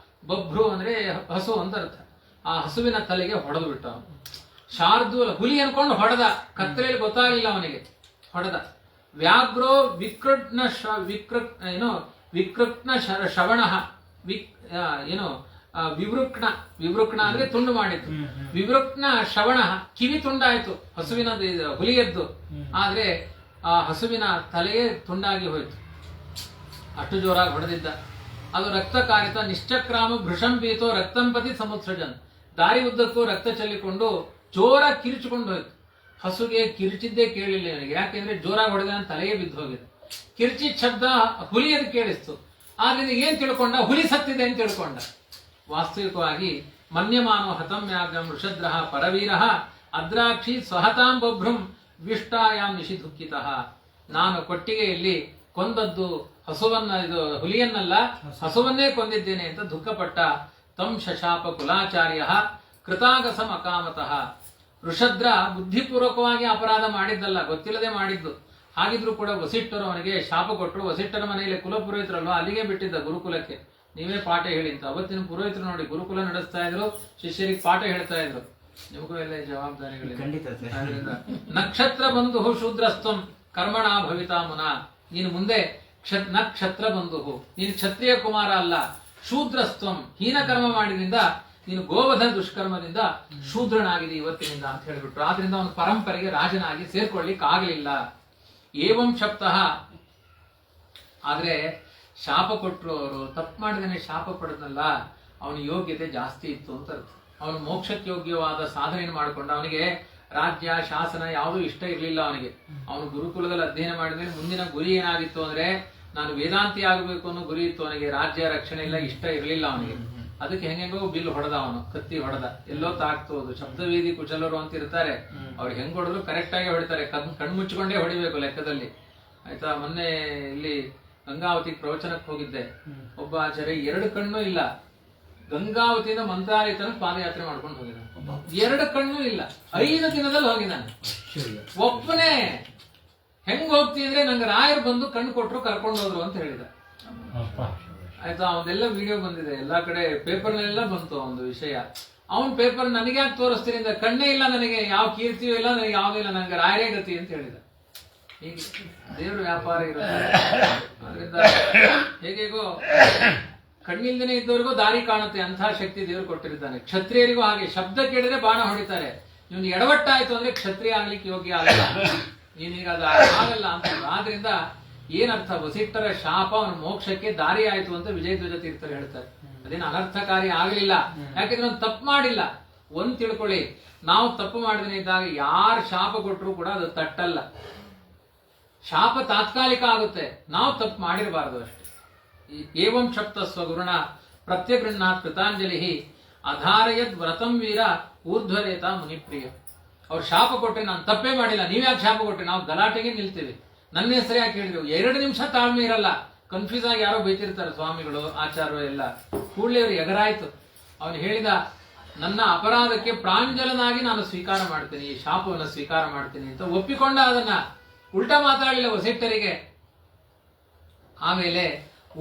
ಬಭ್ರು ಅಂದ್ರೆ ಹಸು ಅಂತ ಅರ್ಥ, ಆ ಹಸುವಿನ ತಲೆಗೆ ಹೊಡೆದು ಬಿಟ್ಟ. ಶಾರ್ದೂಲ ಹುಲಿ ಅನ್ಕೊಂಡು ಹೊಡೆದ, ಕತ್ತಲೆಯಲ್ಲಿ ಗೊತ್ತಾಗಲಿಲ್ಲ ಅವನಿಗೆ, ಹೊಡೆದ. ವ್ಯಾಘ್ರೋ ವಿಕೃಟ್ನ ವಿಕೃಟ್ನ ಶ್ರವಣ ವಿವೃಕ್ಣ ಅಂದ್ರೆ ತುಂಡು ಮಾಡಿತ್ತು. ವಿವೃಕ್ನ ಶ್ರವಣ, ಕಿವಿ ತುಂಡಾಯ್ತು ಹಸುವಿನ, ಹುಲಿಯದ್ದು. ಆದ್ರೆ ಆ ಹಸುವಿನ ತಲೆಯೇ ತುಂಡಾಗಿ ಹೋಯ್ತು, ಅಷ್ಟು ಜೋರಾಗಿ ಹೊಡೆದಿದ್ದ. ಅದು ರಕ್ತಕಾರಿತ. ನಿಶ್ಚಕ್ರಾಮ ಭೃಷಂಪೀತೋ ರಕ್ತಂಪತಿ ಸಮುತ್ಸೃಜನ್. ದಾರಿ ಉದ್ದಕ್ಕೂ ರಕ್ತ ಚೆಲ್ಲಿಕೊಂಡು ಜೋರಾಗಿ ಕಿರಿಚಿಕೊಂಡು ಹೋಯ್ತು. ಹಸುಗೆ ಕಿರಿಚಿದ್ದೇ ಕೇಳಲಿಲ್ಲ ಇವನಿಗೆ, ಯಾಕೆಂದ್ರೆ ಜೋರಾಗಿ ಹೊಡೆದ ತಲೆಯೇ ಬಿದ್ದು ಹೋಗಿದೆ. ಕಿರ್ಚಿದ ಶಬ್ದ ಹುಲಿಯದು ಕೇಳಿಸ್ತು. ಆದ್ರಿಂದ ಏನ್ ತಿಳ್ಕೊಂಡ, ಹುಲಿ ಸತ್ತಿದೆ ಅಂತ ತಿಳ್ಕೊಂಡ. ವಾಸ್ತವಿಕವಾಗಿ ಮನ್ಯಮಾನೋ ಹತಮ್ಯಾಗಂ ವೃಷದ್ರಃ ಪರವೀರಃ ಅದ್ರಾಕ್ಷಿ ಸ್ವಹತಾಂ ಬಭ್ರುಂ ವಿಷ್ಟಾಯಾಂ ನಿಶಿ ದುಃಖಿತಃ. ನಾನು ಕೊಟ್ಟಿಗೆಯಲ್ಲಿ ಕೊಂದದ್ದು ಹಸುವನ್ನ, ಇದು ಹುಲಿಯನ್ನಲ್ಲ ಹಸುವನ್ನೇ ಕೊಂದಿದ್ದೇನೆ ಅಂತ ದುಃಖಪಟ್ಟ. ತಂ ಶಶಾಪ ಕುಲಾಚಾರ್ಯ ಕೃತಾಗಸಂ ಅಕಾಮತಃ. ವೃಷದ್ರ ಬುದ್ಧಿಪೂರ್ವಕವಾಗಿ ಅಪರಾಧ ಮಾಡಿದ್ದಲ್ಲ, ಗೊತ್ತಿಲ್ಲದೆ ಮಾಡಿದ್ದು. ಹಾಗಿದ್ರು ಕೂಡ ವಸಿಷ್ಠರು ಅವನಿಗೆ ಶಾಪ ಕೊಟ್ಟರು. ವಸಿಷ್ಠರ ಮನೆಯಲ್ಲಿ ಕುಲಪುರೋಹಿತರಲ್ವ, ಅಲ್ಲಿಗೆ ಬಿಟ್ಟಿದ್ದ ಗುರುಕುಲಕ್ಕೆ. ನೀವೇ ಪಾಠ ಹೇಳಿ ಅಂತ. ಅವತ್ತಿನ ಪುರೋಹಿತರು ನೋಡಿ ಗುರುಕುಲ ನಡೆಸ್ತಾ ಇದ್ರು, ಶಿಷ್ಯರಿಗೆ ಪಾಠ ಹೇಳ್ತಾ ಇದ್ರು. ನಿಮಗೂ ಎಲ್ಲ ಜವಾಬ್ದಾರಿಗಳಿದೆ. ನಕ್ಷತ್ರ ಬಂಧು ಶೂದ್ರಸ್ತ್ವಂ ಕರ್ಮಣ ಭವಿತಾ ಮುನ. ನೀನು ಮುಂದೆ ನಕ್ಷತ್ರ ಬಂಧು, ನೀನು ಕ್ಷತ್ರಿಯ ಕುಮಾರ ಅಲ್ಲ, ಶೂದ್ರಸ್ತ್ವಂ, ಹೀನ ಕರ್ಮ ಮಾಡಿದ್ರಿಂದ ನೀನು ಗೋವಧ ದುಷ್ಕರ್ಮದಿಂದ ಶೂದ್ರನಾಗಿದೆ ಇವತ್ತಿನಿಂದ ಅಂತ ಹೇಳಿಬಿಟ್ರು. ಆದ್ರಿಂದ ಅವನು ಪರಂಪರೆಗೆ ರಾಜನಾಗಿ ಸೇರ್ಕೊಳ್ಳಿಕ್ ಆಗಲಿಲ್ಲ. ಏವಂ ಶಪ್ತಃ. ಆದ್ರೆ ಶಾಪ ಕೊಟ್ಟರು ಅವರು, ತಪ್ಪು ಮಾಡಿದೇನೆ ಶಾಪ ಪಡೆದಲ್ಲ, ಅವನ ಯೋಗ್ಯತೆ ಜಾಸ್ತಿ ಇತ್ತು ಅಂತ ಅರ್ಥ. ಅವನು ಮೋಕ್ಷಕ್ಕೆ ಯೋಗ್ಯವಾದ ಸಾಧನೆಯನ್ನು ಮಾಡಿಕೊಂಡ. ಅವನಿಗೆ ರಾಜ್ಯ ಶಾಸನ ಯಾವುದೂ ಇಷ್ಟ ಇರಲಿಲ್ಲ ಅವನಿಗೆ. ಅವನು ಗುರುಕುಲದಲ್ಲಿ ಅಧ್ಯಯನ ಮಾಡಿದ್ಮೇಲೆ ಮುಂದಿನ ಗುರಿ ಏನಾಗಿತ್ತು ಅಂದ್ರೆ, ನಾನು ವೇದಾಂತಿ ಆಗಬೇಕು ಅನ್ನೋ ಗುರಿ ಇತ್ತು ಅವನಿಗೆ. ರಾಜ್ಯ ರಕ್ಷಣೆ ಎಲ್ಲ ಇಷ್ಟ ಇರಲಿಲ್ಲ ಅವನಿಗೆ. ಅದಕ್ಕೆ ಹೆಂಗೆಂಗೋ ಬಿಲ್ ಹೊಡೆದ ಅವನು, ಕತ್ತಿ ಹೊಡೆದ. ಎಲ್ಲೋ ತಾಕ್ತು. ಅದು ಶಬ್ದವೇದಿ ಕುಶಲರು ಅಂತ ಇರ್ತಾರೆ, ಅವ್ರು ಹೆಂಗ್ ಹೊಡೆದ್ರು ಕರೆಕ್ಟ್ ಆಗಿ ಹೊಡಿತಾರೆ. ಕಣ್ಣು ಮುಚ್ಚಿಕೊಂಡೇ ಹೊಡಿಬೇಕು ಲೆಕ್ಕದಲ್ಲಿ. ಆಯ್ತಾ. ಮೊನ್ನೆ ಇಲ್ಲಿ ಗಂಗಾವತಿ ಪ್ರವಚನಕ್ಕೆ ಹೋಗಿದ್ದೆ. ಒಬ್ಬ ಆಚಾರ್ಯ 2 ಕಣ್ಣು ಇಲ್ಲ, ಗಂಗಾವತಿಯಿಂದ ಮಂತ್ರಾಲಯ ತನಕ ಪಾದಯಾತ್ರೆ ಮಾಡ್ಕೊಂಡು ಹೋಗಿದ್ದಾನೆ. 2 ಕಣ್ಣು ಇಲ್ಲ, 5 ದಿನದಲ್ಲಿ ಹೋಗಿದ್ದಾನೆ ಒಬ್ಬನೇ. ಹೆಂಗ್ ಹೋಗ್ತಿ ಅಂದ್ರೆ, ನಂಗೆ ರಾಯರು ಬಂದು ಕಣ್ಣು ಕೊಟ್ರು, ಕರ್ಕೊಂಡು ಹೋದ್ರು ಅಂತ ಹೇಳಿದ. ಆಯ್ತಾ. ಅವನ್ನೆಲ್ಲ ವಿಡಿಯೋ ಬಂದಿದೆ ಎಲ್ಲಾ ಕಡೆ, ಪೇಪರ್ನೆಲ್ಲ ಬಂತು ಒಂದು ವಿಷಯ. ಅವನ್ ಪೇಪರ್ ನನಗೆ ಯಾಕೆ ತೋರಿಸ್ತೀನಿ ಅಂತ, ಕಣ್ಣೇ ಇಲ್ಲ ನನಗೆ, ಯಾವ ಕೀರ್ತಿಯೂ ಇಲ್ಲ ನನಗೆ, ಯಾವುದೂ ಇಲ್ಲ, ನಂಗೆ ರಾಯರೇ ಗತಿ ಅಂತ ಹೇಳಿದ. ಹೀಗೆ ದೇವ್ರ ವ್ಯಾಪಾರ ಇರುತ್ತೆ. ಅದರಿಂದ ಹೇಗೇಗೋ ಕಣ್ಣಿಲ್ದೇನೆ ಇದ್ದವರಿಗೂ ದಾರಿ ಕಾಣುತ್ತೆ, ಅಂತಹ ಶಕ್ತಿ ದೇವರು ಕೊಟ್ಟಿರ್ತಾನೆ. ಕ್ಷತ್ರಿಯರಿಗೂ ಹಾಗೆ. ಶಬ್ದ ಕೇಳಿದ್ರೆ ಬಾಣ ಹೊಡಿತಾರೆ. ಇವನು ಎಡವಟ್ಟಾಯ್ತು ಅಂದ್ರೆ ಕ್ಷತ್ರಿಯ ಆಗ್ಲಿಕ್ಕೆ ಯೋಗ್ಯ ಆಗಲ್ಲ, ನೀನೀಗ ಅದು ಆಗಲ್ಲ ಅಂತ. ಆದ್ರಿಂದ ಏನರ್ಥ, ವಸಿಷ್ಠರ ಶಾಪ ಅವನ ಮೋಕ್ಷಕ್ಕೆ ದಾರಿ ಆಯ್ತು ಅಂತ ವಿಜಯಧ್ವಜ ತೀರ್ಥರು ಹೇಳ್ತಾರೆ. ಅದೇನು ಅನರ್ಥಕಾರಿ ಆಗಲಿಲ್ಲ, ಯಾಕೆಂದ್ರೆ ಅವ್ನು ತಪ್ಪು ಮಾಡಿಲ್ಲ. ಒಂದ್ ತಿಳ್ಕೊಳ್ಳಿ, ನಾವು ತಪ್ಪು ಮಾಡಿದ್ರೆ ಇದ್ದಾಗ ಯಾರು ಶಾಪ ಕೊಟ್ಟರು ಕೂಡ ಅದು ತಟ್ಟಲ್ಲ. ಶಾಪ ತಾತ್ಕಾಲಿಕ ಆಗುತ್ತೆ, ನಾವು ತಪ್ಪು ಮಾಡಿರಬಾರದು ಅಷ್ಟೇ. ಏವಂ ಶಪ್ತಸ್ವ ಗುರುಣ ಪ್ರತ್ಯಗೃಹ್ಣಾತ್ ಕೃತಾಂಜಲಿ ಅಧಾರಯದ್ ವ್ರತಂ ವೀರ ಊರ್ಧ್ವರೇತ ಮುನಿಪ್ರಿಯ. ಅವ್ರು ಶಾಪ ಕೊಟ್ಟರೆ ನಾನು ತಪ್ಪೇ ಮಾಡಿಲ್ಲ, ನೀವ್ಯಾಕೆ ಶಾಪ ಕೊಟ್ಟರೆ, ನಾವು ಗಲಾಟೆಗೆ ನಿಲ್ತೀವಿ, ನನ್ನ ಹೆಸರು ಯಾಕೆ ಹೇಳಿದ್ರು, 2 ನಿಮಿಷ ತಾಳ್ಮೆ ಇರಲ್ಲ, ಕನ್ಫ್ಯೂಸ್ ಆಗಿ ಯಾರೋ ಬೈತಿರ್ತಾರೆ ಸ್ವಾಮಿಗಳು ಆಚಾರ್ಯರು ಎಲ್ಲ. ಕೂಡಲೇ ಅವ್ರು ಎಗರಾಯ್ತು. ಅವನು ಹೇಳಿದ, ನನ್ನ ಅಪರಾಧಕ್ಕೆ ಪ್ರಾಂಜಲನಾಗಿ ನಾನು ಸ್ವೀಕಾರ ಮಾಡ್ತೀನಿ, ಈ ಶಾಪವನ್ನು ಸ್ವೀಕಾರ ಮಾಡ್ತೀನಿ ಅಂತ ಒಪ್ಪಿಕೊಂಡ. ಅದನ್ನ ಉಲ್ಟಾ ಮಾತಾಡಲಿಲ್ಲ ವಸಿಷ್ಠರಿಗೆ. ಆಮೇಲೆ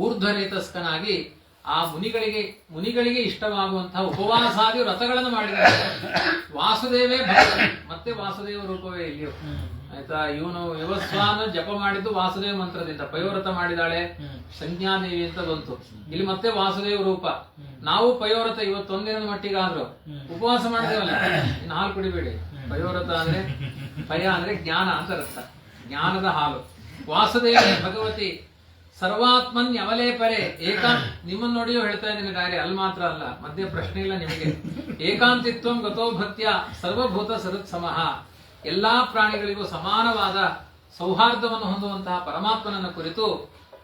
ಊರ್ಧ್ವರೇತಸ್ಕನಾಗಿ ಆ ಮುನಿಗಳಿಗೆ ಇಷ್ಟವಾಗುವಂತಹ ಉಪವಾಸಾದಿ ವ್ರತಗಳನ್ನು ಮಾಡಿದ್ದಾರೆ. ವಾಸುದೇವೇ ಭಕ್ತ, ಮತ್ತೆ ವಾಸುದೇವ ರೂಪವೇ ಇಲ್ಲಿಯೂ ಆಯ್ತಾ. ಇವನು ವ್ಯವಸ್ವಾನ ಜಪ ಮಾಡಿದ್ದು ವಾಸುದೇವ ಮಂತ್ರದಿಂದ, ಪಯೋವ್ರತ ಮಾಡಿದಾಳೆ ಸಂಜ್ಞಾದೇವಿ ಅಂತ ಬಂತು. ಇಲ್ಲಿ ಮತ್ತೆ ವಾಸುದೇವ ರೂಪ. ನಾವು ಪಯೋವ್ರತ ಇವತ್ತೊಂದಿನದ ಮಟ್ಟಿಗಾದ್ರು ಉಪವಾಸ ಮಾಡಿದೇವಲ್ಲ, ಇನ್ನು ಹಾಲು ಕುಡಿಬೇಡಿ. ಪಯೋವ್ರತ ಅಂದ್ರೆ ಪಯ ಅಂದ್ರೆ ಜ್ಞಾನ ಅಂತ ಅರ್ಥ, ಜ್ಞಾನದ ಹಾಲು. ವಾಸುದೇವ ಭಗವತಿ ಸರ್ವಾತ್ಮನ್ ಯವಲೇ ಪರೆ ನಿಮ್ಮನ್ನು ನೋಡಿಯೋ ಹೇಳ್ತಾ ಇದ್ದೀನಿ ಕಾರ್ಯ, ಅಲ್ಲಿ ಮಾತ್ರ ಅಲ್ಲ, ಮಧ್ಯ ಪ್ರಶ್ನೆ ಇಲ್ಲ ನಿಮಗೆ. ಏಕಾಂತಿತ್ವಂ ಗತೋ ಭಕ್ತ್ಯ ಸರ್ವಭೂತ ಸರುತ್ಸಮಃ, ಎಲ್ಲಾ ಪ್ರಾಣಿಗಳಿಗೂ ಸಮಾನವಾದ ಸೌಹಾರ್ದವನ್ನು ಹೊಂದುವಂತಹ ಪರಮಾತ್ಮನನ್ನು ಕುರಿತು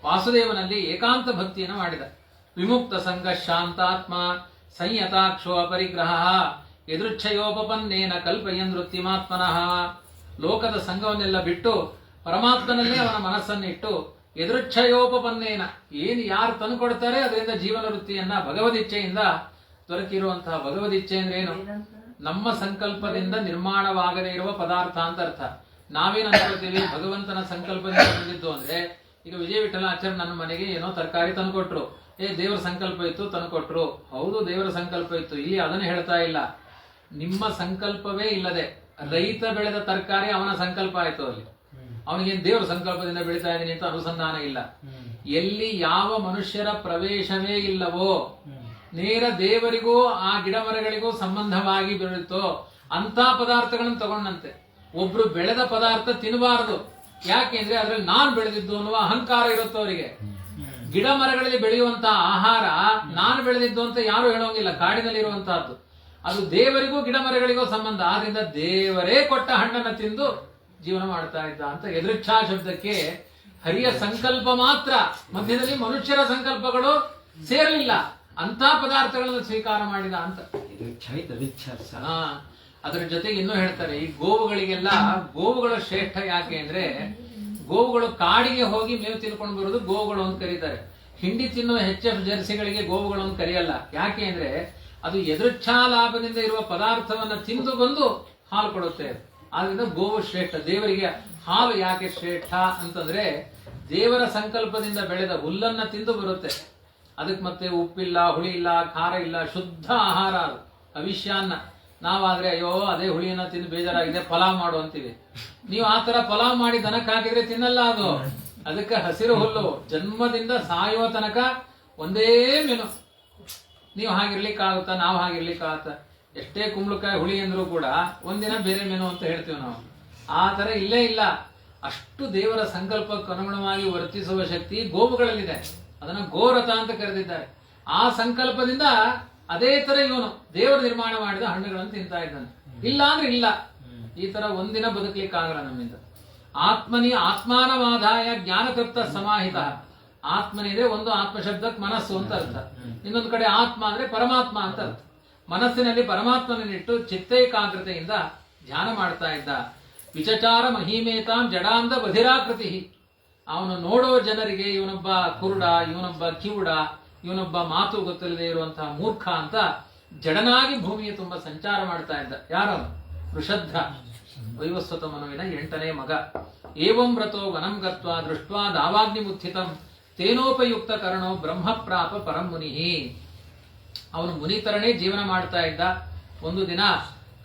ವಾಸುದೇವನಲ್ಲಿ ಏಕಾಂತ ಭಕ್ತಿಯನ್ನು ಮಾಡಿದ. ವಿಮುಕ್ತ ಸಂಘ ಶಾಂತಾತ್ಮ ಸಂಯತಾಕ್ಷೋ ಅಪರಿಗ್ರಹ ಎದೃಚ್ಛಯೋಪಪನ್ನೇನ ಕಲ್ಪಯನ್ ವೃತ್ತಿಮಾತ್ಮನಃ. ಲೋಕದ ಸಂಘವನ್ನೆಲ್ಲ ಬಿಟ್ಟು ಪರಮಾತ್ಮನಲ್ಲೇ ಅವನ ಮನಸ್ಸನ್ನಿಟ್ಟು ಎದೃಚ್ಛಯೋಪಪನ್ನೇನ, ಏನು ಯಾರು ತಂದುಕೊಡ್ತಾರೆ ಅದರಿಂದ ಜೀವನ ವೃತ್ತಿಯನ್ನ ಭಗವದಿಚ್ಛೆಯಿಂದ ದೊರಕಿರುವಂತಹ. ಭಗವದಿಚ್ಛೆ ಅಂದ್ರೆ ಏನು? ನಮ್ಮ ಸಂಕಲ್ಪದಿಂದ ನಿರ್ಮಾಣವಾಗದೇ ಇರುವ ಪದಾರ್ಥ ಅಂತ ಅರ್ಥ. ನಾವೇನ್ ಅನ್ಕೊಳ್ತೀವಿ, ಭಗವಂತನ ಸಂಕಲ್ಪದಿಂದ ಬಂದಿದ್ದು ಅಂದ್ರೆ, ಈಗ ವಿಜಯ ವಿಠಲಾಚಾರ್ಯ ನನ್ನ ಮನೆಗೆ ಏನೋ ತರಕಾರಿ ತಂದುಕೊಟ್ರು, ದೇವರ ಸಂಕಲ್ಪ ಇತ್ತು ತಂದುಕೊಟ್ರು. ಹೌದು, ದೇವರ ಸಂಕಲ್ಪ ಇತ್ತು, ಇಲ್ಲಿ ಅದನ್ನು ಹೇಳ್ತಾ ಇಲ್ಲ. ನಿಮ್ಮ ಸಂಕಲ್ಪವೇ ಇಲ್ಲದೆ ರೈತ ಬೆಳೆದ ತರಕಾರಿ ಅವನ ಸಂಕಲ್ಪ ಆಯ್ತು, ಅಲ್ಲಿ ಅವನಿಗೇನು ದೇವರ ಸಂಕಲ್ಪದಿಂದ ಬೆಳೀತಾ ಇದ್ದೀನಿ ಅಂತ ಅನುಸಂಧಾನ ಇಲ್ಲ. ಎಲ್ಲಿ ಯಾವ ಮನುಷ್ಯರ ಪ್ರವೇಶವೇ ಇಲ್ಲವೋ, ನೇರ ದೇವರಿಗೂ ಆ ಗಿಡ ಮರಗಳಿಗೂ ಸಂಬಂಧವಾಗಿ ಬೆಳೆಯುತ್ತೋ ಅಂತ ಪದಾರ್ಥಗಳನ್ನು ತಗೊಂಡಂತೆ. ಒಬ್ರು ಬೆಳೆದ ಪದಾರ್ಥ ತಿನ್ನಬಾರದು, ಯಾಕೆಂದ್ರೆ ಅದ್ರಲ್ಲಿ ನಾನ್ ಬೆಳೆದಿದ್ದು ಅನ್ನುವ ಅಹಂಕಾರ ಇರುತ್ತೋ ಅವರಿಗೆ. ಗಿಡ ಮರಗಳಲ್ಲಿ ಬೆಳೆಯುವಂತಹ ಆಹಾರ ನಾನು ಬೆಳೆದಿದ್ದು ಅಂತ ಯಾರು ಹೇಳೋಂಗಿಲ್ಲ, ಕಾಡಿನಲ್ಲಿ ಇರುವಂತಹದ್ದು. ಅದು ದೇವರಿಗೂ ಗಿಡ ಮರಗಳಿಗೂ ಸಂಬಂಧ. ಆದ್ರಿಂದ ದೇವರೇ ಕೊಟ್ಟ ಹಣ್ಣನ್ನು ತಿಂದು ಜೀವನ ಮಾಡ್ತಾ ಇದ್ದ ಅಂತ. ಎದೃಚ್ಛಾ ಶಬ್ದಕ್ಕೆ ಹರಿಯ ಸಂಕಲ್ಪ ಮಾತ್ರ, ಮಧ್ಯದಲ್ಲಿ ಮನುಷ್ಯರ ಸಂಕಲ್ಪಗಳು ಸೇರಲಿಲ್ಲ, ಅಂತ ಪದಾರ್ಥಗಳನ್ನು ಸ್ವೀಕಾರ ಮಾಡಿದ ಅಂತ. ಅದರ ಜೊತೆಗೆ ಇನ್ನೂ ಹೇಳ್ತಾರೆ, ಈ ಗೋವುಗಳಿಗೆಲ್ಲ ಗೋವುಗಳು ಶ್ರೇಷ್ಠ ಯಾಕೆ ಅಂದ್ರೆ, ಗೋವುಗಳು ಕಾಡಿಗೆ ಹೋಗಿ ಮೇವು ತಿನ್ಕೊಂಡು ಬರೋದು ಗೋವುಗಳು ಅಂತ ಕರೀತಾರೆ. ಹಿಂಡಿ ತಿನ್ನುವ HF ಜರ್ಸಿಗಳಿಗೆ ಗೋವುಗಳು ಅಂತ ಕರೆಯಲ್ಲ. ಯಾಕೆ ಅಂದ್ರೆ ಅದು ಎದೃಚ್ಛಾ ಲಾಭದಿಂದ ಇರುವ ಪದಾರ್ಥವನ್ನ ತಿಂದು ಬಂದು ಹಾಲು ಕೊಡುತ್ತೆ. ಆದ್ರಿಂದ ಗೋವು ಶ್ರೇಷ್ಠ. ದೇವರಿಗೆ ಹಾಲು ಯಾಕೆ ಶ್ರೇಷ್ಠ ಅಂತಂದ್ರೆ, ದೇವರ ಸಂಕಲ್ಪದಿಂದ ಬೆಳೆದ ಹುಲ್ಲನ್ನ ತಿಂದು ಬರುತ್ತೆ. ಅದಕ್ಕೆ ಮತ್ತೆ ಉಪ್ಪಿಲ್ಲ, ಹುಳಿ ಇಲ್ಲ, ಖಾರ ಇಲ್ಲ, ಶುದ್ಧ ಆಹಾರ ಅದು, ಅವಿಷ್ಯಾನ್ನ. ನಾವಾದ್ರೆ ಅಯ್ಯೋ ಅದೇ ಹುಳಿಯನ್ನ ತಿಂದು ಬೇಜಾರಾಗಿದೆ, ಪಲಾವ್ ಮಾಡು ಅಂತೀವಿ. ನೀವು ಆತರ ಪಲಾವ್ ಮಾಡಿ ದನಕ್ಕೆ ಹಾಕಿದ್ರೆ ತಿನ್ನಲ್ಲ ಅದು. ಅದಕ್ಕೆ ಹಸಿರು ಹುಲ್ಲು ಜನ್ಮದಿಂದ ಸಾಯುವ ತನಕ ಒಂದೇ ಮೆನು. ನೀವು ಹಾಗಿರ್ಲಿಕ್ಕಾಗುತ್ತಾ? ನಾವು ಹಾಗಿರ್ಲಿಕ್ಕಾಗತ್ತ? ಎಷ್ಟೇ ಕುಂಬಳಕಾಯಿ ಹುಳಿ ಅಂದ್ರೂ ಕೂಡ ಒಂದಿನ ಬೇರೆ ಮೆನು ಅಂತ ಹೇಳ್ತೀವಿ ನಾವು. ಆ ತರ ಇಲ್ಲೇ ಇಲ್ಲ. ಅಷ್ಟು ದೇವರ ಸಂಕಲ್ಪಕ್ಕೆ ಅನುಗುಣವಾಗಿ ವರ್ತಿಸುವ ಶಕ್ತಿ ಗೋವುಗಳಲ್ಲಿದೆ. ಅದನ್ನ ಗೋರಥ ಅಂತ ಕರೆದಿದ್ದಾರೆ. ಆ ಸಂಕಲ್ಪದಿಂದ ಅದೇ ತರ ಇವನು ದೇವರು ನಿರ್ಮಾಣ ಮಾಡಿದ ಹಣ್ಣುಗಳನ್ನು ತಿಂತಾ ಇದ್ದಾನೆ. ಇಲ್ಲ ಅಂದ್ರೆ ಇಲ್ಲ. ಈ ತರ ಒಂದಿನ ಬದುಕಲಿಕ್ಕಾಗಲ್ಲ ನಮ್ಮಿಂದ. ಆತ್ಮನಿ ಆತ್ಮಾನವಾದಾಯ ಜ್ಞಾನತೃಪ್ತ ಸಮಾಹಿತ. ಆತ್ಮನಿದೆ ಒಂದು ಆತ್ಮ ಶಬ್ದಕ್ಕೆ ಮನಸ್ಸು ಅಂತ ಅರ್ಥ, ಇನ್ನೊಂದು ಕಡೆ ಆತ್ಮ ಅಂದ್ರೆ ಪರಮಾತ್ಮ ಅಂತ ಅರ್ಥ. ಮನಸ್ಸಿನಲ್ಲಿ ಪರಮಾತ್ಮನನ್ನಿಟ್ಟು ಚಿತ್ತೈಕಾಗ್ರತೆಯಿಂದ ಧ್ಯಾನ ಮಾಡ್ತಾ ಇದ್ದ. ವಿಚಚಾರ ಮಹಿಮೇತಾಂ ಜಡಾಂಧ ಬಧಿರಾಕೃತಿ. ಅವನು ನೋಡೋ ಜನರಿಗೆ ಇವನೊಬ್ಬ ಕುರುಡ, ಇವನೊಬ್ಬ ಕಿವುಡ, ಇವನೊಬ್ಬ ಮಾತು ಗೊತ್ತಿಲ್ಲದೆ ಇರುವಂತಹ ಮೂರ್ಖ ಅಂತ ಜಡನಾಗಿ ಭೂಮಿಯ ತುಂಬಾ ಸಂಚಾರ ಮಾಡ್ತಾ ಇದ್ದ. ಯಾರು? ವೃಷಧ್ರ, ವೈವಸ್ವತ ಮನುವಿನ 8ನೇ ಮಗ. ಏವಂ ವ್ರತೋ ವನಂ ಗತ್ವಾ ದೃಷ್ಟ್ವಾ ದಾವಾಗ್ನಿ ಮುತ್ಥಿತಂ ತೇನೋಪಯುಕ್ತ ಕರ್ಣೋ ಬ್ರಹ್ಮ ಪ್ರಾಪ ಪರಂ ಮುನಿಹಿ. ಅವನು ಮುನಿತರನೇ ಜೀವನ ಮಾಡ್ತಾ ಇದ್ದ. ಒಂದು ದಿನ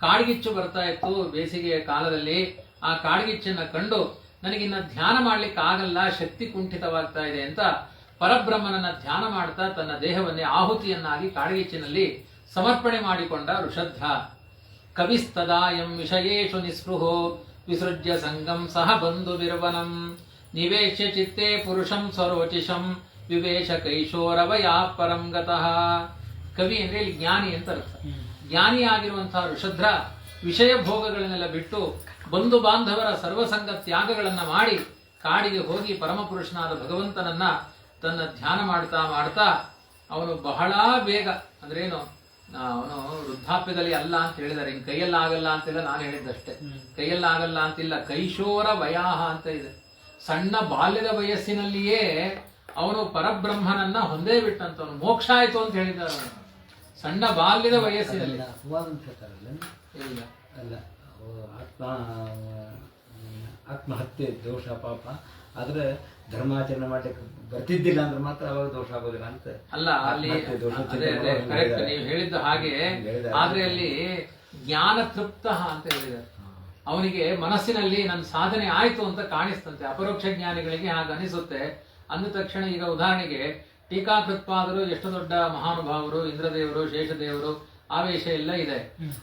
ಕಾಡ್ಗಿಚ್ಚು ಬರ್ತಾ ಇತ್ತು ಬೇಸಿಗೆಯ ಕಾಲದಲ್ಲಿ. ಆ ಕಾಡ್ಗಿಚ್ಚನ್ನ ಕಂಡು ನನಗಿನ್ನ ಧ್ಯಾನ ಮಾಡ್ಲಿಕ್ಕೆ ಆಗಲ್ಲ, ಶಕ್ತಿ ಕುಂಠಿತವಾಗ್ತಾ ಇದೆ ಅಂತ ಪರಬ್ರಹ್ಮನನ್ನ ಧ್ಯಾನ ಮಾಡ್ತಾ ತನ್ನ ದೇಹವನ್ನೇ ಆಹುತಿಯನ್ನಾಗಿ ಕಾಡ್ಗಿಚ್ಚಿನಲ್ಲಿ ಸಮರ್ಪಣೆ ಮಾಡಿಕೊಂಡ ಋಷಧ್ರ. ಕವಿಸ್ತದಾಯಂ ವಿಷಯೇಷು ನಿಸ್ಪೃಹೋ ವಿಸೃಜ್ಯ ಸಂಗಂ ಸಹ ಬಂಧು ವಿರ್ವನಂ ನಿವೇಶ್ಯ ಚಿತ್ತೇ ಪುರುಷಂ ಸ್ವರೋಚಿಷಂ ವಿವೇಶ ಕೈಶೋರವಯಾ ಪರಂ ಗತಃ. ಕವಿ ಅಂದ್ರೆ ಇಲ್ಲಿ ಜ್ಞಾನಿ ಅಂತ ಅರ್ಥ. ಜ್ಞಾನಿಯಾಗಿರುವಂತಹ ಋಷಧ್ರ ವಿಷಯ ಭೋಗಗಳನ್ನೆಲ್ಲ ಬಿಟ್ಟು ಬಂಧು ಬಾಂಧವರ ಸರ್ವಸಂಗ ತ್ಯಾಗಗಳನ್ನ ಮಾಡಿ ಕಾಡಿಗೆ ಹೋಗಿ ಪರಮಪುರುಷನಾದ ಭಗವಂತನನ್ನ ತನ್ನ ಧ್ಯಾನ ಮಾಡ್ತಾ ಮಾಡ್ತಾ ಅವನು ಬಹಳ ಬೇಗ ಅಂದ್ರೇನು, ಅವನು ವೃದ್ಧಾಪ್ಯದಲ್ಲಿ ಅಲ್ಲ ಅಂತ ಹೇಳಿದ್ದಾರೆ. ಇನ್ ಕೈಯಲ್ಲಾಗಲ್ಲ ಅಂತಿಲ್ಲ, ನಾನು ಹೇಳಿದ್ದಷ್ಟೇ. ಕೈಯಲ್ಲಾಗಲ್ಲ ಅಂತಿಲ್ಲ, ಕೈಶೋರ ವಯಾಹ ಅಂತ ಇದೆ. ಸಣ್ಣ ಬಾಲ್ಯದ ವಯಸ್ಸಿನಲ್ಲಿಯೇ ಅವನು ಪರಬ್ರಹ್ಮನನ್ನ ಹೊಂದೇ ಬಿಟ್ಟಂತವನು, ಮೋಕ್ಷ ಆಯ್ತು ಅಂತ ಹೇಳಿದ್ದಾರೆ ಅವನು ಸಣ್ಣ ಬಾಲ್ಯದ ವಯಸ್ಸಿನಲ್ಲಿ. ಇಲ್ಲ ಅಲ್ಲ, ಆತ್ಮಹತ್ಯೆ ದೋಷ ಪಾಪ, ಆದ್ರೆ ಧರ್ಮಾಚರಣೆ ಮಾಡ್ಲಿಕ್ಕೆ ಬರ್ತಿದ್ದಿಲ್ಲ ಅಂದ್ರೆ ಮಾತ್ರ ಅವಾಗ ದೋಷ ಆಗೋದಿಲ್ಲ ಅಂತ ಅಲ್ಲ. ಅಲ್ಲಿ ಕರೆಕ್ಟ್ ನೀವು ಹೇಳಿದ್ದು ಹಾಗೆ, ಆದ್ರೆ ಅಲ್ಲಿ ಜ್ಞಾನ ತೃಪ್ತ ಅಂತ ಹೇಳಿದ್ದಾರೆ. ಅವನಿಗೆ ಮನಸ್ಸಿನಲ್ಲಿ ನನ್ನ ಸಾಧನೆ ಆಯ್ತು ಅಂತ ಕಾಣಿಸ್ತಂತೆ. ಅಪರೋಕ್ಷ ಜ್ಞಾನಿಗಳಿಗೆ ಹಾಗೆ ಅನಿಸುತ್ತೆ. ಅಂದ ತಕ್ಷಣ ಈಗ ಉದಾಹರಣೆಗೆ ಟೀಕಾಕೃತ್ಪಾದರು ಎಷ್ಟು ದೊಡ್ಡ ಮಹಾನುಭಾವರು, ಇಂದ್ರದೇವರು, ಶೇಷದೇವರು, ಆವೇಶ ಎಲ್ಲ ಇದೆ.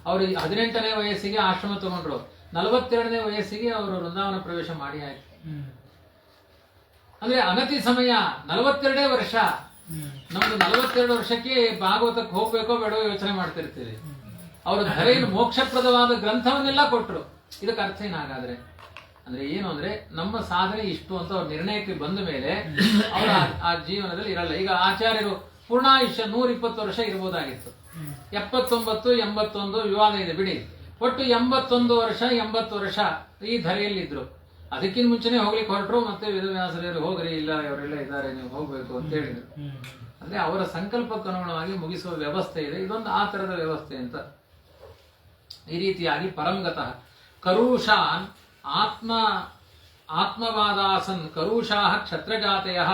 ಅವರು 18ನೇ ವಯಸ್ಸಿಗೆ ಆಶ್ರಮ ತಗೊಂಡ್ರು, 42ನೇ ವಯಸ್ಸಿಗೆ ಅವರು ವೃಂದಾವನ ಪ್ರವೇಶ ಮಾಡಿ ಆಯ್ತು. ಅಂದ್ರೆ ಅನತಿ ಸಮಯ, 42 ವರ್ಷ. ನಮ್ದು 42 ವರ್ಷಕ್ಕೆ ಭಾಗವತಕ್ಕೆ ಹೋಗ್ಬೇಕೋ ಬೇಡೋ ಯೋಚನೆ ಮಾಡ್ತಿರ್ತೀವಿ. ಅವರು ಧರೆಯನ್ನು ಮೋಕ್ಷಪ್ರದವಾದ ಗ್ರಂಥವನ್ನೆಲ್ಲ ಕೊಟ್ಟರು. ಇದಕ್ಕೆ ಅರ್ಥ ಏನಾಗಾದ್ರೆ ಅಂದ್ರೆ ಏನು ಅಂದ್ರೆ, ನಮ್ಮ ಸಾಧನೆ ಇಷ್ಟು ಅಂತ ಅವ್ರ ನಿರ್ಣಯಕ್ಕೆ ಬಂದ ಮೇಲೆ ಅವರ ಆ ಜೀವನದಲ್ಲಿ ಇರಲ್ಲ. ಈಗ ಆಚಾರ್ಯರು ಪೂರ್ಣಾಯುಷ್ಯ 120 ವರ್ಷ ಇರ್ಬೋದಾಗಿತ್ತು, 79, 81 ವಿವಾದ ಇದೆ ಬಿಡಿ. ಒಟ್ಟು 81 ವರ್ಷ 80 ವರ್ಷ ಈ ಧರೆಯಲ್ಲಿದ್ರು. ಅದಕ್ಕಿಂತ ಮುಂಚೆನೆ ಹೋಗ್ಲಿಕ್ಕೆ ಹೊರಟರು. ಮತ್ತೆ ವೇದವ್ಯಾಸರು ಹೋಗ್ರಿ, ಇಲ್ಲ ಇವರೆಲ್ಲ ಇದ್ದಾರೆ, ನೀವು ಹೋಗ್ಬೇಕು ಅಂತ ಹೇಳಿದ್ರು. ಅಂದ್ರೆ ಅವರ ಸಂಕಲ್ಪಕ್ಕೆ ಅನುಗುಣವಾಗಿ ಮುಗಿಸುವ ವ್ಯವಸ್ಥೆ ಇದೆ. ಇದೊಂದು ಆ ತರದ ವ್ಯವಸ್ಥೆ ಅಂತ. ಈ ರೀತಿಯಾಗಿ ಪರಂಗತಃ ಕರುಷಾನ್ ಆತ್ಮವಾದಾಸನ್ ಕರುಷಾಃ ಕ್ಷತ್ರಜಾತಯಃ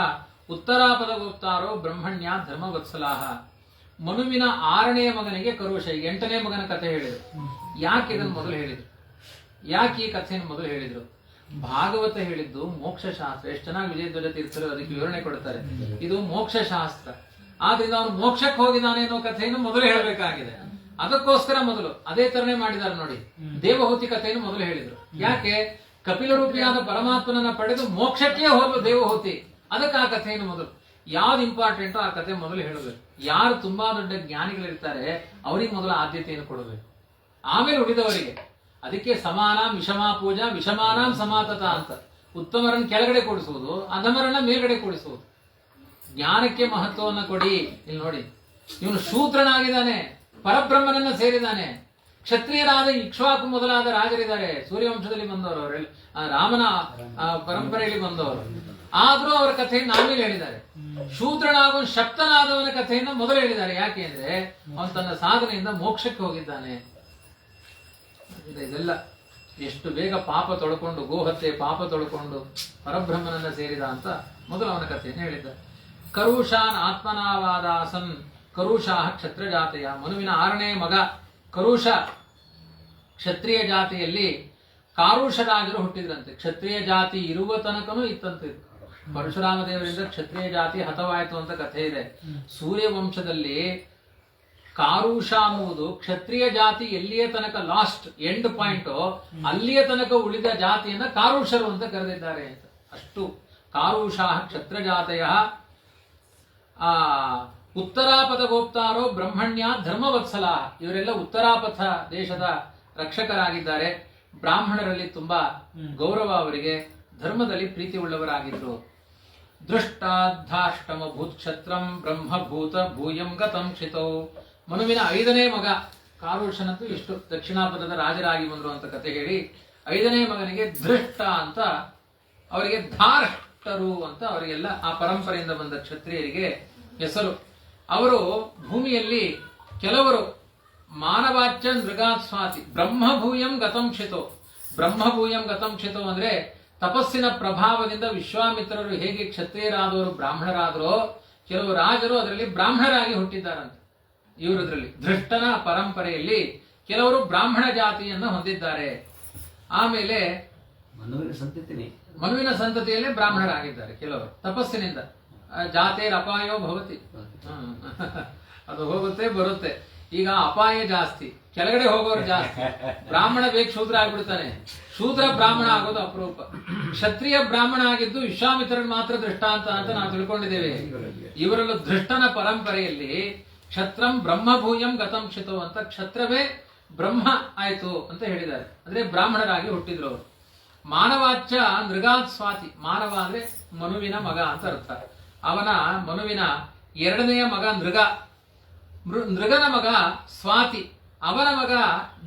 ಉತ್ತರಾಪದಗೋಪ್ತಾರೋ ಬ್ರಹ್ಮಣ್ಯ ಧರ್ಮವತ್ಸಲಾಹ. ಮನುವಿನ 6ನೇ ಮಗನಿಗೆ ಕರುಷ. ಈಗ 8ನೇ ಮಗನ ಕಥೆ ಹೇಳಿದ್ರು. ಯಾಕೆ ಇದನ್ನು ಮೊದಲು ಹೇಳಿದ್ರು? ಯಾಕೆ ಈ ಕಥೆಯನ್ನು ಮೊದಲು ಹೇಳಿದ್ರು? ಭಾಗವತ ಹೇಳಿದ್ದು ಮೋಕ್ಷಶಾಸ್ತ್ರ. ಎಷ್ಟು ಚೆನ್ನಾಗಿ ವಿಜಯಧ್ವಜ ತೀರ್ಥರು ಅದಕ್ಕೆ ವಿವರಣೆ ಕೊಡ್ತಾರೆ. ಇದು ಮೋಕ್ಷಶಾಸ್ತ್ರ. ಆದ್ರಿಂದ ಅವನು ಮೋಕ್ಷಕ್ಕೆ ಹೋಗಿದ್ದಾನೆ ಅನ್ನೋ ಕಥೆಯನ್ನು ಮೊದಲು ಹೇಳಬೇಕಾಗಿದೆ. ಅದಕ್ಕೋಸ್ಕರ ಮೊದಲು ಅದೇ ತರನೇ ಮಾಡಿದ್ದಾರೆ ನೋಡಿ. ದೇವಹೂತಿ ಕಥೆಯನ್ನು ಮೊದಲು ಹೇಳಿದ್ರು. ಯಾಕೆ? ಕಪಿಲ ರೂಪಿಯಾದ ಪರಮಾತ್ಮನನ್ನ ಪಡೆದು ಮೋಕ್ಷಕ್ಕೆ ಹೋಗಲು ದೇವಹೂತಿ. ಅದಕ್ಕೆ ಆ ಕಥೆಯನ್ನು ಮೊದಲು, ಯಾವ್ದು ಇಂಪಾರ್ಟೆಂಟೋ ಆ ಕಥೆ ಮೊದಲು ಹೇಳಬೇಕು. ಯಾರು ತುಂಬಾ ದೊಡ್ಡ ಜ್ಞಾನಿಗಳಿರ್ತಾರೆ ಅವರಿಗೆ ಮೊದಲು ಆದ್ಯತೆಯನ್ನು ಕೊಡಬೇಕು, ಆಮೇಲೆ ಉಳಿದವರಿಗೆ. ಅದಕ್ಕೆ ಸಮಾನಾಂ ವಿಷಮಾ ಪೂಜಾ ವಿಷಮಾನಾಂ ಸಮಾತತ ಅಂತ. ಉತ್ತಮರನ್ನು ಕೆಳಗಡೆ ಕೊಡಿಸುವುದು, ಅಧಮರನ್ನ ಮೇಲ್ಗಡೆ ಕೊಡಿಸುವುದು. ಜ್ಞಾನಕ್ಕೆ ಮಹತ್ವವನ್ನು ಕೊಡಿ. ಇಲ್ಲಿ ನೋಡಿ, ಇವನು ಶೂದ್ರನಾಗಿದ್ದಾನೆ, ಪರಬ್ರಹ್ಮನನ್ನ ಸೇರಿದ್ದಾನೆ. ಕ್ಷತ್ರಿಯರಾದ ಇಕ್ಷ್ವಾಕು ಮೊದಲಾದ ರಾಜರಿದ್ದಾರೆ, ಸೂರ್ಯವಂಶದಲ್ಲಿ ಬಂದವರು, ಅವರೆಲ್ಲ ರಾಮನ ಪರಂಪರೆಯಲ್ಲಿ ಬಂದವರು. ಆದ್ರೂ ಅವರ ಕಥೆಯನ್ನು ಆಮೇಲೆ ಹೇಳಿದ್ದಾರೆ. ಶೂದ್ರನಾಗುವ ಶಕ್ತನಾದವನ ಕಥೆಯನ್ನು ಮೊದಲು ಹೇಳಿದ್ದಾರೆ. ಯಾಕೆ ಅಂದ್ರೆ ಅವನು ತನ್ನ ಸಾಧನೆಯಿಂದ ಮೋಕ್ಷಕ್ಕೆ ಹೋಗಿದ್ದಾನೆ. ಇದೆಲ್ಲ ಎಷ್ಟು ಬೇಗ ಪಾಪ ತೊಳ್ಕೊಂಡು, ಗೋಹತ್ಯೆ ಪಾಪ ತೊಳ್ಕೊಂಡು ಪರಬ್ರಹ್ಮನನ್ನ ಸೇರಿದ ಅಂತ ಮೊದಲು ಅವನ ಕಥೆಯನ್ನು ಹೇಳಿದ್ದಾರೆ. ಕರುಷಾನ್ ಆತ್ಮನಾವಾದಾಸನ್ ಕರುಷಾಃ ಕ್ಷತ್ರಜಾತೆಯ. ಮನುವಿನ 6ನೇ ಮಗ ಕರುಷ. ಕ್ಷತ್ರಿಯ ಜಾತಿಯಲ್ಲಿ ಕಾರುಷರಾಜರು ಹುಟ್ಟಿದ್ರಂತೆ. ಕ್ಷತ್ರಿಯ ಜಾತಿ ಇರುವ ತನಕನೂ ಇತ್ತಂತೆ. ಪರಶುರಾಮ ದೇವರಿಂದ ಕ್ಷತ್ರಿಯ ಜಾತಿ ಹತವಾಯಿತು ಅಂತ ಕಥೆ ಇದೆ. ಸೂರ್ಯವಂಶದಲ್ಲಿ ಕಾರುಷ ಅನ್ನುವುದು ಕ್ಷತ್ರಿಯ ಜಾತಿ ಎಲ್ಲಿಯ ತನಕ ಲಾಸ್ಟ್ ಎಂಡ್ ಪಾಯಿಂಟ್, ಅಲ್ಲಿಯ ತನಕ ಉಳಿದ ಜಾತಿಯನ್ನ ಕಾರುಷರು ಅಂತ ಕರೆದಿದ್ದಾರೆ ಅಂತ. ಅಷ್ಟು ಕಾರುಷಾಃ ಕ್ಷತ್ರಜಾತಯ. ಉತ್ತರಾಪಥ ಗೋಪ್ತಾರೋ ಬ್ರಹ್ಮಣ್ಯ ಧರ್ಮವತ್ಸಲಾ. ಇವರೆಲ್ಲ ಉತ್ತರಾಪಥ ದೇಶದ ರಕ್ಷಕರಾಗಿದ್ದಾರೆ. ಬ್ರಾಹ್ಮಣರಲ್ಲಿ ತುಂಬಾ ಗೌರವ ಅವರಿಗೆ, ಧರ್ಮದಲ್ಲಿ ಪ್ರೀತಿ ಉಳ್ಳವರಾಗಿದ್ರು. ದೃಷ್ಟಾಧಾಷ್ಟಮ ಭೂತ್ಕ್ಷತ್ರಂ ಬ್ರಹ್ಮಭೂತ ಭೂಯಂ ಗತಂ ಕ್ಷಿತೌ. ಮನುವಿನ 5ನೇ ಮಗ ಕಾರುಷನಂತೂ ಇಷ್ಟು ದಕ್ಷಿಣಾಪಥದ ರಾಜರಾಗಿ ಬಂದ್ರು ಅಂತ ಕತೆ ಹೇಳಿ, 5ನೇ ಮಗನಿಗೆ ದೃಷ್ಟ ಅಂತ, ಅವರಿಗೆ ಧಾರ್ಷ್ಟರು ಅಂತ ಅವರಿಗೆಲ್ಲ ಆ ಪರಂಪರೆಯಿಂದ ಬಂದ ಕ್ಷತ್ರಿಯರಿಗೆ ಹೆಸರು. ಅವರು ಭೂಮಿಯಲ್ಲಿ ಕೆಲವರು ಮಾನವಾಚ್ಯ ಮೃಗಾತ್ ಸ್ವಾತಿ ಬ್ರಹ್ಮಭೂಯಂ ಗತಂ ಕ್ಷಿತೋ. ಬ್ರಹ್ಮಭೂಯಂ ಗತಂ ಕ್ಷಿತೋ ಅಂದ್ರೆ ತಪಸ್ಸಿನ ಪ್ರಭಾವದಿಂದ ವಿಶ್ವಾಮಿತ್ರರು ಹೇಗೆ ಕ್ಷತ್ರಿಯರಾದವರು ಬ್ರಾಹ್ಮಣರಾದರೋ, ಕೆಲವು ರಾಜರು ಅದರಲ್ಲಿ ಬ್ರಾಹ್ಮಣರಾಗಿ ಹುಟ್ಟಿದ್ದಾರಂತೆ. ಇವರದ್ರಲ್ಲಿ ದೃಷ್ಟನ ಪರಂಪರೆಯಲ್ಲಿ ಕೆಲವರು ಬ್ರಾಹ್ಮಣ ಜಾತಿಯನ್ನು ಹೊಂದಿದ್ದಾರೆ. ಆಮೇಲೆ ಮನುವಿನ ಸಂತತಿಯಲ್ಲೇ ಬ್ರಾಹ್ಮಣರಾಗಿದ್ದಾರೆ ಕೆಲವರು ತಪಸ್ಸಿನಿಂದ. ಜಾತೇರಪಾಯೋ ಭವತಿ, ಅದು ಹೋಗುತ್ತೆ ಬರುತ್ತೆ. ಈಗ ಅಪಾಯ ಜಾಸ್ತಿ, ಕೆಳಗಡೆ ಹೋಗೋರು ಜಾಸ್ತಿ. ಬ್ರಾಹ್ಮಣ ಬೇಗ ಶೂದ್ರ ಆಗ್ಬಿಡ್ತಾನೆ, ಶೂದ್ರ ಬ್ರಾಹ್ಮಣ ಆಗೋದು ಅಪರೂಪ. ಕ್ಷತ್ರಿಯ ಬ್ರಾಹ್ಮಣ ಆಗಿದ್ದು ವಿಶ್ವಾಮಿತ್ರನ್ ಮಾತ್ರ ದೃಷ್ಟಾಂತ ಅಂತ ನಾವು ತಿಳ್ಕೊಂಡಿದ್ದೇವೆ. ಇವರಲ್ಲೂ ದೃಷ್ಟನ ಪರಂಪರೆಯಲ್ಲಿ ಕ್ಷತ್ರಂ ಬ್ರಹ್ಮಭೂಯಂ ಗತಂ ಕ್ಷಿತೋ ಅಂತ, ಕ್ಷತ್ರವೇ ಬ್ರಹ್ಮ ಆಯ್ತು ಅಂತ ಹೇಳಿದ್ದಾರೆ. ಅಂದ್ರೆ ಬ್ರಾಹ್ಮಣರಾಗಿ ಹುಟ್ಟಿದ್ರು ಅವರು. ಮಾನವಾಚ ನೃಗಾತ್ ಸ್ವಾತಿ. ಮಾನವ ಅಂದ್ರೆ ಮನುವಿನ ಮಗ ಅಂತ ಅರ್ಥ. ಅವನ ಮನುವಿನ ಎರಡನೆಯ ಮಗ ನೃಗ. ನೃಗನ ಮಗ ಸ್ವಾತಿ, ಅವನ ಮಗ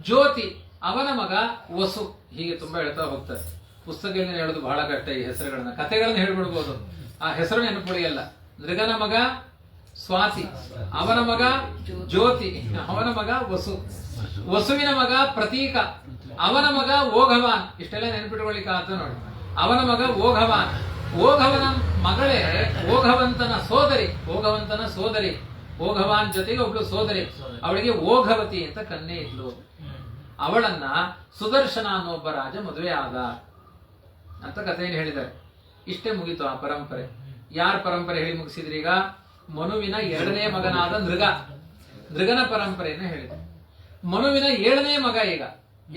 ಜ್ಯೋತಿ, ಅವನ ಮಗ ವಸು. ಹೀಗೆ ತುಂಬಾ ಹೇಳ್ತಾ ಹೋಗ್ತಾರೆ. ಪುಸ್ತಕದಲ್ಲಿ ಹೇಳೋದು ಬಹಳ ಕಷ್ಟ. ಈ ಹೆಸರುಗಳನ್ನ, ಕಥೆಗಳನ್ನ ಹೇಳ್ಬಿಡ್ಬೋದು, ಆ ಹೆಸರು ನೆನಪುಳಿಯಲ್ಲ. ನೃಗನ ಮಗ ಸ್ವಾತಿ, ಅವನ ಮಗ ಜ್ಯೋತಿ, ಅವನ ಮಗ ವಸು, ವಸುವಿನ ಮಗ ಪ್ರತೀಕ, ಅವನ ಮಗ ಓಘವಾನ್. ಇಷ್ಟೆಲ್ಲ ನೆನಪಿಟ್ಕೊಳ್ಳಿಕ್ಕೆ ಆತ ನೋಡಿ. ಅವನ ಮಗ ಓಘವಾನ್, ಓಘವನ ಮಗಳೇ ಓಘವಂತನ ಸೋದರಿ. ಓಘವಾನ್ ಜೊತೆಗೆ ಒಬ್ಳು ಸೋದರಿ, ಅವಳಿಗೆ ಓಘವತಿ ಅಂತ ಕನ್ಯೆ ಇದ್ಲು. ಅವಳನ್ನ ಸುದರ್ಶನ ಅನ್ನೋ ಒಬ್ಬ ರಾಜ ಮದುವೆ ಆದ ಅಂತ ಕಥೆಯನ್ನು ಹೇಳಿದ್ದಾರೆ. ಇಷ್ಟೇ ಮುಗೀತು ಆ ಪರಂಪರೆ. ಯಾರ ಪರಂಪರೆ ಹೇಳಿ ಮುಗಿಸಿದ್ರಿ? ಈಗ ಮನುವಿನ ಎರಡನೇ ಮಗನಾದ ನೃಗನ ಪರಂಪರೆಯನ್ನು ಹೇಳಿದ್ರು. ಮನುವಿನ 7ನೇ ಮಗ. ಈಗ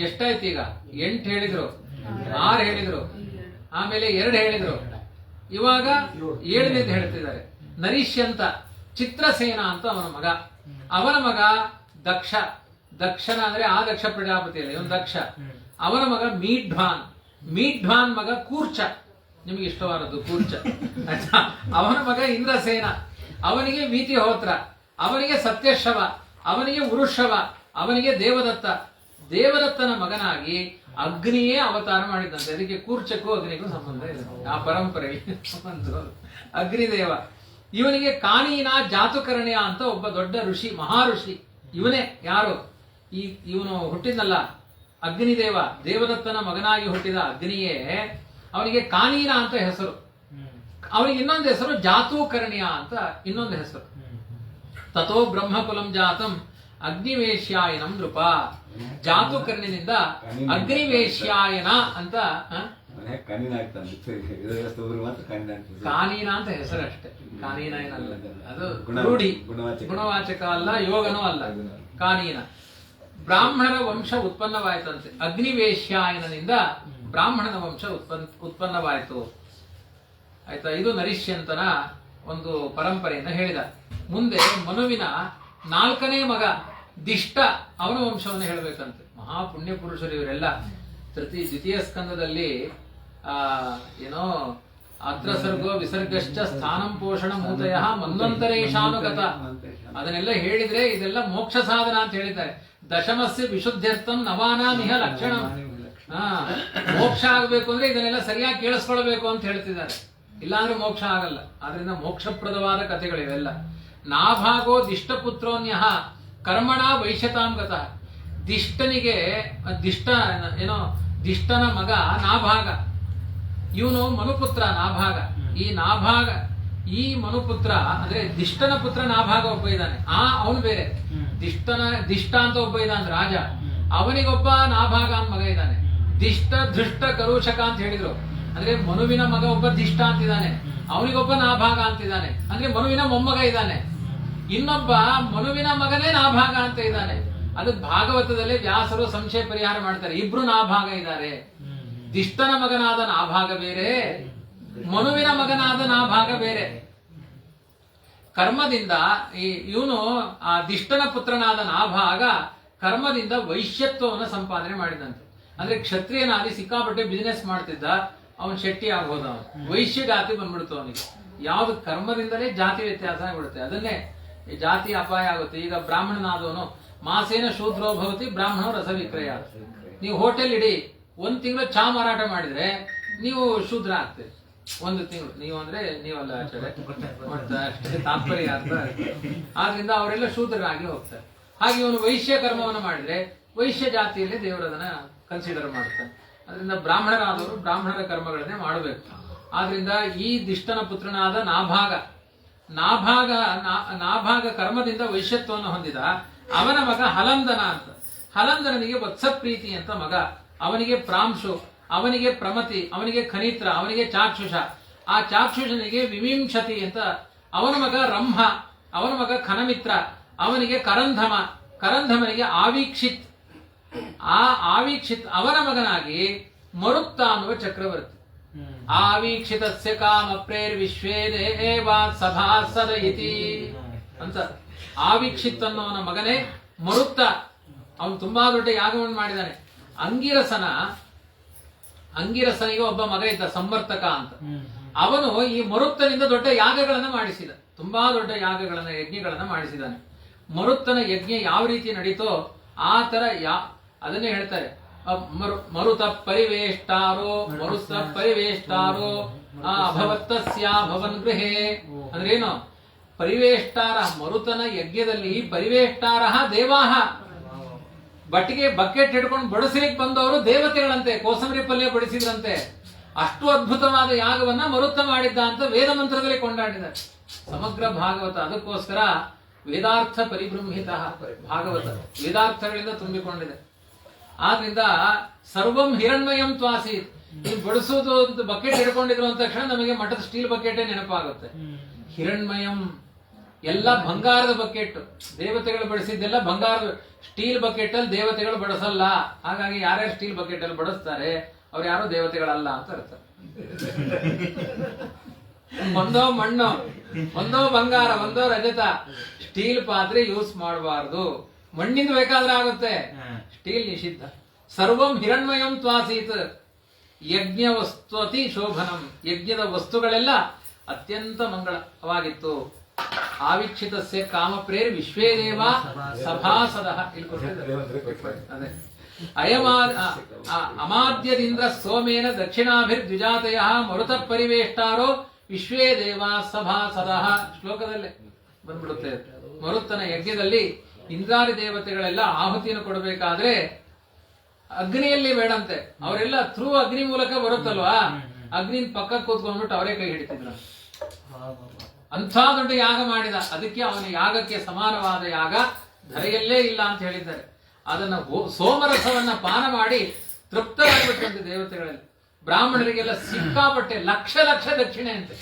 ಎಷ್ಟಾಯ್ತು? ಈಗ 8 ಹೇಳಿದ್ರು, 6 ಹೇಳಿದ್ರು, ಆಮೇಲೆ 2 ಹೇಳಿದ್ರು, ಇವಾಗ 7ನೇದು ಹೇಳ್ತಿದ್ದಾರೆ. ನರಿಷ್ಯಂತ ಚಿತ್ರಸೇನ ಅಂತ ಅವನ ಮಗ. ಅವನ ಮಗ ದಕ್ಷನ ಅಂದ್ರೆ ಆ ದಕ್ಷ ಪ್ರಜಾಪತಿಯಲ್ಲಿ ಇವನು ದಕ್ಷ. ಅವನ ಮಗ ಮೀಢ್ವಾನ್ ಮಗ ಕೂರ್ಚ, ನಿಮಗೆ ಇಷ್ಟವಾದದ್ದು ಕೂರ್ಚ. ಅವನ ಮಗ ಇಂದ್ರಸೇನ, ಅವನಿಗೆ ವೀತಿಹೋತ್ರ, ಅವನಿಗೆ ಸತ್ಯಶವ, ಅವನಿಗೆ ಉರುಷವ, ಅವನಿಗೆ ದೇವದತ್ತನ ಮಗನಾಗಿ ಅಗ್ನಿಯೇ ಅವತಾರ ಮಾಡಿದಂತೆ. ಅದಕ್ಕೆ ಕೂರ್ಚಕ್ಕೂ ಅಗ್ನಿಗೂ ಸಂಬಂಧ ಇದೆ ಆ ಪರಂಪರೆಗೆ ಸಂಬಂಧ. ಅಗ್ನಿದೇವ. ಇವನಿಗೆ ಕಾನೀನ ಜಾತುಕರ್ಣ್ಯ ಅಂತ ಒಬ್ಬ ದೊಡ್ಡ ಋಷಿ, ಮಹಾಋಷಿ. ಇವನೇ ಯಾರು? ಇವನು ಹುಟ್ಟಿದ್ನಲ್ಲ ಅಗ್ನಿದೇವ, ದೇವದತ್ತನ ಮಗನಾಗಿ ಹುಟ್ಟಿದ ಅಗ್ನಿಯೇ ಅವನಿಗೆ ಕಾನೀನ ಅಂತ ಹೆಸರು. ಅವನಿಗೆ ಇನ್ನೊಂದು ಹೆಸರು ಜಾತುಕರ್ಣ್ಯ ಅಂತ ಇನ್ನೊಂದು ಹೆಸರು. ತಥೋ ಬ್ರಹ್ಮಕುಲಂ ಜಾತಂ ಅಗ್ನಿವೇಶ್ಯಾಯನಂ ನೃಪ. ಜಾತುಕರ್ಣ್ಯನಿಂದ ಅಗ್ನಿವೇಶ್ಯಾಯನ ಅಂತ ಕಾನೀನ ಅಂತ ಹೆಸರು ಅಷ್ಟೇ. ಕಾನೀನ ಏನಲ್ಲ, ಅದು ರೂಢಿ, ಗುಣವಾಚಕ ಅಲ್ಲ, ಯೋಗನೂ ಅಲ್ಲ. ಕಾನೀನ ಬ್ರಾಹ್ಮಣರ ವಂಶ ಉತ್ಪನ್ನವಾಯಿತಂತೆ. ಅಗ್ನಿವೇಶ್ಯಾಯನನಿಂದ ಬ್ರಾಹ್ಮಣನ ವಂಶ ಉತ್ಪನ್ನವಾಯಿತು. ಆಯ್ತಾ? ಇದು ನರಿಷ್ಯಂತನ ಒಂದು ಪರಂಪರೆಯನ್ನು ಹೇಳಿದ. ಮುಂದೆ ಮನುವಿನ 4ನೇ ಮಗ ದಿಷ್ಟ, ಅವನ ವಂಶವನ್ನು ಹೇಳಬೇಕಂತೆ. ಮಹಾಪುಣ್ಯ ಪುರುಷರು ಇವರೆಲ್ಲ. ದ್ವಿತೀಯ ಸ್ಕಂದದಲ್ಲಿ ಏನೋ ಅತ್ರ ಸರ್ಗೋ ವಿಸರ್ಗಶ್ಚ ಸ್ಥಾನಂ ಪೋಷಣ ಮೂತಯ ಮನ್ವಂತರೇಶಾನುಗತ, ಅದನ್ನೆಲ್ಲ ಹೇಳಿದ್ರೆ ಇದೆಲ್ಲ ಮೋಕ್ಷ ಸಾಧನ ಅಂತ ಹೇಳಿದ್ದಾರೆ. ದಶಮಸ್ಯ ವಿಶುದ್ಧರ್ಥಂ ನವಾನಾಮಿಹ ಲಕ್ಷಣಂ. ಮೋಕ್ಷ ಆಗ್ಬೇಕು ಅಂದ್ರೆ ಇದನ್ನೆಲ್ಲ ಸರಿಯಾಗಿ ಕೇಳಿಸ್ಕೊಳ್ಬೇಕು ಅಂತ ಹೇಳ್ತಿದ್ದಾರೆ. ಇಲ್ಲಾಂದ್ರೆ ಮೋಕ್ಷ ಆಗಲ್ಲ. ಆದ್ರಿಂದ ಮೋಕ್ಷಪ್ರದವಾದ ಕಥೆಗಳಿವೆಲ್ಲ. ನಾಭಾಗೋ ದಿಷ್ಟಪುತ್ರೋನ್ಯ ಕರ್ಮಣ ವೈಶ್ಯತಾಂಗತ. ದಿಷ್ಟನಿಗೆ ದಿಷ್ಟನ ಮಗ ನಾಭಾಗ. ಇವನು ಮನುಪುತ್ರ ನಾಭಾಗ. ಈ ಮನುಪುತ್ರ ಅಂದ್ರೆ ದಿಷ್ಟನ ಪುತ್ರ ನಾಭಾಗ ಒಬ್ಬ ಇದ್ದಾನೆ. ಅವನು ಬೇರೆ. ದಿಷ್ಟ ಅಂತ ಒಬ್ಬ ಇದ್ದಾನೆ ರಾಜ, ಅವನಿಗೊಬ್ಬ ನಾಭಾಗ ಅಂತ ಮಗ ಇದ್ದಾನೆ. ದಿಷ್ಟ ಧೃಷ್ಟ ಕರುಷಕ ಅಂತ ಹೇಳಿದ್ರು. ಅಂದ್ರೆ ಮನುವಿನ ಮಗ ಒಬ್ಬ ದಿಷ್ಟ ಅಂತಿದ್ದಾನೆ, ಅವನಿಗೊಬ್ಬ ನಾಭಾಗ ಅಂತಿದ್ದಾನೆ. ಅಂದ್ರೆ ಮನುವಿನ ಮೊಮ್ಮಗ ಇದ್ದಾನೆ. ಇನ್ನೊಬ್ಬ ಮನುವಿನ ಮಗನೇ ನಾಭಾಗ ಅಂತ ಇದ್ದಾನೆ. ಅದು ಭಾಗವತದಲ್ಲಿ ವ್ಯಾಸರು ಸಂಶಯ ಪರಿಹಾರ ಮಾಡ್ತಾರೆ. ಇಬ್ರು ನಾಭಾಗ ಇದ್ದಾರೆ. ದಿಷ್ಟನ ಮಗನಾದ ನಾಭಾಗ ಬೇರೆ, ಮನುವಿನ ಮಗನಾದ ನಾಭಾಗ ಬೇರೆ. ಕರ್ಮದಿಂದ ಇವನು ಆ ದಿಷ್ಟನ ಪುತ್ರನಾದ ನಾಭಾಗ ಕರ್ಮದಿಂದ ವೈಶ್ಯತ್ವವನ್ನು ಸಂಪಾದನೆ ಮಾಡಿದಂತೆ. ಅಂದ್ರೆ ಕ್ಷತ್ರಿಯನಾದಿ ಸಿಕ್ಕಾಪಟ್ಟೆ ಬಿಸಿನೆಸ್ ಮಾಡ್ತಿದ್ದ, ಅವನ್ ಶೆಟ್ಟಿ ಆಗ್ಬೋದ. ವೈಶ್ಯ ಜಾತಿ ಬಂದ್ಬಿಡ್ತು ಅವನಿಗೆ. ಯಾವ್ದು ಕರ್ಮದಿಂದಲೇ ಜಾತಿ ವ್ಯತ್ಯಾಸ ಆಗ್ಬಿಡುತ್ತೆ. ಅದನ್ನೇ ಜಾತಿ ಅಪಾಯ ಆಗುತ್ತೆ. ಈಗ ಬ್ರಾಹ್ಮಣನಾದವನು ಮಾಸೇನ ಶೂದ್ರೋ ಭವತಿ ಬ್ರಾಹ್ಮಣ ರಸವಿಕ್ರಯ. ನೀವು ಹೋಟೆಲ್ ಇಡಿ, 1 ತಿಂಗಳು ಚಾ ಮಾರಾಟ ಮಾಡಿದ್ರೆ ನೀವು ಶೂದ್ರ ಆಗ್ತೀರಿ. 1 ತಿಂಗಳು. ನೀವು ಅಂದ್ರೆ ನೀವಲ್ಲ, ಅಷ್ಟೇ ತಾತ್ಪರ್ಯ ಅಂತ. ಆದ್ರಿಂದ ಅವರೆಲ್ಲ ಶೂದ್ರರಾಗಿ ಹೋಗ್ತಾರೆ. ಹಾಗೆ ಇವನು ವೈಶ್ಯ ಕರ್ಮವನ್ನು ಮಾಡಿದ್ರೆ ವೈಶ್ಯ ಜಾತಿಯಲ್ಲಿ ದೇವರದನ್ನ ಕನ್ಸಿಡರ್ ಮಾಡ್ತಾನೆ. ಅದರಿಂದ ಬ್ರಾಹ್ಮಣರಾದವರು ಬ್ರಾಹ್ಮಣರ ಕರ್ಮಗಳನ್ನೇ ಮಾಡಬೇಕು. ಆದ್ರಿಂದ ಈ ದಿಷ್ಟನ ಪುತ್ರನಾದ ನಾಭಾಗ ಕರ್ಮದಿಂದ ವೈಶ್ಯತ್ವವನ್ನು ಹೊಂದಿದ. ಅವನ ಮಗ ಹಲಂದನ ಅಂತ. ಹಲಂದನಿಗೆ ವತ್ಸಪ್ರೀತಿ ಅಂತ ಮಗ. ಅವನಿಗೆ ಪ್ರಾಂಶು, ಅವನಿಗೆ ಪ್ರಮತಿ, ಅವನಿಗೆ ಖನಿತ್ರ, ಅವನಿಗೆ ಚಾಕ್ಷುಷ. ಆ ಚಾಕ್ಷುಷನಿಗೆ ವಿವಿಂಶತಿ ಅಂತ. ಅವನ ಮಗ ರಂಹ, ಅವನ ಮಗ ಖನಮಿತ್ರ, ಅವನಿಗೆ ಕರಂಧಮನಿಗೆ ಆವೀಕ್ಷಿತ್. ಆವೀಕ್ಷಿತ್ ಅವನ ಮಗನಾಗಿ ಮರುತ್ತ ಅನ್ನುವ ಚಕ್ರವರ್ತಿ. ಆವೀಕ್ಷಿತಸ್ಯ ಕಾಮ ಪ್ರೇರ್ ವಿಶ್ವೇ ದೇವಾ ಸಭಾಸದ ಇತಿ ಅಂತ. ಆವೀಕ್ಷಿತ್ ಅನ್ನೋವನ ಮಗನೇ ಮರುತ್ತ. ಅವನು ತುಂಬಾ ದೊಡ್ಡ ಯಾಗವನ್ನು ಮಾಡಿದ್ದಾನೆ. ಅಂಗಿರಸನ ಅಂಗಿರಸನಿಗೆ ಒಬ್ಬ ಮಗ ಇದ್ದ ಸಂವರ್ತಕ ಅಂತ. ಅವನು ಈ ಮರುತ್ತನಿಂದ ದೊಡ್ಡ ಯಾಗಗಳನ್ನ ಮಾಡಿಸಿದ, ತುಂಬಾ ದೊಡ್ಡ ಯಾಗಗಳನ್ನ ಯಜ್ಞಗಳನ್ನ ಮಾಡಿಸಿದಾನೆ. ಮರುತ್ತನ ಯಜ್ಞ ಯಾವ ರೀತಿ ನಡೀತೋ ಆ ತರ ಅದನ್ನೇ ಹೇಳ್ತಾರೆ, ಮರುತ ಪರಿವೇಷ್ಟಾರೋ ಮರುತ ಪರಿವೇಷ್ಟಾರೋ ಅಭವತ್ತಸ್ಯ ಭವನ್ ಗೃಹೇ. ಅಂದ್ರೇನು? ಪರಿವೇಷ್ಟಾರ, ಮರುತನ ಯಜ್ಞದಲ್ಲಿ ಪರಿವೇಷ್ಟಾರ ದೇವಾಹ, ಬಟ್ಟಿಗೆ ಬಕೆಟ್ ಹಿಡ್ಕೊಂಡು ಬಡಿಸ್ಲಿಕ್ಕೆ ಬಂದವರು ದೇವತೆಗಳಂತೆ, ಕೋಸಂಬರಿ ಪಲ್ಯ ಬಡಿಸಿದ್ರಂತೆ. ಅಷ್ಟು ಅದ್ಭುತವಾದ ಯಾಗವನ್ನ ಮರುತ್ತ ಮಾಡಿದ್ದ ಅಂತ ವೇದ ಮಂತ್ರದಲ್ಲಿ ಕೊಂಡಾಡಿದ್ದಾರೆ ಸಮಗ್ರ ಭಾಗವತ. ಅದಕ್ಕೋಸ್ಕರ ವೇದಾರ್ಥ ಪರಿಬೃಂಹಿತ ಭಾಗವತ, ವೇದಾರ್ಥಗಳಿಂದ ತುಂಬಿಕೊಂಡಿದೆ. ಆದ್ರಿಂದ ಸರ್ವಂ ಹಿರಣ್ಮಯಂ ತ್ವಾಸೀತ್. ನೀವು ಬಡಿಸೋದು ಬಕೆಟ್ ಹಿಡ್ಕೊಂಡಿದ್ರು ಅಂದ ತಕ್ಷಣ ನಮಗೆ ಮಠದ ಸ್ಟೀಲ್ ಬಕೆಟೇ ನೆನಪಾಗುತ್ತೆ. ಹಿರಣ್ಮಯಂ ಎಲ್ಲ ಬಂಗಾರದ ಬಕೆಟ್, ದೇವತೆಗಳು ಬಡಿಸಿದ್ದೆಲ್ಲ ಬಂಗಾರದ. ಸ್ಟೀಲ್ ಬಕೆಟ್ ಅಲ್ಲಿ ದೇವತೆಗಳು ಬಡಿಸಲ್ಲ. ಹಾಗಾಗಿ ಯಾರ್ಯಾರು ಸ್ಟೀಲ್ ಬಕೆಟ್ ಅಲ್ಲಿ ಬಡಿಸ್ತಾರೆ ಅವ್ರು ಯಾರು ದೇವತೆಗಳಲ್ಲ ಅಂತ ಅರ್ಥ. ಒಂದೋ ಮಣ್ಣು, ಒಂದೋ ಬಂಗಾರ, ಒಂದೋ ರಜತ. ಸ್ಟೀಲ್ ಪಾತ್ರೆ ಯೂಸ್ ಮಾಡಬಾರ್ದು. ಮಣ್ಣಿಂದ ಬೇಕಾದ್ರೆ ಆಗುತ್ತೆ, ಸ್ಟೀಲ್ ನಿಷಿದ್ಧ. ಸರ್ವಂ ಹಿರಣ್ಮಯಂ ತ್ವಾಸೀತ್. ಯಜ್ಞ ವಸ್ತು ಅತಿ ಶೋಭನಂ. ಯಜ್ಞದ ವಸ್ತುಗಳೆಲ್ಲ ಅತ್ಯಂತ ಮಂಗಳವಾಗಿತ್ತು. ಆವೀಕ್ಷಿತಸ್ಯ ಕಾಮ ಪ್ರೇರ್ ವಿಶ್ವೇ ದೇವ ಸಭಾಸದಃ. ಅದೇ ಅಮಾದ್ಯದಿಂದ ಸೋಮೇನ ದಕ್ಷಿಣಾಭಿರ್ದ್ವಿಜಾತಯ ಮರುತ ಪರಿವೇಷ್ಟಾರೋ ವಿಶ್ವೇ ದೇವ ಸಭಾಸದಃ. ಶ್ಲೋಕದಲ್ಲೇ ಬಂದ್ಬಿಡುತ್ತೆ. ಮರುತ್ತನ ಯಜ್ಞದಲ್ಲಿ ಇಂದ್ರಾದಿ ದೇವತೆಗಳೆಲ್ಲ ಆಹುತಿಯನ್ನು ಕೊಡಬೇಕಾದ್ರೆ ಅಗ್ನಿಯಲ್ಲಿ ಬೇಡಂತೆ. ಅವರೆಲ್ಲ ಥ್ರೂ ಅಗ್ನಿ ಮೂಲಕ ಬರುತ್ತಲ್ವಾ, ಅಗ್ನಿ ಪಕ್ಕ ಕೂತ್ಕೊಂಡ್ಬಿಟ್ಟು ಅವರೇ ಕೈ ಹಿಡಿತಿದ್ರು. ಅಂಥ ದೊಡ್ಡ ಯಾಗ ಮಾಡಿದ. ಅದಕ್ಕೆ ಅವನ ಯಾಗಕ್ಕೆ ಸಮಾನವಾದ ಯಾಗ ಧರೆಯಲ್ಲೇ ಇಲ್ಲ ಅಂತ ಹೇಳಿದ್ದಾರೆ. ಅದನ್ನ ಸೋಮರಸವನ್ನ ಪಾನ ಮಾಡಿ ತೃಪ್ತರಾಗ್ಬಿಟ್ಟಂತೆ ದೇವತೆಗಳಲ್ಲಿ. ಬ್ರಾಹ್ಮಣರಿಗೆಲ್ಲ ಸಿಕ್ಕಾಪಟ್ಟೆ ಲಕ್ಷ ಲಕ್ಷ ದಕ್ಷಿಣೆ ಅಂತೆ.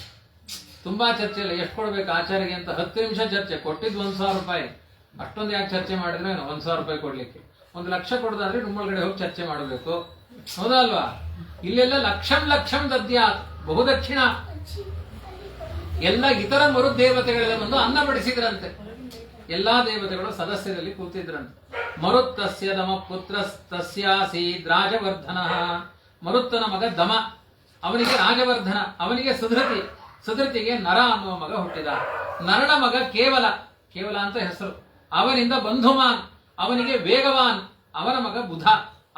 ತುಂಬಾ ಚರ್ಚೆ ಇಲ್ಲ, ಎಷ್ಟು ಕೊಡ್ಬೇಕು ಆಚಾರ್ಯಗೆ ಅಂತ. 10 ನಿಮಿಷ ಚರ್ಚೆ, ಕೊಟ್ಟಿದ್ದು 1,000 ರೂಪಾಯಿ. ಅಷ್ಟೊಂದು ಯಾಕೆ ಚರ್ಚೆ ಮಾಡಿದ್ರೆ 1,000 ರೂಪಾಯಿ ಕೊಡ್ಲಿಕ್ಕೆ. 1 ಲಕ್ಷ ಕೊಡೋದಾದ್ರೆ ನಿಮ್ಮೊಳಗಡೆ ಹೋಗಿ ಚರ್ಚೆ ಮಾಡಬೇಕು, ಹೌದಲ್ವಾ? ಇಲ್ಲೆಲ್ಲ ಲಕ್ಷಂ ಲಕ್ಷಂ ದದ್ಯಾತ್ ಬಹುದಕ್ಷಿಣ. ಎಲ್ಲ ಇತರ ಮರುದೇವತೆಗಳೆಲ್ಲ ಬಂದು ಅನ್ನ ಬಡಿಸಿದ್ರಂತೆ. ಎಲ್ಲಾ ದೇವತೆಗಳು ಸದಸ್ಯರಲ್ಲಿ ಕೂತಿದ್ರಂತೆ. ಮರುತ್ತಸ್ಯ ದಮ ಪುತ್ರ ತಸ್ಯಾಸೀದ್ ರಾಜವರ್ಧನ. ಮರುತ್ತನ ಮಗ ದಮ, ಅವನಿಗೆ ರಾಜವರ್ಧನ, ಅವನಿಗೆ ಸುಧೃತಿ, ಸುಧೃತಿಗೆ ನರ ಅನ್ನುವ ಮಗ ಹುಟ್ಟಿದ. ನರನ ಮಗ ಕೇವಲ, ಕೇವಲ ಅಂತ ಹೆಸರು. ಅವನಿಂದ ಬಂಧುಮಾನ್, ಅವನಿಗೆ ವೇಗವಾನ್, ಅವನ ಮಗ ಬುಧ,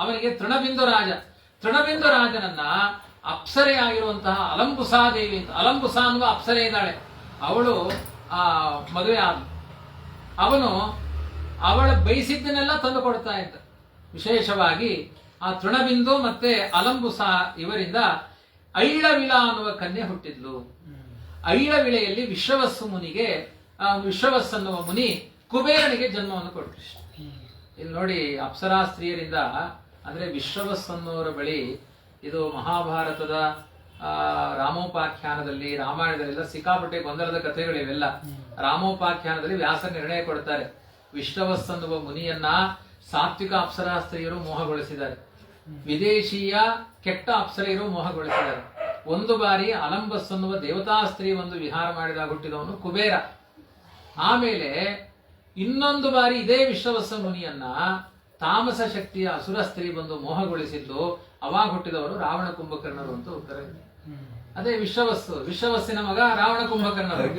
ಅವನಿಗೆ ತೃಣಬಿಂದು ರಾಜ. ತೃಣಬಿಂದು ರಾಜನನ್ನ ಅಪ್ಸರೆಯಾಗಿರುವಂತಹ ಅಲಂಬುಸಾದೇವಿ ಅಂತ, ಅಲಂಬುಸಾ ಅನ್ನುವ ಅಪ್ಸರೆ ಇದ್ದಾಳೆ, ಅವಳು ಮದುವೆ ಆದ. ಅವನು ಅವಳ ಬಯಸಿದ್ದನ್ನೆಲ್ಲ ತಂದು ಕೊಡ್ತಾ ಇದ್ದ. ವಿಶೇಷವಾಗಿ ಆ ತೃಣಬಿಂದು ಮತ್ತೆ ಅಲಂಬುಸಾ ಇವರಿಂದ ಐಳವಿಳ ಅನ್ನುವ ಕನ್ಯೆ ಹುಟ್ಟಿದ್ಲು. ಐಳವಿಳೆಯಲ್ಲಿ ವಿಶ್ವವಸ್ಸು ಮುನಿಗೆ, ವಿಶ್ವವಸ್ಸು ಅನ್ನುವ ಮುನಿ ಕುಬೇರನಿಗೆ ಜನ್ಮವನ್ನು ಕೊಟ್ಟರು. ಇಲ್ಲಿ ನೋಡಿ, ಅಪ್ಸರಾ ಸ್ತ್ರೀಯರಿಂದ ಅಂದ್ರೆ ವಿಶ್ವವಸ್ಸು ಅನ್ನೋರ ಬಳಿ ಇದು ಮಹಾಭಾರತದ ರಾಮೋಪಾಖ್ಯಾನದಲ್ಲಿ, ರಾಮಾಯಣದಲ್ಲೆಲ್ಲ ಸಿಕ್ಕಾಪಟ್ಟೆ ಗೊಂದಲದ ಕಥೆಗಳಿವೆಲ್ಲ. ರಾಮೋಪಾಖ್ಯಾನದಲ್ಲಿ ವ್ಯಾಸ ನಿರ್ಣಯ ಕೊಡ್ತಾರೆ, ವಿಶ್ವವಸ್ಸು ಅನ್ನುವ ಮುನಿಯನ್ನ ಸಾತ್ವಿಕ ಅಪ್ಸರಾ ಸ್ತ್ರೀಯರು ಮೋಹಗೊಳಿಸಿದ್ದಾರೆ, ವಿದೇಶೀಯ ಕೆಟ್ಟ ಅಪ್ಸರೆಯರು ಮೋಹಗೊಳಿಸಿದ್ದಾರೆ. ಒಂದು ಬಾರಿ ಅಲಂಬಸ್ ಅನ್ನುವ ದೇವತಾ ಸ್ತ್ರೀ ಒಂದು ವಿಹಾರ ಮಾಡಿದಾಗ ಹುಟ್ಟಿದವನು ಕುಬೇರ. ಆಮೇಲೆ ಇನ್ನೊಂದು ಬಾರಿ ಇದೇ ವಿಶ್ವವಸ್ಸು ಮುನಿಯನ್ನ ತಾಮಸ ಶಕ್ತಿಯ ಅಸುರ ಸ್ತ್ರೀ ಬಂದು ಮೋಹಗೊಳಿಸಿದ್ದು. ಅವಾಗ ಹುಟ್ಟಿದವರು ರಾವಣ ಕುಂಭಕರ್ಣರು ಅಂತ ಉತ್ತರ. ಅದೇ ವಿಶ್ವವಸ್ಸು, ವಿಶ್ವವಸ್ಸಿನ ಮಗ ರಾವಣ ಕುಂಭಕರ್ಣರು.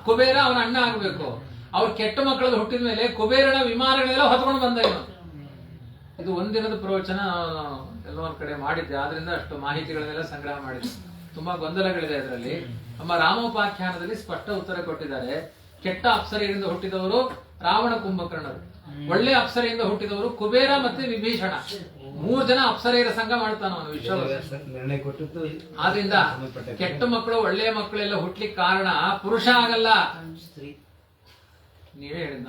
ಕುಬೇರ ಅವನ ಅಣ್ಣ ಆಗ್ಬೇಕು. ಅವ್ರ ಕೆಟ್ಟ ಮಕ್ಕಳಲ್ಲಿ ಹುಟ್ಟಿದ ಮೇಲೆ ಕುಬೇರನ ವಿಮಾನಗಳೆಲ್ಲ ಹೊತ್ಕೊಂಡು ಬಂದ ಇವನು. ಇದು ಒಂದಿನದ ಪ್ರವಚನ ಎಲ್ಲ ಒಂದ್ ಕಡೆ ಮಾಡಿದ್ದೆ, ಆದ್ರಿಂದ ಅಷ್ಟು ಮಾಹಿತಿಗಳನ್ನೆಲ್ಲ ಸಂಗ್ರಹ ಮಾಡಿದ್ದೆ. ತುಂಬಾ ಗೊಂದಲಗಳಿದೆ ಅದರಲ್ಲಿ. ನಮ್ಮ ರಾಮೋಪಾಖ್ಯಾನದಲ್ಲಿ ಸ್ಪಷ್ಟ ಉತ್ತರ ಕೊಟ್ಟಿದ್ದಾರೆ. ಕೆಟ್ಟ ಅಪ್ಸರೆಯಿಂದ ಹುಟ್ಟಿದವರು ರಾವಣ ಕುಂಭಕರ್ಣರು, ಒಳ್ಳೆ ಅಪ್ಸರೆಯಿಂದ ಹುಟ್ಟಿದವರು ಕುಬೇರ ಮತ್ತೆ ವಿಭೀಷಣ. 3 ಜನ ಅಪ್ಸರೆಯರ ಸಂಘ ಮಾಡ್ತಾನ ಅವನು ವಿಶ್ವವಸ್ಸು. ಆದ್ರಿಂದ ಕೆಟ್ಟ ಮಕ್ಕಳು ಒಳ್ಳೆಯ ಮಕ್ಕಳೆಲ್ಲ ಹುಟ್ಲಿಕ್ಕೆ ಕಾರಣ ಪುರುಷ ಆಗಲ್ಲ, ನೀವೇ ಹೇಳಿದ.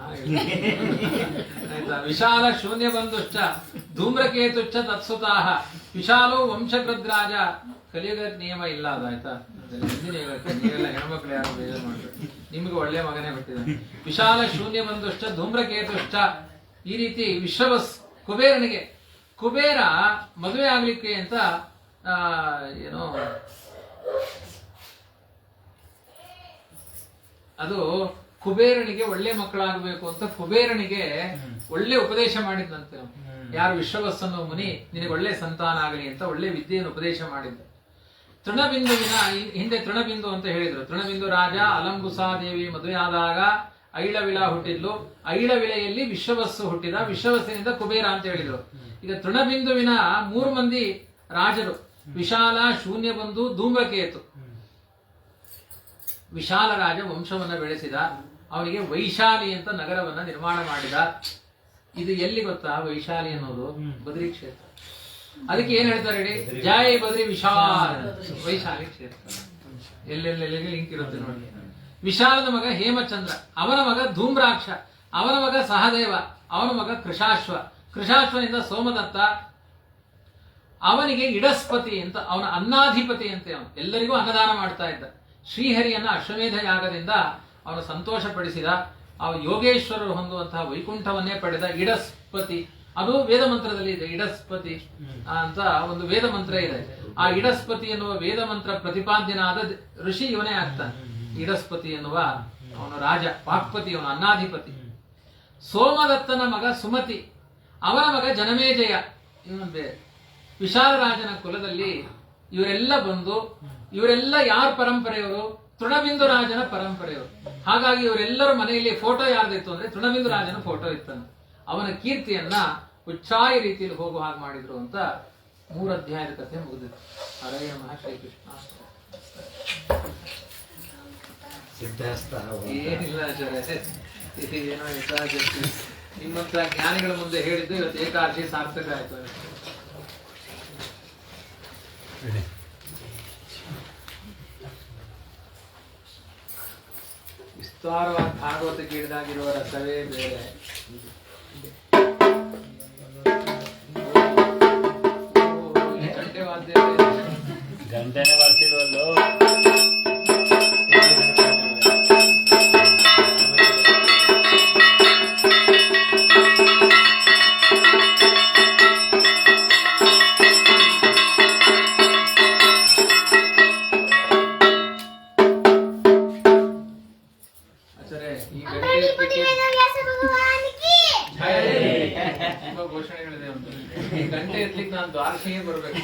ಆಯ್ತಾ? ವಿಶಾಲ ಶೂನ್ಯ ಬಂಧುಶ್ಚ ಧೂಮ್ರಕೇತುಶ್ಚ ತತ್ಸುತಾಹ ವಿಶಾಲೋ ವಂಶಕೃದ್ರಾಜ. ಕಲಿಯುಗ ನಿಯಮ ಇಲ್ಲ ಅದಾಯ್ತಾ? ನೀವೆಲ್ಲ ಹೆಣ್ಮಕ್ಳು ಯಾರು ಬೇಜಾರು ಮಾಡ್ಬೇಕು, ನಿಮ್ಗೆ ಒಳ್ಳೆ ಮಗನೇ ಹುಟ್ಟಿದ. ವಿಶಾಲ ಶೂನ್ಯ ಬಂಧುಶ್ಚ ಧೂಮ್ರಕೇತುಶ್ಚ. ಈ ರೀತಿ ವಿಶ್ವವಸ್ ಕುಬೇರನಿಗೆ, ಕುಬೇರ ಮದುವೆ ಆಗ್ಲಿಕ್ಕೆ ಅಂತ ಏನೋ ಅದು ಕುಬೇರನಿಗೆ ಒಳ್ಳೆ ಮಕ್ಕಳಾಗಬೇಕು ಅಂತ ಕುಬೇರನಿಗೆ ಒಳ್ಳೆ ಉಪದೇಶ ಮಾಡಿದ್ದಂತೆ. ಯಾರು ವಿಶ್ವವಸ್ಸನ್ನು ಮುನಿ ನಿನಗೆ ಒಳ್ಳೆ ಸಂತಾನ ಆಗಲಿ ಅಂತ ಒಳ್ಳೆ ವಿದ್ಯೆಯನ್ನು ಉಪದೇಶ ಮಾಡಿದ್ದ. ತೃಣಬಿಂದುವಿನ ಹಿಂದೆ ತೃಣಬಿಂದು ಅಂತ ಹೇಳಿದ್ರು. ತೃಣಬಿಂದು ರಾಜ ಅಲಂಬುಸಾದೇವಿ ಮದುವೆಯಾದಾಗ ಐಳವಿಳ ಹುಟ್ಟಿದ್ಲು. ಐಳವಿಳೆಯಲ್ಲಿ ವಿಶ್ವವಸ್ಸು ಹುಟ್ಟಿದ. ವಿಶ್ವವಸ್ಸಿನಿಂದ ಕುಬೇರ ಅಂತ ಹೇಳಿದ್ರು. ಈಗ ತೃಣಬಿಂದುವಿನ 3 ಮಂದಿ ರಾಜರು, ವಿಶಾಲ, ಶೂನ್ಯಬಂಧು, ಧೂಮ್ರಕೇತು. ವಿಶಾಲ ರಾಜ ವಂಶವನ್ನ ಬೆಳೆಸಿದ. ಅವನಿಗೆ ವೈಶಾಲಿ ಅಂತ ನಗರವನ್ನ ನಿರ್ಮಾಣ ಮಾಡಿದ. ಇದು ಎಲ್ಲಿ ಗೊತ್ತಾ? ವೈಶಾಲಿ ಅನ್ನೋದು ಬದ್ರಿ ಕ್ಷೇತ್ರ. ಅದಕ್ಕೆ ಏನ್ ಹೇಳ್ತಾರೆ ಹೇಳಿ? ಜಯ ಬದ್ರಿ ವಿಶಾಲ ವೈಶಾಲಿ ಕ್ಷೇತ್ರ. ಎಲ್ಲೆಲ್ಲೆಲ್ಲಿಗೆ ಲಿಂಕ್ ಇರುತ್ತೆ ನೋಡಿ. ವಿಶಾಲನ ಮಗ ಹೇಮಚಂದ್ರ, ಅವನ ಮಗ ಧೂಮ್ರಾಕ್ಷ, ಅವನ ಮಗ ಸಹದೇವ, ಅವನ ಮಗ ಕೃಷಾಶ್ವ, ಕೃಷಾಶ್ವನಿಂದ ಸೋಮದತ್ತ, ಅವನಿಗೆ ಇಡಸ್ಪತಿ ಅಂತ ಅವನ ಅನ್ನಾಧಿಪತಿ ಅಂತೆ. ಅವನು ಎಲ್ಲರಿಗೂ ಅನ್ನದಾನ ಮಾಡ್ತಾ ಇದ್ದ. ಶ್ರೀಹರಿಯನ್ನ ಅಶ್ವಮೇಧ ಯಾಗದಿಂದ ಅವನು ಸಂತೋಷಪಡಿಸಿದ. ಆ ಯೋಗೇಶ್ವರರು ಹೊಂದುವಂತಹ ವೈಕುಂಠವನ್ನೇ ಪಡೆದ ಇಡಸ್ಪತಿ. ಅದು ವೇದ ಮಂತ್ರದಲ್ಲಿ ಇದೆ. ಇಡಸ್ಪತಿ ಅಂತ ಒಂದು ವೇದ ಮಂತ್ರ ಇದೆ. ಆ ಇಡಸ್ಪತಿ ಎನ್ನುವ ವೇದ ಮಂತ್ರ ಪ್ರತಿಪಾದ್ಯನಾದ ಋಷಿ ಇವನೇ ಆಗ್ತಾನೆ. ಇಡಸ್ಪತಿ ಎನ್ನುವ ಅವನು ರಾಜ, ವಾಕ್ಪತಿ, ಅವನು ಅನ್ನಾಧಿಪತಿ. ಸೋಮದತ್ತನ ಮಗ ಸುಮತಿ, ಅವನ ಮಗ ಜನಮೇಜಯ, ಇವನು ಬೇರೆ. ವಿಶಾಲ ರಾಜನ ಕುಲದಲ್ಲಿ ಇವರೆಲ್ಲ ಬಂದು, ಇವರೆಲ್ಲ ಯಾರ ಪರಂಪರೆಯವರು? ತೃಣಬಿಂದು ರಾಜನ ಪರಂಪರೆಯವರು. ಹಾಗಾಗಿ ಇವರೆಲ್ಲರ ಮನೆಯಲ್ಲಿ ಫೋಟೋ ಯಾರ್ದಿತ್ತು ಅಂದ್ರೆ ತೃಣಬಿಂದು ರಾಜನ ಫೋಟೋ ಇತ್ತಂತೆ. ಅವನ ಕೀರ್ತಿಯನ್ನ ಉಚ್ಚಾಯ ರೀತಿಯಲ್ಲಿ ಹೋಗುವ ಹಾಗೆ ಮಾಡಿದ್ರು ಅಂತ 3 ಅಧ್ಯಾಯದ ಕಥೆ ಮುಗಿದಿತ್ತು. ಹರೇ ನಮಃ ಶ್ರೀಕೃಷ್ಣ. ಏನಿಲ್ಲ ಆಚಾರ್ಯ, ಏನೋ ಏಕಾದಶಿ ನಿಮ್ಮಂತ ಜ್ಞಾನಿಗಳ ಮುಂದೆ ಹೇಳಿದ್ದು ಇವತ್ತು ಏಕಾದಶಿ ಸಾರ್ಥಕ ಆಯ್ತು. ವಿಸ್ತಾರವಾದ ಭಾಗವತ ಕೇಳಿದಾಗಿರುವ ರಸವೇ ಬೇರೆ. ಗಂಟೆನೆ ಬರ್ತಿಲ್ವಲ್ಲೋ. ಘೋಷಣೆಗಳಿದೆ. ಈ ಗಂಟೆ ಎತ್ತಲಿಕ್ಕೆ ನಾನು ದ್ವಾರಕೆಗೆ ಬರ್ಬೇಕು.